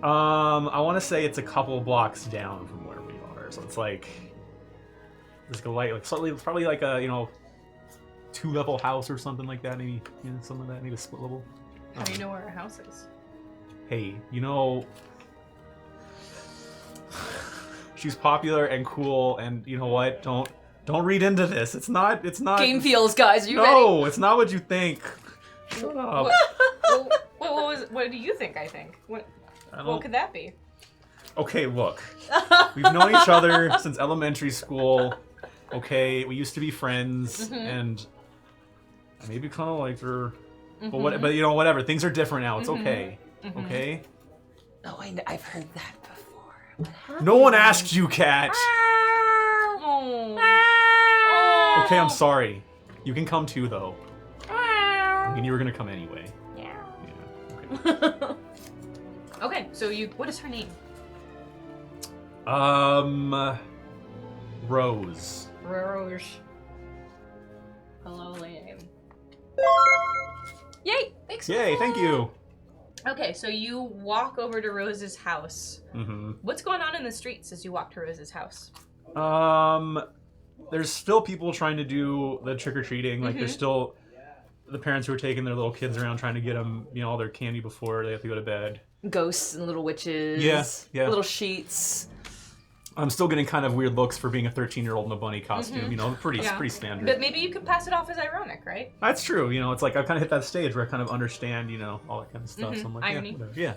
I want to say it's a couple blocks down from where we are. So it's like, it's like slightly, it's probably like a, 2-level house or something like that. Maybe, something like that. Maybe a split level. How do you know where her house is? Hey, she's popular and cool, and you know what? Don't read into this. It's not. Game feels, guys. Are you No, it's not what you think. Shut up. What do you think? I think. What I don't- could that be? Okay, look. We've known each other since elementary school. Okay, we used to be friends, and I maybe kind of liked her. But whatever. Things are different now. It's okay. Okay. Oh, I've heard that before. What happened? No one asked you, Cat. Oh. Okay, I'm sorry. You can come too, though. I mean, you were gonna come anyway. Yeah. Okay. Okay, so what is her name? Rose. Rose. Hello, name. Yay! Thanks. Yay! Thank you. Okay, so you walk over to Rose's house. Mm-hmm. What's going on in the streets as you walk to Rose's house? There's still people trying to do the trick-or-treating. Like, there's still the parents who are taking their little kids around trying to get them, all their candy before they have to go to bed. Ghosts and little witches. Yeah. Little sheets. I'm still getting kind of weird looks for being a 13-year-old in a bunny costume. You know, pretty standard. But maybe you could pass it off as ironic, right? That's true. You know, it's like I've kind of hit that stage where I kind of understand, you know, all that kind of stuff. So I'm like, Irony. yeah, whatever. Yeah.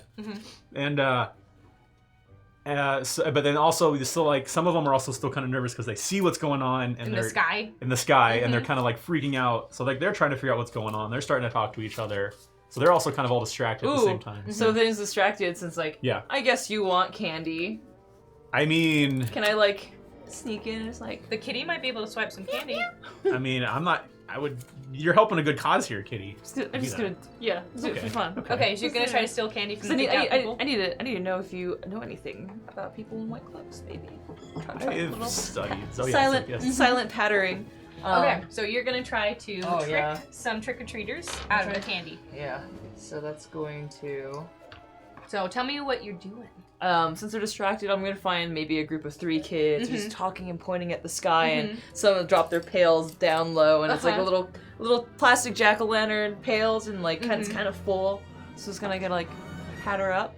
And but then also we still like some of them are also still kind of nervous because they see what's going on and In they're the sky. in the sky and they're kind of like freaking out. So like they're trying to figure out what's going on. They're starting to talk to each other. So they're also kind of all distracted at the same time. So Vin's distracted since like, Yeah. I guess you want candy. I mean, Can I like sneak in and just like, The kitty might be able to swipe some candy. I'm not. You're helping a good cause here, Kitty. I'm just gonna, yeah, do it for fun. Okay, so you're gonna try to steal candy from the kicked out people? I need to know if you know anything about people in white clothes, maybe. I've studied. Oh, Silent, yes. silent pattering. Okay, so you're gonna try to Oh, trick yeah. some trick-or-treaters out of the candy. Yeah. So that's going to. So tell me what you're doing. Since they're distracted, I'm gonna find maybe a group of 3 kids just talking and pointing at the sky, and some of them drop their pails down low, and it's like a little plastic jack-o'-lantern pails, and like it's kind of full. So it's gonna like pat her up.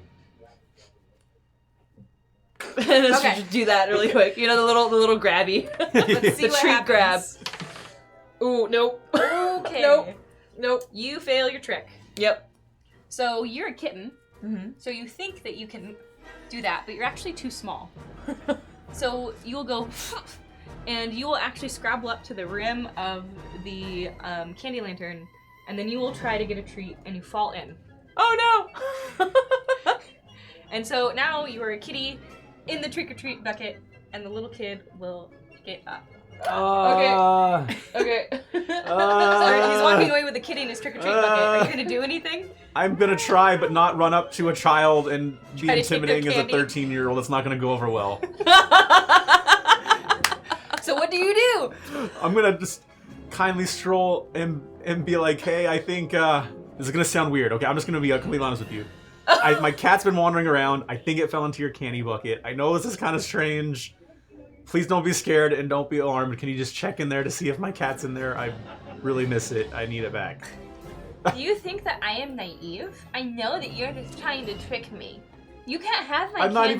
And just do that really quick. You know, the little grabby, Let's see the what treat happens. grab. Ooh, nope. Okay. Nope. You fail your trick. Yep. So you're a kitten. So you think that you can do that, but you're actually too small. So you'll go, and you will actually scrabble up to the rim of the candy lantern, and then you will try to get a treat, and you fall in. Oh no! And so now you are a kitty in the trick-or-treat bucket, and the little kid will get up. Okay. So he's walking away with the kitty in his trick-or-treat bucket. Are you gonna do anything? I'm gonna try, but not run up to a child and be Try to take their intimidating as a candy? 13-year-old. It's not gonna go over well. So what do you do? I'm gonna just kindly stroll and be like, hey, I think this is gonna sound weird. Okay, I'm just gonna be completely honest with you. My cat's been wandering around. I think it fell into your candy bucket. I know this is kind of strange. Please don't be scared and don't be alarmed. Can you just check in there to see if my cat's in there? I really miss it. I need it back. Do you think that I am naive? I know that you're just trying to trick me. You can't have my I'm not candy.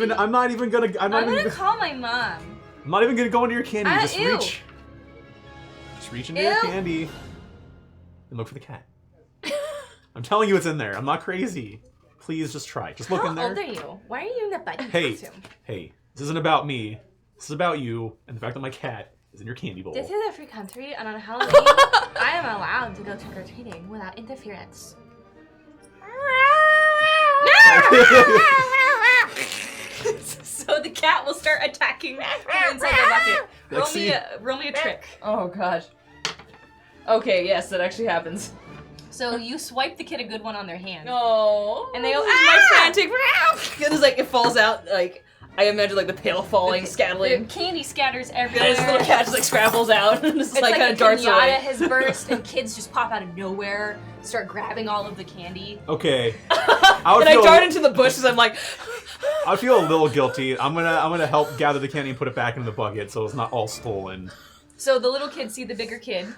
even gonna call my mom. I'm not even gonna go into your candy. Just ew. reach. Just reach into your Ew. candy and look for the cat. I'm telling you it's in there. I'm not crazy. Please just try. Just look in there. How old are you? Why are you in the bunny Hey, costume? hey, this isn't about me. This is about you and the fact that my cat is in your candy bowl. This is a free country, and on Halloween, I am allowed to go trick-or-treating without interference. So the cat will start attacking from inside the bucket. Let's see. Roll me a trick. Oh gosh. Okay, yes, that actually happens. So you swipe the kid a good one on their hand. No. And they go, my frantic. And it's like it falls out. Like I imagine like the pail falling, The scattering. candy scatters And everywhere. this little cat just like scrambles out and just It's like kind a of darts pinata away. has burst, and kids just pop out of nowhere, start grabbing all of the candy. Okay. And I dart into the bushes. I'm like, I feel a little guilty. I'm gonna help gather the candy and put it back in the bucket so it's not all stolen. So the little kids see the bigger kid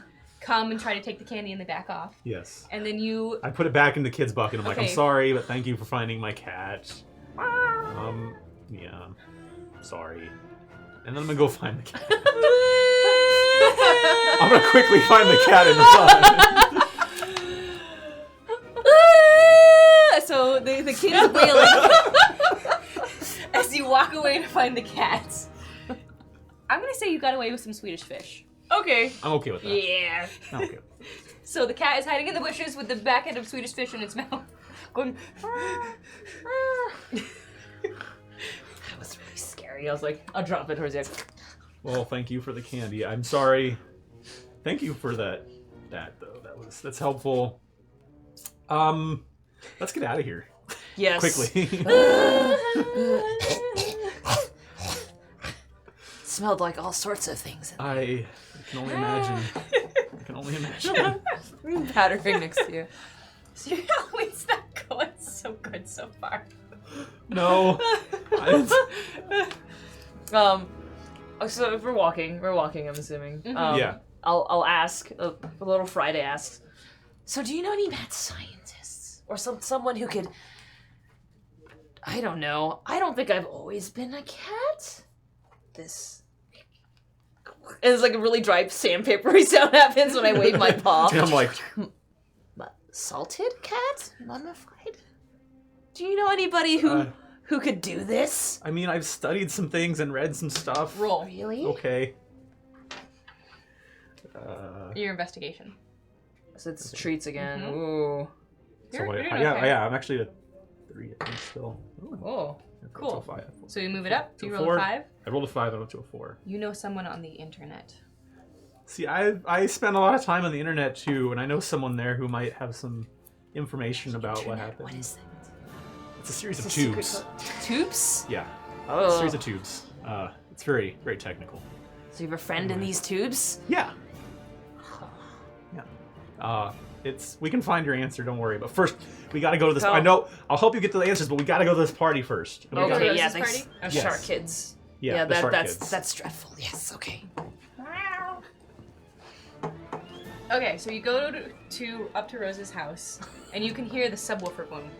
come and try to take the candy and they back off. Yes. And then you... I put it back in the kid's bucket. I'm like, I'm Okay. sorry, but thank you for finding my cat. Yeah. Sorry. And then I'm gonna go find the cat. I'm gonna quickly find the cat and run. So the kid is wailing as you walk away to find the cat. I'm gonna say you got away with some Swedish fish. okay. I'm okay with that. Yeah. I'm okay. So the cat is hiding in the bushes with the back end of Swedish fish in its mouth, going. That was really scary. I was like, I'll drop it towards you. Well, thank you for the candy. I'm sorry. Thank you for that though. That's helpful. Let's get out of here. Yes. Quickly. Smelled like all sorts of things. I can only imagine. I can only imagine. Pattering next to you. So you're always not going so good so far. No. So if we're walking, I'm assuming. Yeah. I'll ask, a little Friday asks, so do you know any mad scientists? Or someone who could, I don't know, I don't think I've always been a cat. this. And it's like a really dry sandpapery sound happens when I wave my paw. And I'm like, Salted cat? Mummified? Do you know anybody who could do this? I mean, I've studied some things and read some stuff. Roll. Really? Okay. Your investigation. So it's treats again. Mhm. Ooh. So You're doing yeah, okay. yeah, I'm actually at 3, I think, still. Ooh, Oh. Cool. that's a 5. So you move it up. Do you To roll 4. a 5? I rolled a 5, I went to a 4. You know someone on the internet. See, I spend a lot of time on the internet too, and I know someone there who might have some information about what happened. What is that? It's a series of It's a secret tubes. Tubes? Yeah, a Oh. series of tubes. It's very, very technical. So you have a friend in these tubes? Yeah. Yeah. We can find your answer. Don't worry. But first, we gotta go to this. Go. I know. I'll help you get to the answers, but we gotta go to this party first. And we Okay, gotta- yeah, Rose's thanks. party? Yes. Shark kids. Yeah, the shark that's kids. that's dreadful. Yes, okay. Okay, so you go to up to Rose's house, and you can hear the subwoofer going.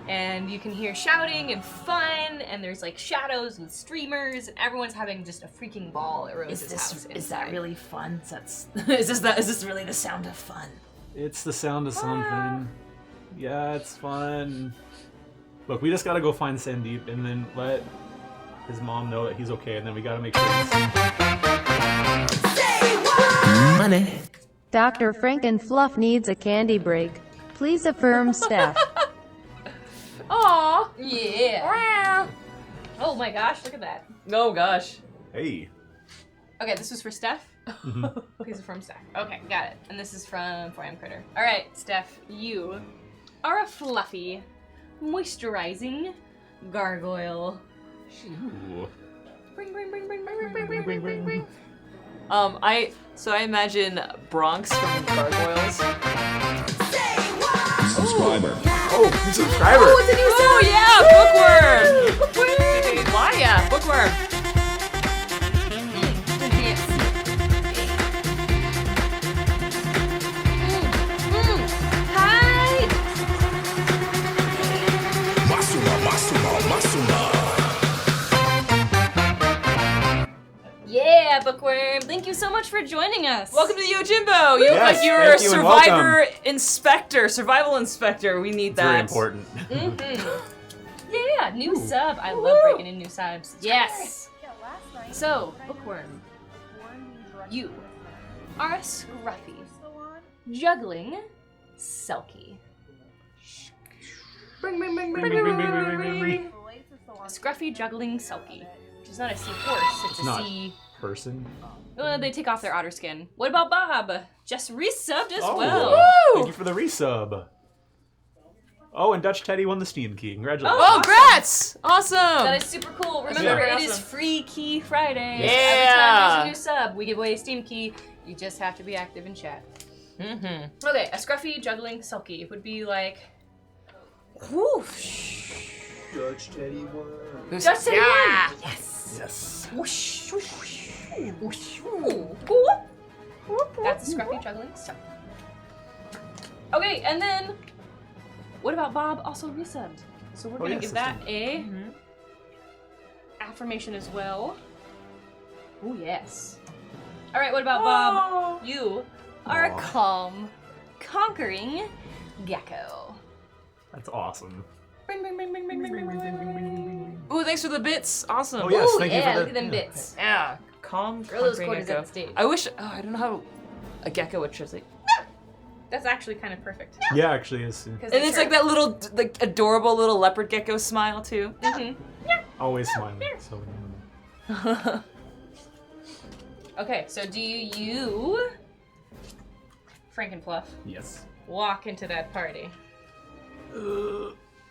And you can hear shouting and fun, and there's like shadows with streamers, and everyone's having just a freaking ball at Rose's house. Is that inside. really fun? Is this really the sound of fun? It's the sound of something. Yeah, it's fun. Look, we just gotta go find Sandeep and then let his mom know that he's okay, and then we gotta make sure he's... Money. Dr. Frankenfluff needs a candy break. Please affirm Steph. Aw. Yeah. Oh my gosh, look at that. Oh gosh. Hey. Okay, this was for Steph. These are from Steph. Okay, got it. And this is from 4am Critter. All right, Steph, you are a fluffy, moisturizing gargoyle. Ooh. Bring, bring, bring, bring, bring, bring, bring, bring, bring, bring. I imagine Bronx from Gargoyles. Subscriber. Oh, new subscriber! Oh, it's a new yeah, bookworm. Why yeah, bookworm. Hi! Yeah, Bookworm. Thank you so much for joining us. Welcome to the Yojimbo. You look Yes, like you're a thank you and welcome. survival inspector. We need that. Very important. Yeah, new sub. I love breaking in new subs. Yes. So, Bookworm, you are a scruffy, juggling Selkie. Bring, bring, bring, bring, bring, bring, bring, bring, bring. A scruffy juggling Selkie, which is not a sea horse, it's a not. sea. Person. They take off their otter skin. What about Bob? Just resubbed as Oh, well. thank you for the resub. Oh, and Dutch Teddy won the Steam key. Congratulations. Oh, grats! Awesome. That is super cool. Remember, Yeah. it is Free Key Friday. Yeah. Every time there's a new sub, we give away a Steam key. You just have to be active in chat. Mm-hmm. Okay, a scruffy juggling Selkie would be like, whoosh. Dutch Teddy Worm. Dutch Teddy yeah. won. Yes. Yes. Whoosh, whoosh, whoosh, whoosh, whoosh. That's a scruffy juggling Selkie. Okay, and then what about Bob also resubbed? So we're gonna yes, give that's that a affirmation as well. Oh yes. All right, what about Bob? You are a Aw. calm, conquering gecko. That's awesome. Bring, bring, bring, bring, bring, bring, bring, bring, bring, bring, bring. Ooh, thanks for the bits. Awesome. Oh, yes, Ooh, thank you yeah, for look at them yeah. bits. Yeah. Calm. Girl, those conquering quarters gecko. at the stage. I wish. Oh, I don't know how a gecko would translate. That's actually kind of perfect. Yeah, actually, it's 'Cause And they it's like chirp. that little, like, adorable little leopard gecko smile too. Mhm. always smiling. So. Okay, so do you, Frankenfluff, Yes. walk into that party?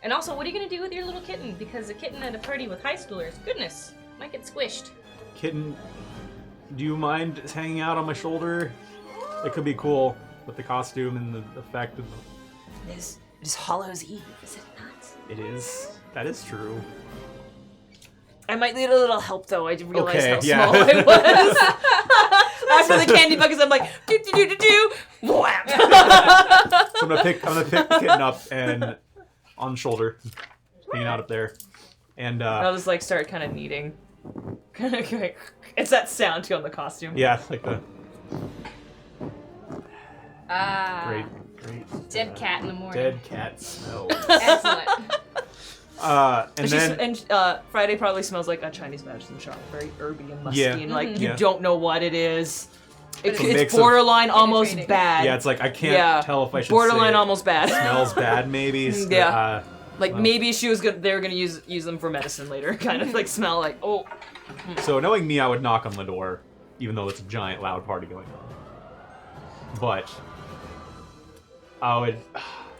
And also, what are you gonna do with your little kitten? Because a kitten at a party with high schoolers, goodness, might get squished. Kitten, do you mind hanging out on my shoulder? It could be cool with the costume and the effect of It is Hollow's Eve, is it not? it is. That is true. I might need a little help though. I realized Okay, how yeah. small I was. After the candy buckets, I'm like, do do do do do. Wham! So I'm gonna pick the kitten up and on the shoulder, hanging out up there, And I'll just like start kind of kneading. It's that sound too on the costume. yeah, like the Ah. great. Dead cat in the morning. Dead cat smells. Excellent. Friday probably smells like a Chinese medicine shop, very herby and musky, Yeah. and like you Yeah. don't know what it is. It's a It's mix of- borderline almost Penetrating. bad. Yeah, it's like I can't tell if I should borderline say almost bad. smells bad maybe. Yeah. Like well. maybe she was they were gonna use them for medicine later. Kind of like smell like So knowing me, I would knock on the door, even though it's a giant loud party going on. But I would.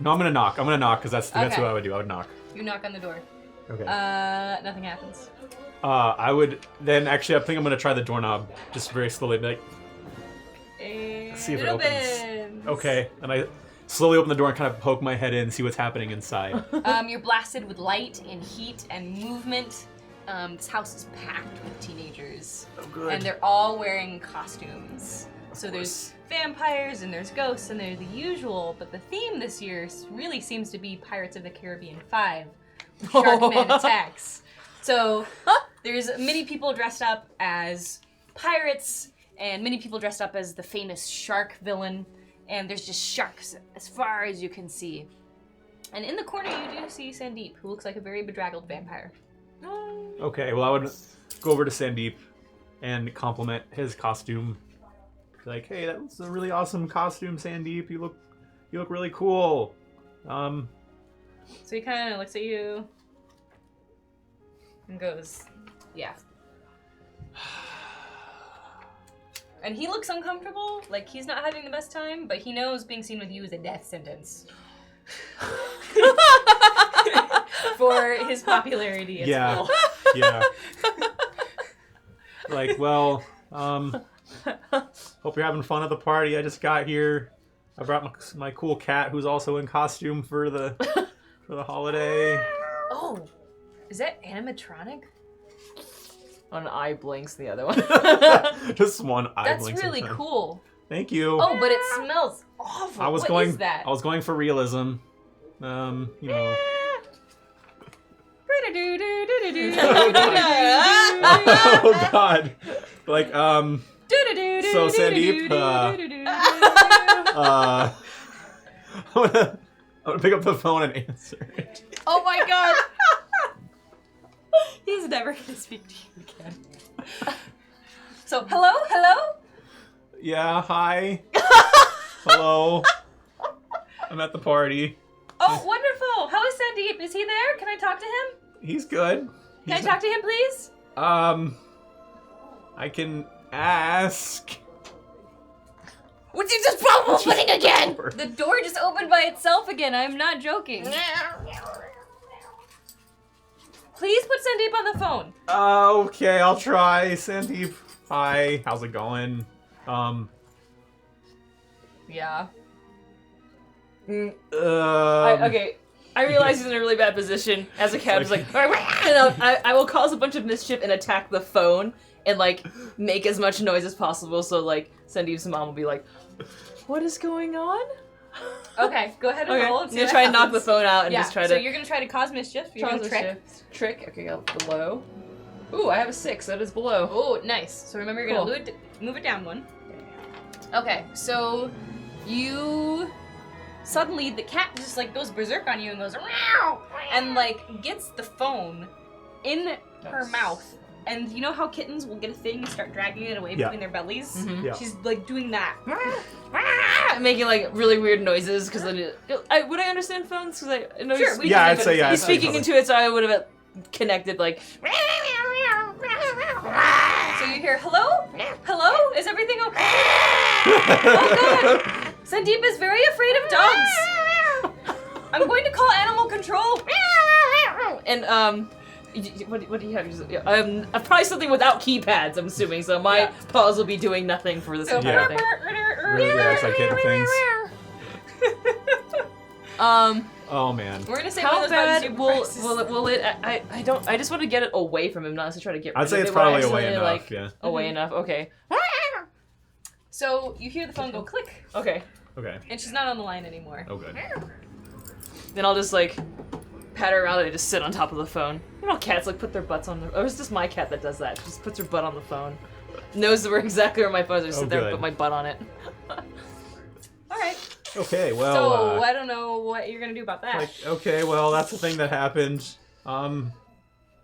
No, I'm gonna knock. I'm gonna knock because that's Okay. what I would do. I would knock. You knock on the door. Okay. Nothing happens. I would then actually. I think I'm gonna try the doorknob just very slowly. Be like, see if it opens. Okay, and I slowly open the door and kind of poke my head in, see what's happening inside. You're blasted with light and heat and movement. This house is packed with teenagers. Oh, good. And they're all wearing costumes. So there's vampires and there's ghosts and there's the usual, but the theme this year really seems to be Pirates of the Caribbean 5. Sharkman attacks. So there's many people dressed up as pirates and many people dressed up as the famous shark villain. And there's just sharks as far as you can see. And in the corner you do see Sandeep, who looks like a very bedraggled vampire. Okay, well I would go over to Sandeep and compliment his costume. Be like, hey, that's a really awesome costume, Sandeep. You look really cool. So he kind of looks at you and goes, yeah. And he looks uncomfortable, like he's not having the best time, but he knows being seen with you is a death sentence. For his popularity at Yeah. school. Yeah. Like, well, hope you're having fun at the party. I just got here. I brought my cool cat who's also in costume for the holiday. Oh, is that animatronic? one eye blinks, the other one. Just one eye That's blinks really sometimes. cool. Thank you. Oh, but it smells awful. I was What going is that? I was going for realism. You know. Oh god. Like so Sandeep I'm gonna pick up the phone and answer it. Oh my god. He's never gonna speak to you again. So, hello? Yeah, hi. Hello. I'm at the party. Oh, wonderful. How is Sandeep? Is he there? Can I talk to him? He's good. Can I talk to him, please? I can ask. Would you just pop opening again? The door just opened by itself again. I'm not joking. Please put Sandeep on the phone. Okay, I'll try. Sandeep, hi. How's it going? Yeah. Okay, I realize he's in a really bad position as a cat. He's like, and I will cause a bunch of mischief and attack the phone and like make as much noise as possible. So like Sandeep's mom will be like, "What is going on?" Okay, go ahead and Okay, roll. I'm And see gonna what try and knock the happens. phone out and Yeah, just try so to. you're gonna try to cause mischief. You're gonna trick. Okay, go below. Ooh, I have a 6. That is below. Oh, nice. So remember, you're Cool. gonna move it down one. Okay, so you suddenly the cat just like goes berserk on you and goes meow and like gets the phone in her mouth. And you know how kittens will get a thing and start dragging it away Yeah. between their bellies? Mhm. Yeah. She's like doing that. Making like really weird noises because would I understand phones? Because I know Sure, we Yeah, can I'd say yeah. he's I'd say speaking totally. into it, so I would have connected like. So you hear, hello? Hello? Is everything okay? Oh god! Sandeep is very afraid of dogs! I'm going to call animal control! And what do you have? Probably something without keypads. I'm assuming. So my paws will be doing nothing for this So, entire Yeah. thing. Really reacts like hitting things. Oh man. We're gonna say How one of those buttons bad you will press. will it? I don't. I just want to get it away from him, not necessarily try to get. I'd rid say of it's it when I probably away accidentally, enough, like, yeah. Away enough. Okay. So you hear the phone go click, Okay. Okay. and she's not on the line anymore. Oh good. Then I'll just like pat her around and I just sit on top of the phone. You know, cats like put their butts on the. Or it's just my cat that does that. She just puts her butt on the phone. Knows exactly where my phone is. I just sit there and put my butt on it. All right. Okay, well. So I don't know what you're gonna do about that. Like, okay, well, that's the thing that happened.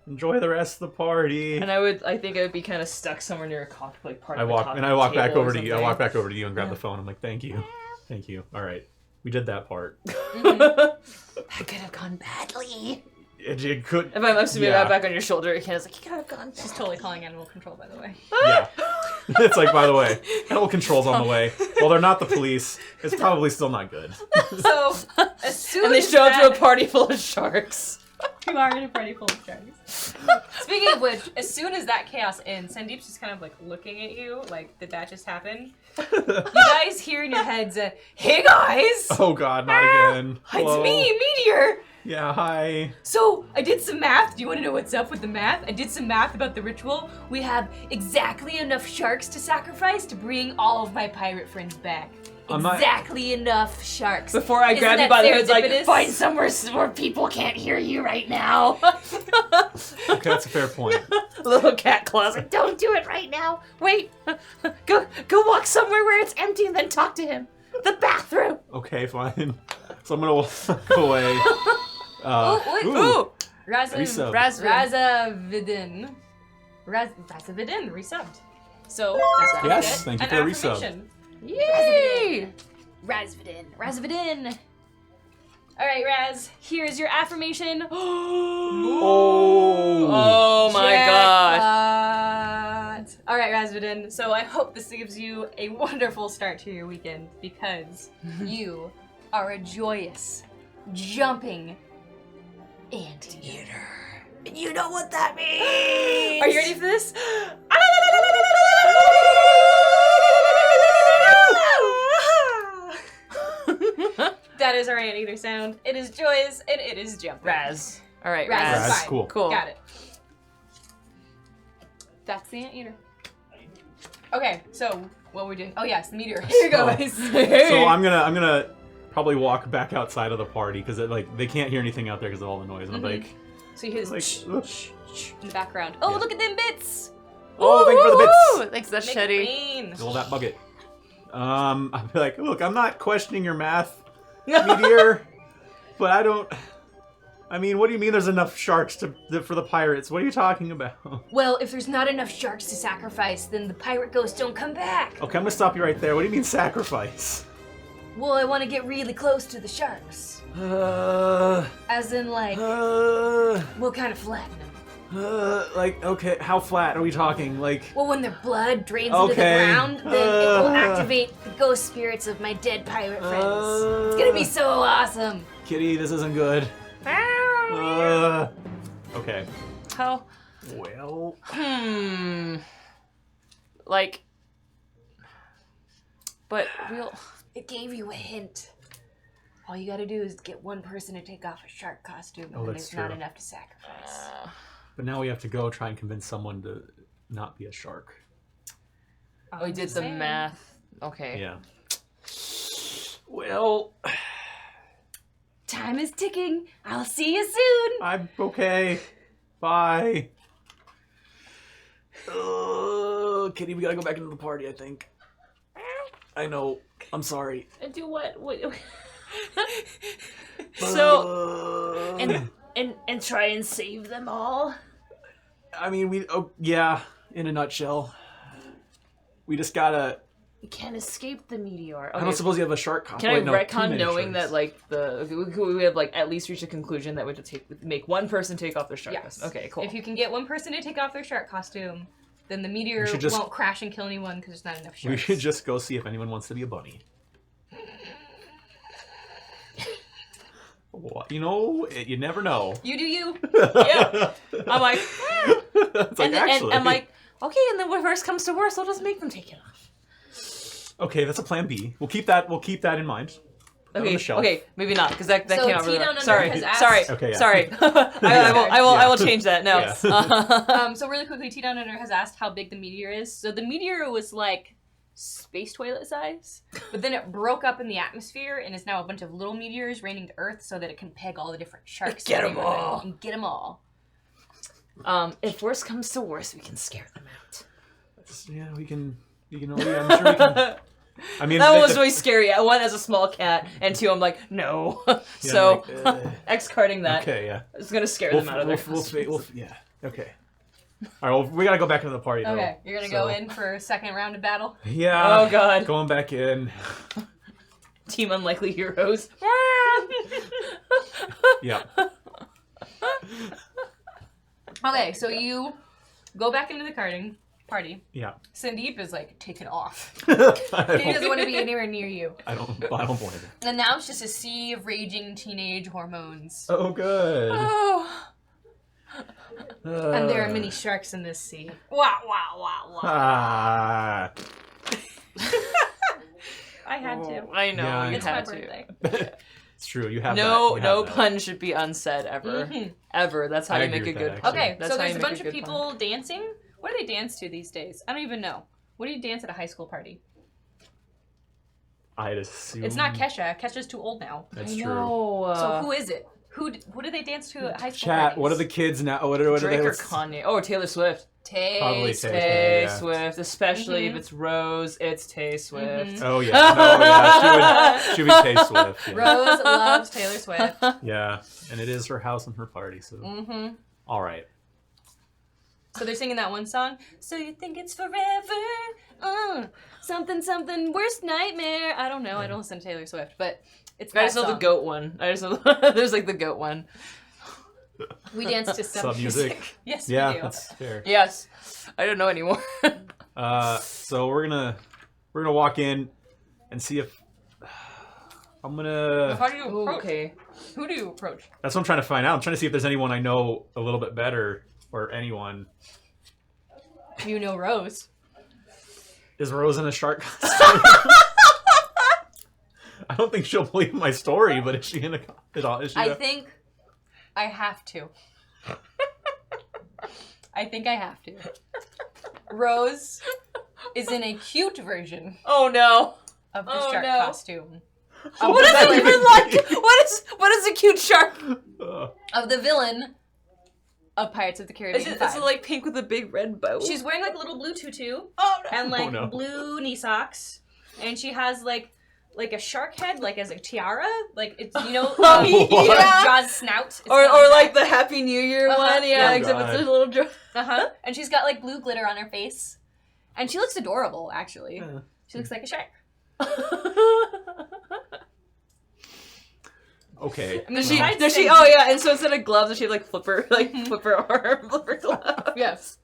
Enjoy the rest of the party. And I think I would be kind of stuck somewhere near a cockpit, like part of the top I walk back table or over to you. I something. walk back over to you and grab the phone. I'm like, thank you. Thank you. All right. We did that part. That could have gone badly. It could. If I'm assuming I'm back on your shoulder, it kind of like, you could have gone. She's totally calling animal control, by the way. Yeah. It's like, by the way, animal control's on the way. Well, they're not the police. It's probably still not good. So as soon And they as show up that, to a party full of sharks. you are in a party full of sharks. Speaking of which, as soon as that chaos ends, Sandeep's just kind of like looking at you, like, did that just happen? You guys hear in your heads, hey guys! Oh god, not again. It's Hello. me, Meteor! Yeah, hi. So, I did some math. Do you want to know what's up with the math? I did some math about the ritual. We have exactly enough sharks to sacrifice to bring all of my pirate friends back. Exactly enough sharks. Before I grab you Isn't by the that head, it's like, serendipitous? find somewhere where people can't hear you right now. Okay, that's a fair point. Little cat claws like, don't do it right now. Wait, go walk somewhere where it's empty and then talk to him. The bathroom. Okay, fine. So I'm gonna walk away. Ooh. Resub. Razavidin. Razavidin resubbed. So, that's Yes, thank you an for the resub. affirmation. Yay! Razvidin. All right, Raz. Here's your affirmation. Oh. Oh my gosh. Jackpot. All right, Razvidin. So I hope this gives you a wonderful start to your weekend because you are a joyous, jumping anteater. And you know what that means. Are you ready for this? That is our anteater sound. It is joyous and it is jumping. Raz. All right, Raz Raz. is Raz, fine. cool. Cool. Got it. That's the anteater. Okay, so what we're doing? Oh yes, the meteor. Here you go, guys. So I'm gonna probably walk back outside of the party because they can't hear anything out there because of all the noise. And I'm like, So you hear this like, in the background. Oh, Yeah. look at them bits. oh, thank you for the bits. Ooh, thanks, that's Make it shitty. rain. Fill that bucket. I'd be like, look, I'm not questioning your math, Meteor, but I mean, what do you mean there's enough sharks for the pirates? What are you talking about? Well, if there's not enough sharks to sacrifice, then the pirate ghosts don't come back. Okay, I'm gonna stop you right there. What do you mean sacrifice? Well, I want to get really close to the sharks. As in, like, we'll kind of flatten them. Like, okay, how flat are we talking? Like, Well, when their blood drains into the Okay. ground, then it will activate the ghost spirits of my dead pirate friends. It's gonna be so awesome. Kitty, this isn't good. Okay. How? Well, Like, but we'll. It gave you a hint. All you gotta do is get one person to take off a shark costume, and then that's there's not true. enough to sacrifice. but now we have to go try and convince someone to not be a shark. Oh, we did the math. Okay. Yeah. Well, Time is ticking. I'll see you soon. I'm okay. Bye. Kitty, we gotta go back into the party, I think. I know. I'm sorry. And do what? So and try and save them all. I mean, yeah, in a nutshell. We just gotta... You can't escape the meteor. I don't suppose you have a shark costume. Can I retcon knowing that like we have like at least reached a conclusion that we have to make one person take off their shark Yes. costume. Okay, cool. If you can get one person to take off their shark costume, then the meteor We should just- won't crash and kill anyone because there's not enough sharks. We should just go see if anyone wants to be a bunny. What? You know, you never know. You do you. Yeah. I'm like, It's like, and actually... I'm like, okay, and then when worst comes to worst, I'll just make them take it off. Okay, that's a plan B. We'll keep that in mind. Put that on Okay, the shelf. okay, maybe not because that So came out really T-Down wrong. Under Sorry, has asked- sorry, Okay, yeah. sorry. I will change that. No. Yeah. So really quickly, T Down Under has asked how big the meteor is. So the meteor was like space toilet size, but then it broke up in the atmosphere and is now a bunch of little meteors raining to Earth so that it can peg all the different sharks. Get 'em all. And get them all. If worse comes to worse, we can scare them out. Yeah, we can. I'm sure we can. I mean, That was really scary. One, as a small cat, and two, I'm like, no. So, X-carding that. Okay, yeah. It's gonna scare them out of their yeah. Okay. All right. Well, we gotta go back into the party. Though, Okay, you're gonna go in for a second round of battle. Yeah. Oh, God. Going back in. Team Unlikely Heroes. Yeah. Okay, so you go back into the carding party. Yeah. Sandeep is like, take it off. I He doesn't want to be anywhere near you. I don't blame him. And now it's just a sea of raging teenage hormones. Oh, good. Oh. And there are many sharks in this sea. Wow, wow, wow, wow. Ah. I had to. I know, Yeah, you It's my had to. birthday. It's true. You have No, that. You no have that. pun should be unsaid ever. Ever. That's how I you make agree a with good that, pun. actually. Okay, That's so how there's you a make bunch of good people dancing. What do they dance to these days? I don't even know. What do you dance at a high school party? I'd assume. It's not Kesha. Kesha's too old now. That's pun. true. No. So who is it? What do they dance to at high school Chat. parties? What are the kids now? What are Drake they? or Kanye? Oh, Taylor Swift. Tay Probably Swift. Tay. Tay yeah. Swift, especially if it's Rose, it's Tay Swift. Oh yeah. No, yeah. She would taste Swift. Yeah. Rose loves Taylor Swift. Yeah. And it is her house and her party. So. All right. So they're singing that one song. So you think it's forever? Something, something, worst nightmare. I don't know. I don't listen to Taylor Swift, but it's I that just know the song. goat one. I just know there's like the goat one. We dance to some Sub music. Yes, Yeah, we do. that's fair. Yes. I don't know anymore. So we're gonna walk in and see if I'm gonna. How do you approach? Okay. Who do you approach? That's what I'm trying to find out. I'm trying to see if there's anyone I know a little bit better or anyone. You know Rose. Is Rose in a shark costume? I don't think she'll believe my story, but is she in a? Is she I a- think I have to. I think I have to. Rose is in a cute version Oh no. of the Oh, shark no. costume. What is that even like? What is a cute shark? Of the villain of Pirates of the Caribbean. Is it 5. like pink with a big red bow? She's wearing like a little blue tutu oh no. and like no. blue knee socks, and she has like a shark head, like as a tiara, like it's Yeah. Jaws snout. It's Or got like the Happy New Year Uh-huh. one, yeah, Oh, except God. it's a little dry. and she's got like blue glitter on her face, and she looks adorable. Actually, Yeah. she looks like a shark. Okay. I mean, Does she? besides Does she? saying- Oh yeah, and so instead of gloves, does she have like flipper arm, flipper glove? Yes.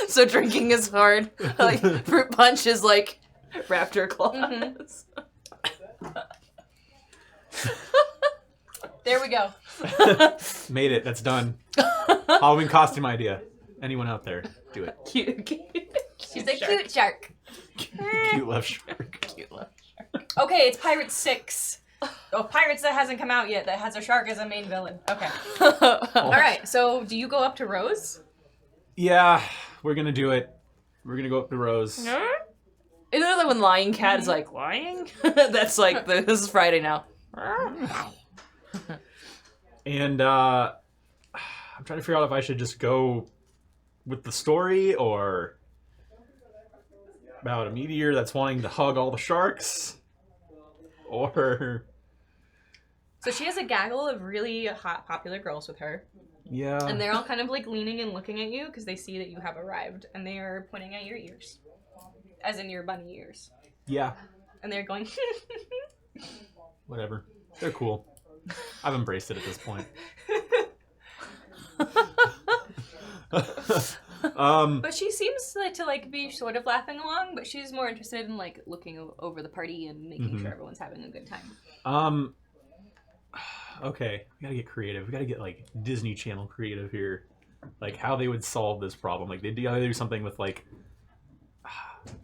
So drinking is hard. Like fruit punch is like raptor claws. There we go. Made it. That's done. Halloween costume idea. Anyone out there? Do it. Cute. She's a cute shark. Cute left shark. Cute love. Okay, it's Pirates 6. Oh, Pirates that hasn't come out yet that has a shark as a main villain. Okay. All right, so do you go up to Rose? Yeah, we're gonna do it. We're gonna go up to Rose. Isn't it like when Lying Cat is like lying? That's like this is Friday now. And I'm trying to figure out if I should just go with the story or about a meteor that's wanting to hug all the sharks. Or So she has a gaggle of really hot, popular girls with her. yeah. And they're all kind of like leaning and looking at you because they see that you have arrived. And they are pointing at your ears. As in your bunny ears. Yeah. And they're going, Whatever. They're cool. I've embraced it at this point. But she seems to be sort of laughing along, but she's more interested in like looking over the party and making sure everyone's having a good time. Okay, we gotta get creative. We gotta get like Disney Channel creative here, like how they would solve this problem. Like they do something with like.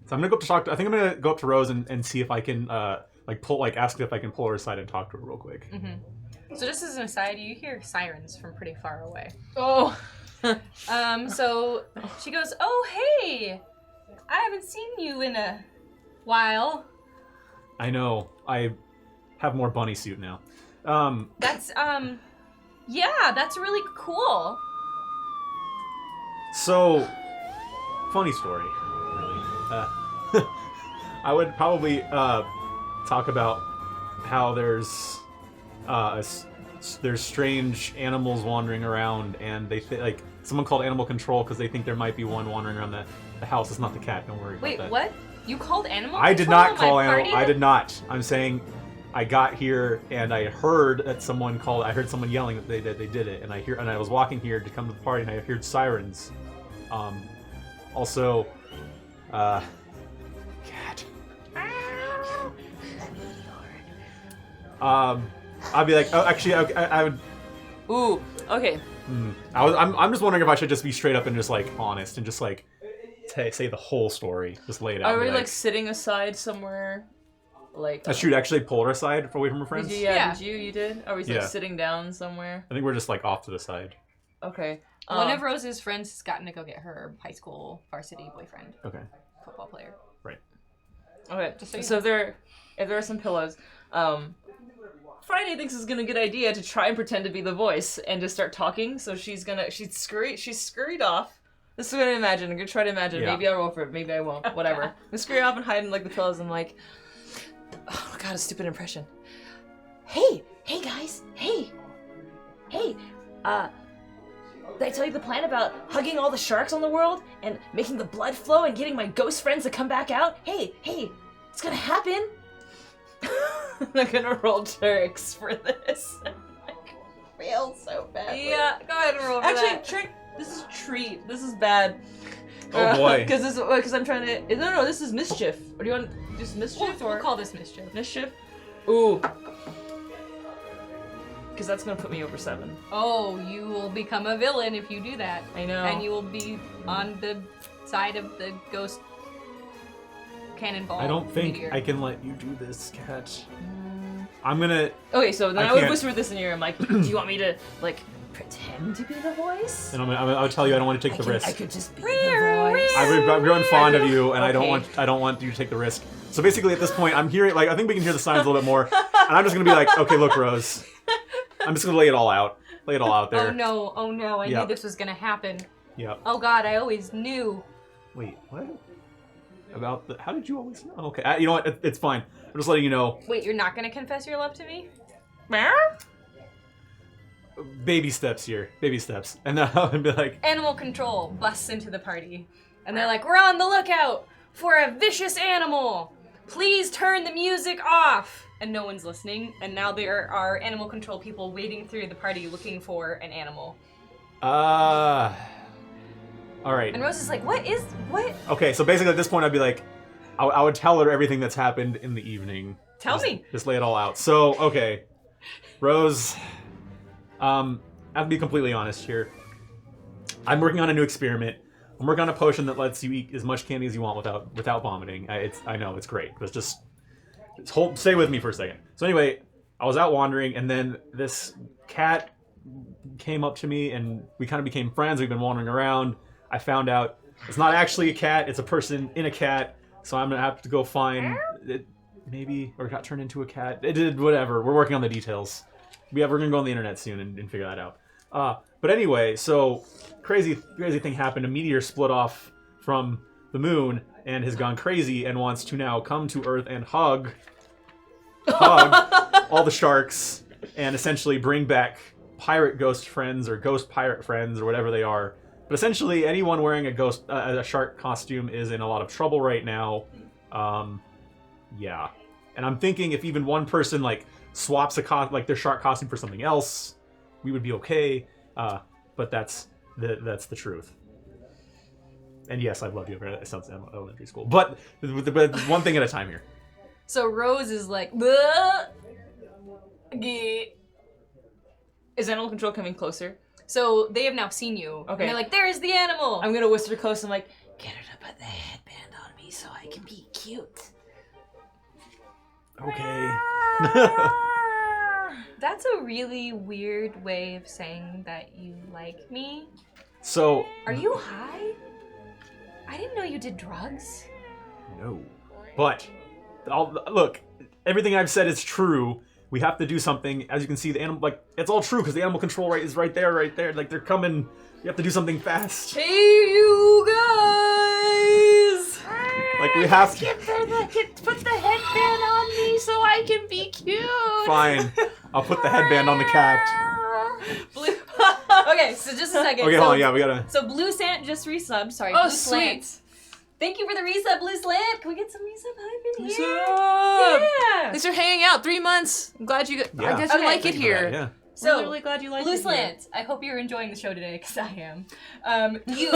So I'm gonna go up to talk to. I think I'm gonna go up to Rose and see if I can ask if I can pull her aside and talk to her real quick. So just as an aside, you hear sirens from pretty far away. Oh. So she goes, "Oh hey, I haven't seen you in a while. I know. I have more bunny suit now. That's yeah, that's really cool. So, funny story, really. I would probably talk about how there's strange animals wandering around, and they like someone called animal control because they think there might be one wandering around the house. It's not the cat. Don't worry Wait, about that. what? You called animal I did control not on call my animal. party? I did not. I'm saying I got here and I heard that someone called. I heard someone yelling that they did it, and I was walking here to come to the party, and I heard sirens. Also, cat. I'd be like, oh, actually, I would. Ooh, okay. I'm just wondering if I should just be straight up and just like honest and just like say the whole story, just lay it out. Are and we be like sitting aside somewhere? Like. Should actually pull her aside away from her friends. Did you, Did you? You did? Are we like sitting down somewhere? I think we're just like off to the side. Okay. One of Rose's friends has gotten to go get her high school varsity boyfriend. Okay. Football player. Right. Okay. Just So if there are some pillows, Friday thinks it's a good idea to try and pretend to be the voice and to start talking. So she's scurried off. This is what I imagine. I'm gonna try to imagine. Yeah. Maybe I'll roll for it. Maybe I won't. Whatever. I'm gonna scurry off and hide in like the pillows. And like, oh god, a stupid impression. Hey guys. Hey. Did I tell you the plan about hugging all the sharks on the world and making the blood flow and getting my ghost friends to come back out? Hey, it's gonna happen. I'm gonna roll Strix for this. Fail so badly. Yeah, go ahead and roll for Actually, that. Trick. This is treat. This is bad. Oh boy. Because I'm trying to. No. This is mischief. Or do you want just mischief We'll or call this mischief. mischief? Ooh. Because that's gonna put me over 7. Oh, you will become a villain if you do that. I know. And you will be on the side of the ghost cannonball. I don't think meteor. I can let you do this, cat. I'm gonna. Okay, so then I I would can't. whisper this in your ear. I'm like, do you want me to like pretend to be the voice? And I'll tell you I don't want to take the risk. I could just be the voice. I've grown fond of you, and Okay. I don't want you to take the risk. So basically, at this point, I'm hearing I think we can hear the signs a little bit more, and I'm just gonna be like, okay, look, Rose, I'm just gonna lay it all out there. Oh no, I Yeah. knew this was gonna happen. Yep. Oh god, I always knew. Wait, what? About the? How did you always know? Okay, you know what? It's fine. I'm just letting you know. Wait, you're not gonna confess your love to me? Baby steps here, baby steps, and then I'll be like, Animal control busts into the party. And they're like, we're on the lookout for a vicious animal. Please turn the music off. And no one's listening. And now there are animal control people wading through the party looking for an animal. all right. And Rose is like, what? Okay, so basically at this point I'd be like, I would tell her everything that's happened in the evening. Tell me. Just lay it all out. So, okay. Rose, I have to be completely honest here. I'm working on a new experiment. I'm working on a potion that lets you eat as much candy as you want without vomiting. I know, it's great. But just stay with me for a second. So anyway, I was out wandering, and then this cat came up to me, and we kind of became friends. We've been wandering around. I found out it's not actually a cat, it's a person in a cat. So I'm gonna have to go find it, maybe, or it got turned into a cat. It did, whatever. We're working on the details. We're gonna go on the internet soon and figure that out. But anyway, so crazy thing happened. A meteor split off from the moon and has gone crazy and wants to now come to Earth and hug all the sharks and essentially bring back pirate ghost friends or ghost pirate friends or whatever they are. But essentially, anyone wearing a shark costume is in a lot of trouble right now. Yeah, and I'm thinking if even one person like swaps their shark costume for something else, we would be okay. But that's the truth. And yes, I love you. It sounds elementary school, but one thing at a time here. So Rose is like, "Bleh." Is animal control coming closer? So they have now seen you. Okay. And they're like, there's the animal. I'm gonna whisper close. I'm like, get her to put the headband on me so I can be cute. Okay. That's a really weird way of saying that you like me. So. Are you high? I didn't know you did drugs. No. But look, everything I've said is true. We have to do something. As you can see, the animal, like, it's all true because the animal control is right there. Like, they're coming. You have to do something fast. Hey, you guys! Like, we have to. Put the headband on me so I can be cute. Fine. I'll put the headband on the cat. Blue. Okay, so just a second. Okay, so, hold on. Yeah, we gotta. So Blue Sant just resubbed. Sorry, Oh, Blue sweet. Slant. Thank you for the resub, Blue Slant. Can we get some resub hype in here? Resub. Yeah. Thanks for hanging out. 3 months. I'm glad you. Yeah. I guess you Okay. like it Thank you for here. that, yeah. So, I'm really glad you like Blue it here. Slant, I hope you're enjoying the show today, because I am. You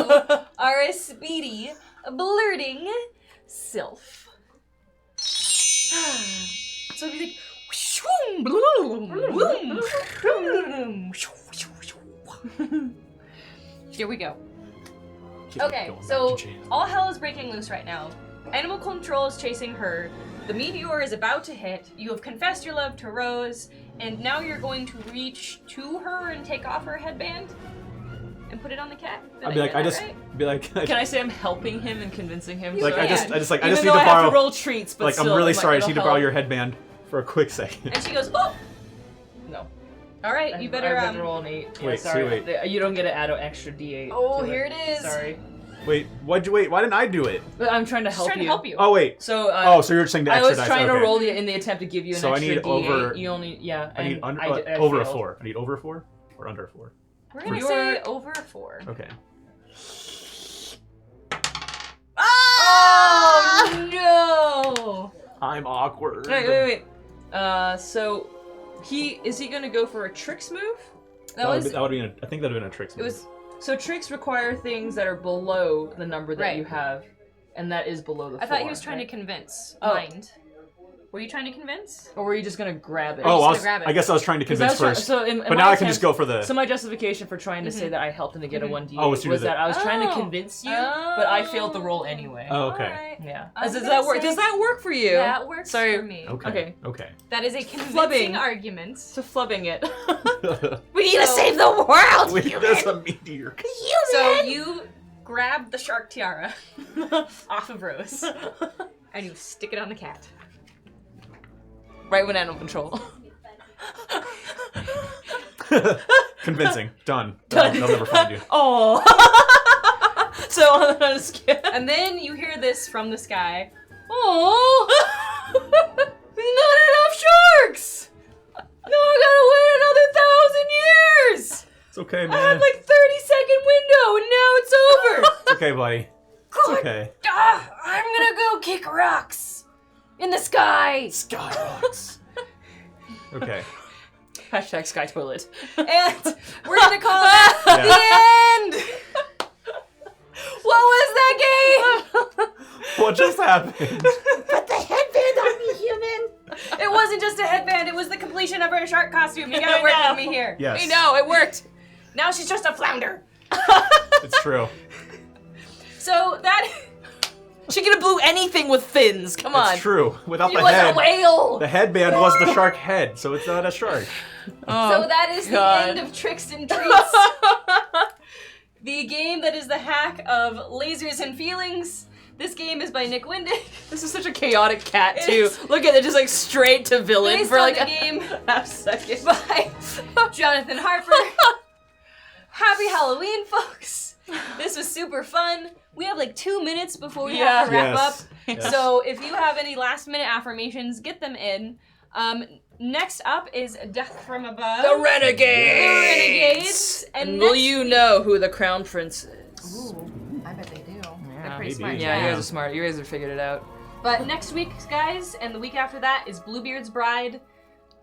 are a speedy, blurting sylph. So if you think, here we go. Okay, Going back so to jail. all hell is breaking loose right now. Animal control is chasing her. The meteor is about to hit. You have confessed your love to Rose, and now you're going to reach to her and take off her headband and put it on the cat. Did I'd be like, get I that just right? be like, Can I say I'm helping him and convincing him? like, You I can. just Even need though to I have borrow. to roll treats, but Like, still, I'm really like, sorry. I just it'll need to borrow help. your headband for a quick second. And she goes, oh, No. all right, you better I roll an 8. Yeah, Wait, sorry. wait. You don't get to add an extra D8. Oh, to here it is. Sorry. Wait, why'd you wait? Why didn't I do it? But I'm trying to she's help trying you. to help you. Oh wait. So. So you're saying the I extra was dice. trying okay. to roll you in the attempt to give you an So I extra need D8. over- You only, yeah. I need and under I over a failed. 4. I need over a 4 or under a 4. We're gonna You're- say over a 4. Okay. Oh no! I'm awkward. Wait. So is he gonna go for a tricks move? That was that would be I think that would have been a trick. it was So tricks require things that are below the number that Right. you have, and that is below the 4. I thought he was trying right? to convince. Oh. Mind. Were you trying to convince? Or were you just gonna grab it? Oh, just gonna grab it. I guess I was trying to 'Cause convince I was first. so in but my now I can attempt- just go for the. So my justification for trying to say that I helped him to get a 1d8 Oh, was to do was that I was trying to Oh. convince you, but I failed the roll anyway. Oh, okay. Alright. Yeah. I was Does gonna that work? say- Does that work for you? That works Sorry. for me. Okay. Okay. Okay. That is a convincing Flubbing. argument. So flubbing it. We need to save the world! Wait, there's a meteor. So you grab the shark tiara off of Rose, and you stick it on the cat. Right when animal control. Convincing. Done. They'll never find you. Oh. So I'm just kidding. And then you hear this from the sky. Oh. Not enough sharks. No, I gotta wait another 1,000 years. It's okay, I man. had like 30-second window, and now it's over. It's okay, buddy. It's okay. I'm gonna go kick rocks in the sky. Skyrocks. Okay. Hashtag sky toilet. And we're gonna call that the end. What was that game? What just happened? Put the headband on me, human! It wasn't just a headband, it was the completion of her shark costume. You gotta work with me here. Yes. We know, it worked. Now she's just a flounder. It's true. So that She could have blew anything with fins. Come on. It's true. Without it the was head. a whale. The headband was the shark head, so it's not a shark. So that is God. the end of Tricks and Treats. The game that is the hack of lasers and feelings. This game is by Nick Wedig. This is such a chaotic cat It too. is. Look at it, just like straight to villain Based for on like the a game half second. by Jonathan Harper. Happy Halloween, folks. This was super fun. We have like 2 minutes before we have to wrap Yes. up. Yes. So if you have any last minute affirmations, get them in. Next up is Death from Above. The Renegades. The Renegades. And will next you week- know who the Crown Prince is? Ooh, I bet they do. They're pretty maybe. smart. Yeah, you guys. guys are smart. You guys have figured it out. But next week, guys, and the week after that is Bluebeard's Bride.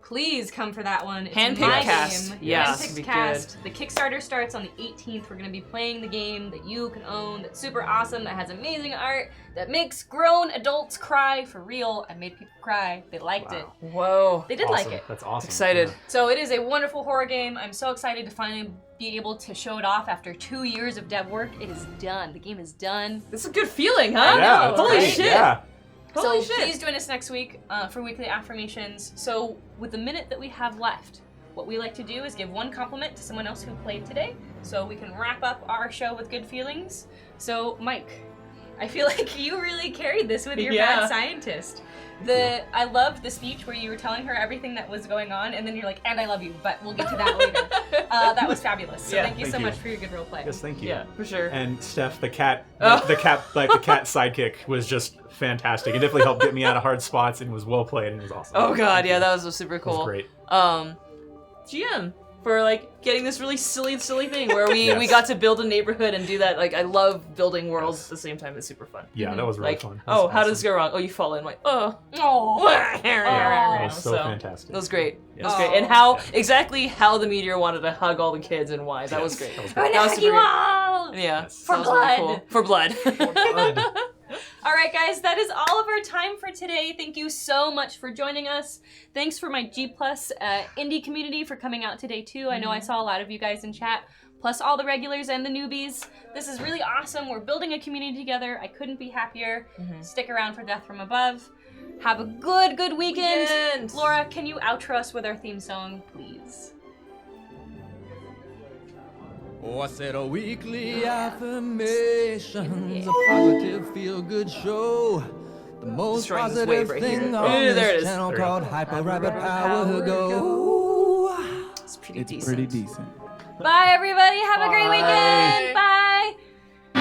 Please come for that one. It's Handpicked my cast. game. Yeah, Handpicked it'll be cast. The Kickstarter starts on the 18th. We're going to be playing the game that you can own, that's super awesome, that has amazing art, that makes grown adults cry for real. I made people cry. They liked it. Whoa. They did Awesome. like it. That's awesome. Excited. So it is a wonderful horror game. I'm so excited to finally be able to show it off after 2 years of dev work. It is done. The game is done. This is a good feeling, huh? I know, Yeah. Holy right? shit. Yeah. Holy So shit. please join us next week for weekly affirmations. So with the minute that we have left, what we like to do is give one compliment to someone else who played today, so we can wrap up our show with good feelings. So Mike, I feel like you really carried this with your Yeah. mad scientist. I loved the speech where you were telling her everything that was going on, and then you're like, and I love you, but we'll get to that later. That was fabulous. So Yeah. thank you Thank so you. much for your good role play. Yes, thank you. Yeah, for sure. And Steph, the cat, Oh. the cat sidekick was just fantastic. It definitely helped get me out of hard spots and was well played and it was awesome. Oh god, Thank yeah, you. that was super It was cool. great. GM for like getting this really silly thing where we Yes. got to build a neighborhood and do that. Like I love building worlds at the same time. It's super fun. Yeah, that was really Like, fun. That oh, was how does awesome. this go wrong? Oh, you fall in. Like, oh, Oh. That was so fantastic. That was great. That was Oh. great. And how exactly how the meteor wanted to hug all the kids and why. That was great. That was I'm great. gonna was hug super you great. all! Yeah. Yes. For that was really blood. cool. For blood. All right, guys, that is all of our time for today. Thank you so much for joining us. Thanks for my G+ indie community for coming out today, too. I know I saw a lot of you guys in chat, plus all the regulars and the newbies. This is really awesome. We're building a community together. I couldn't be happier. Stick around for Death from Above. Have a good weekend. Laura, can you outro us with our theme song, please? Oh, I said a weekly affirmations, a positive feel-good show. The most Destroying this positive wave right thing here. on There it this is. channel There we called go. Hyper Rabbit Power Go. It's pretty It's decent. pretty decent. Bye, everybody. Have a great Bye. weekend. Bye.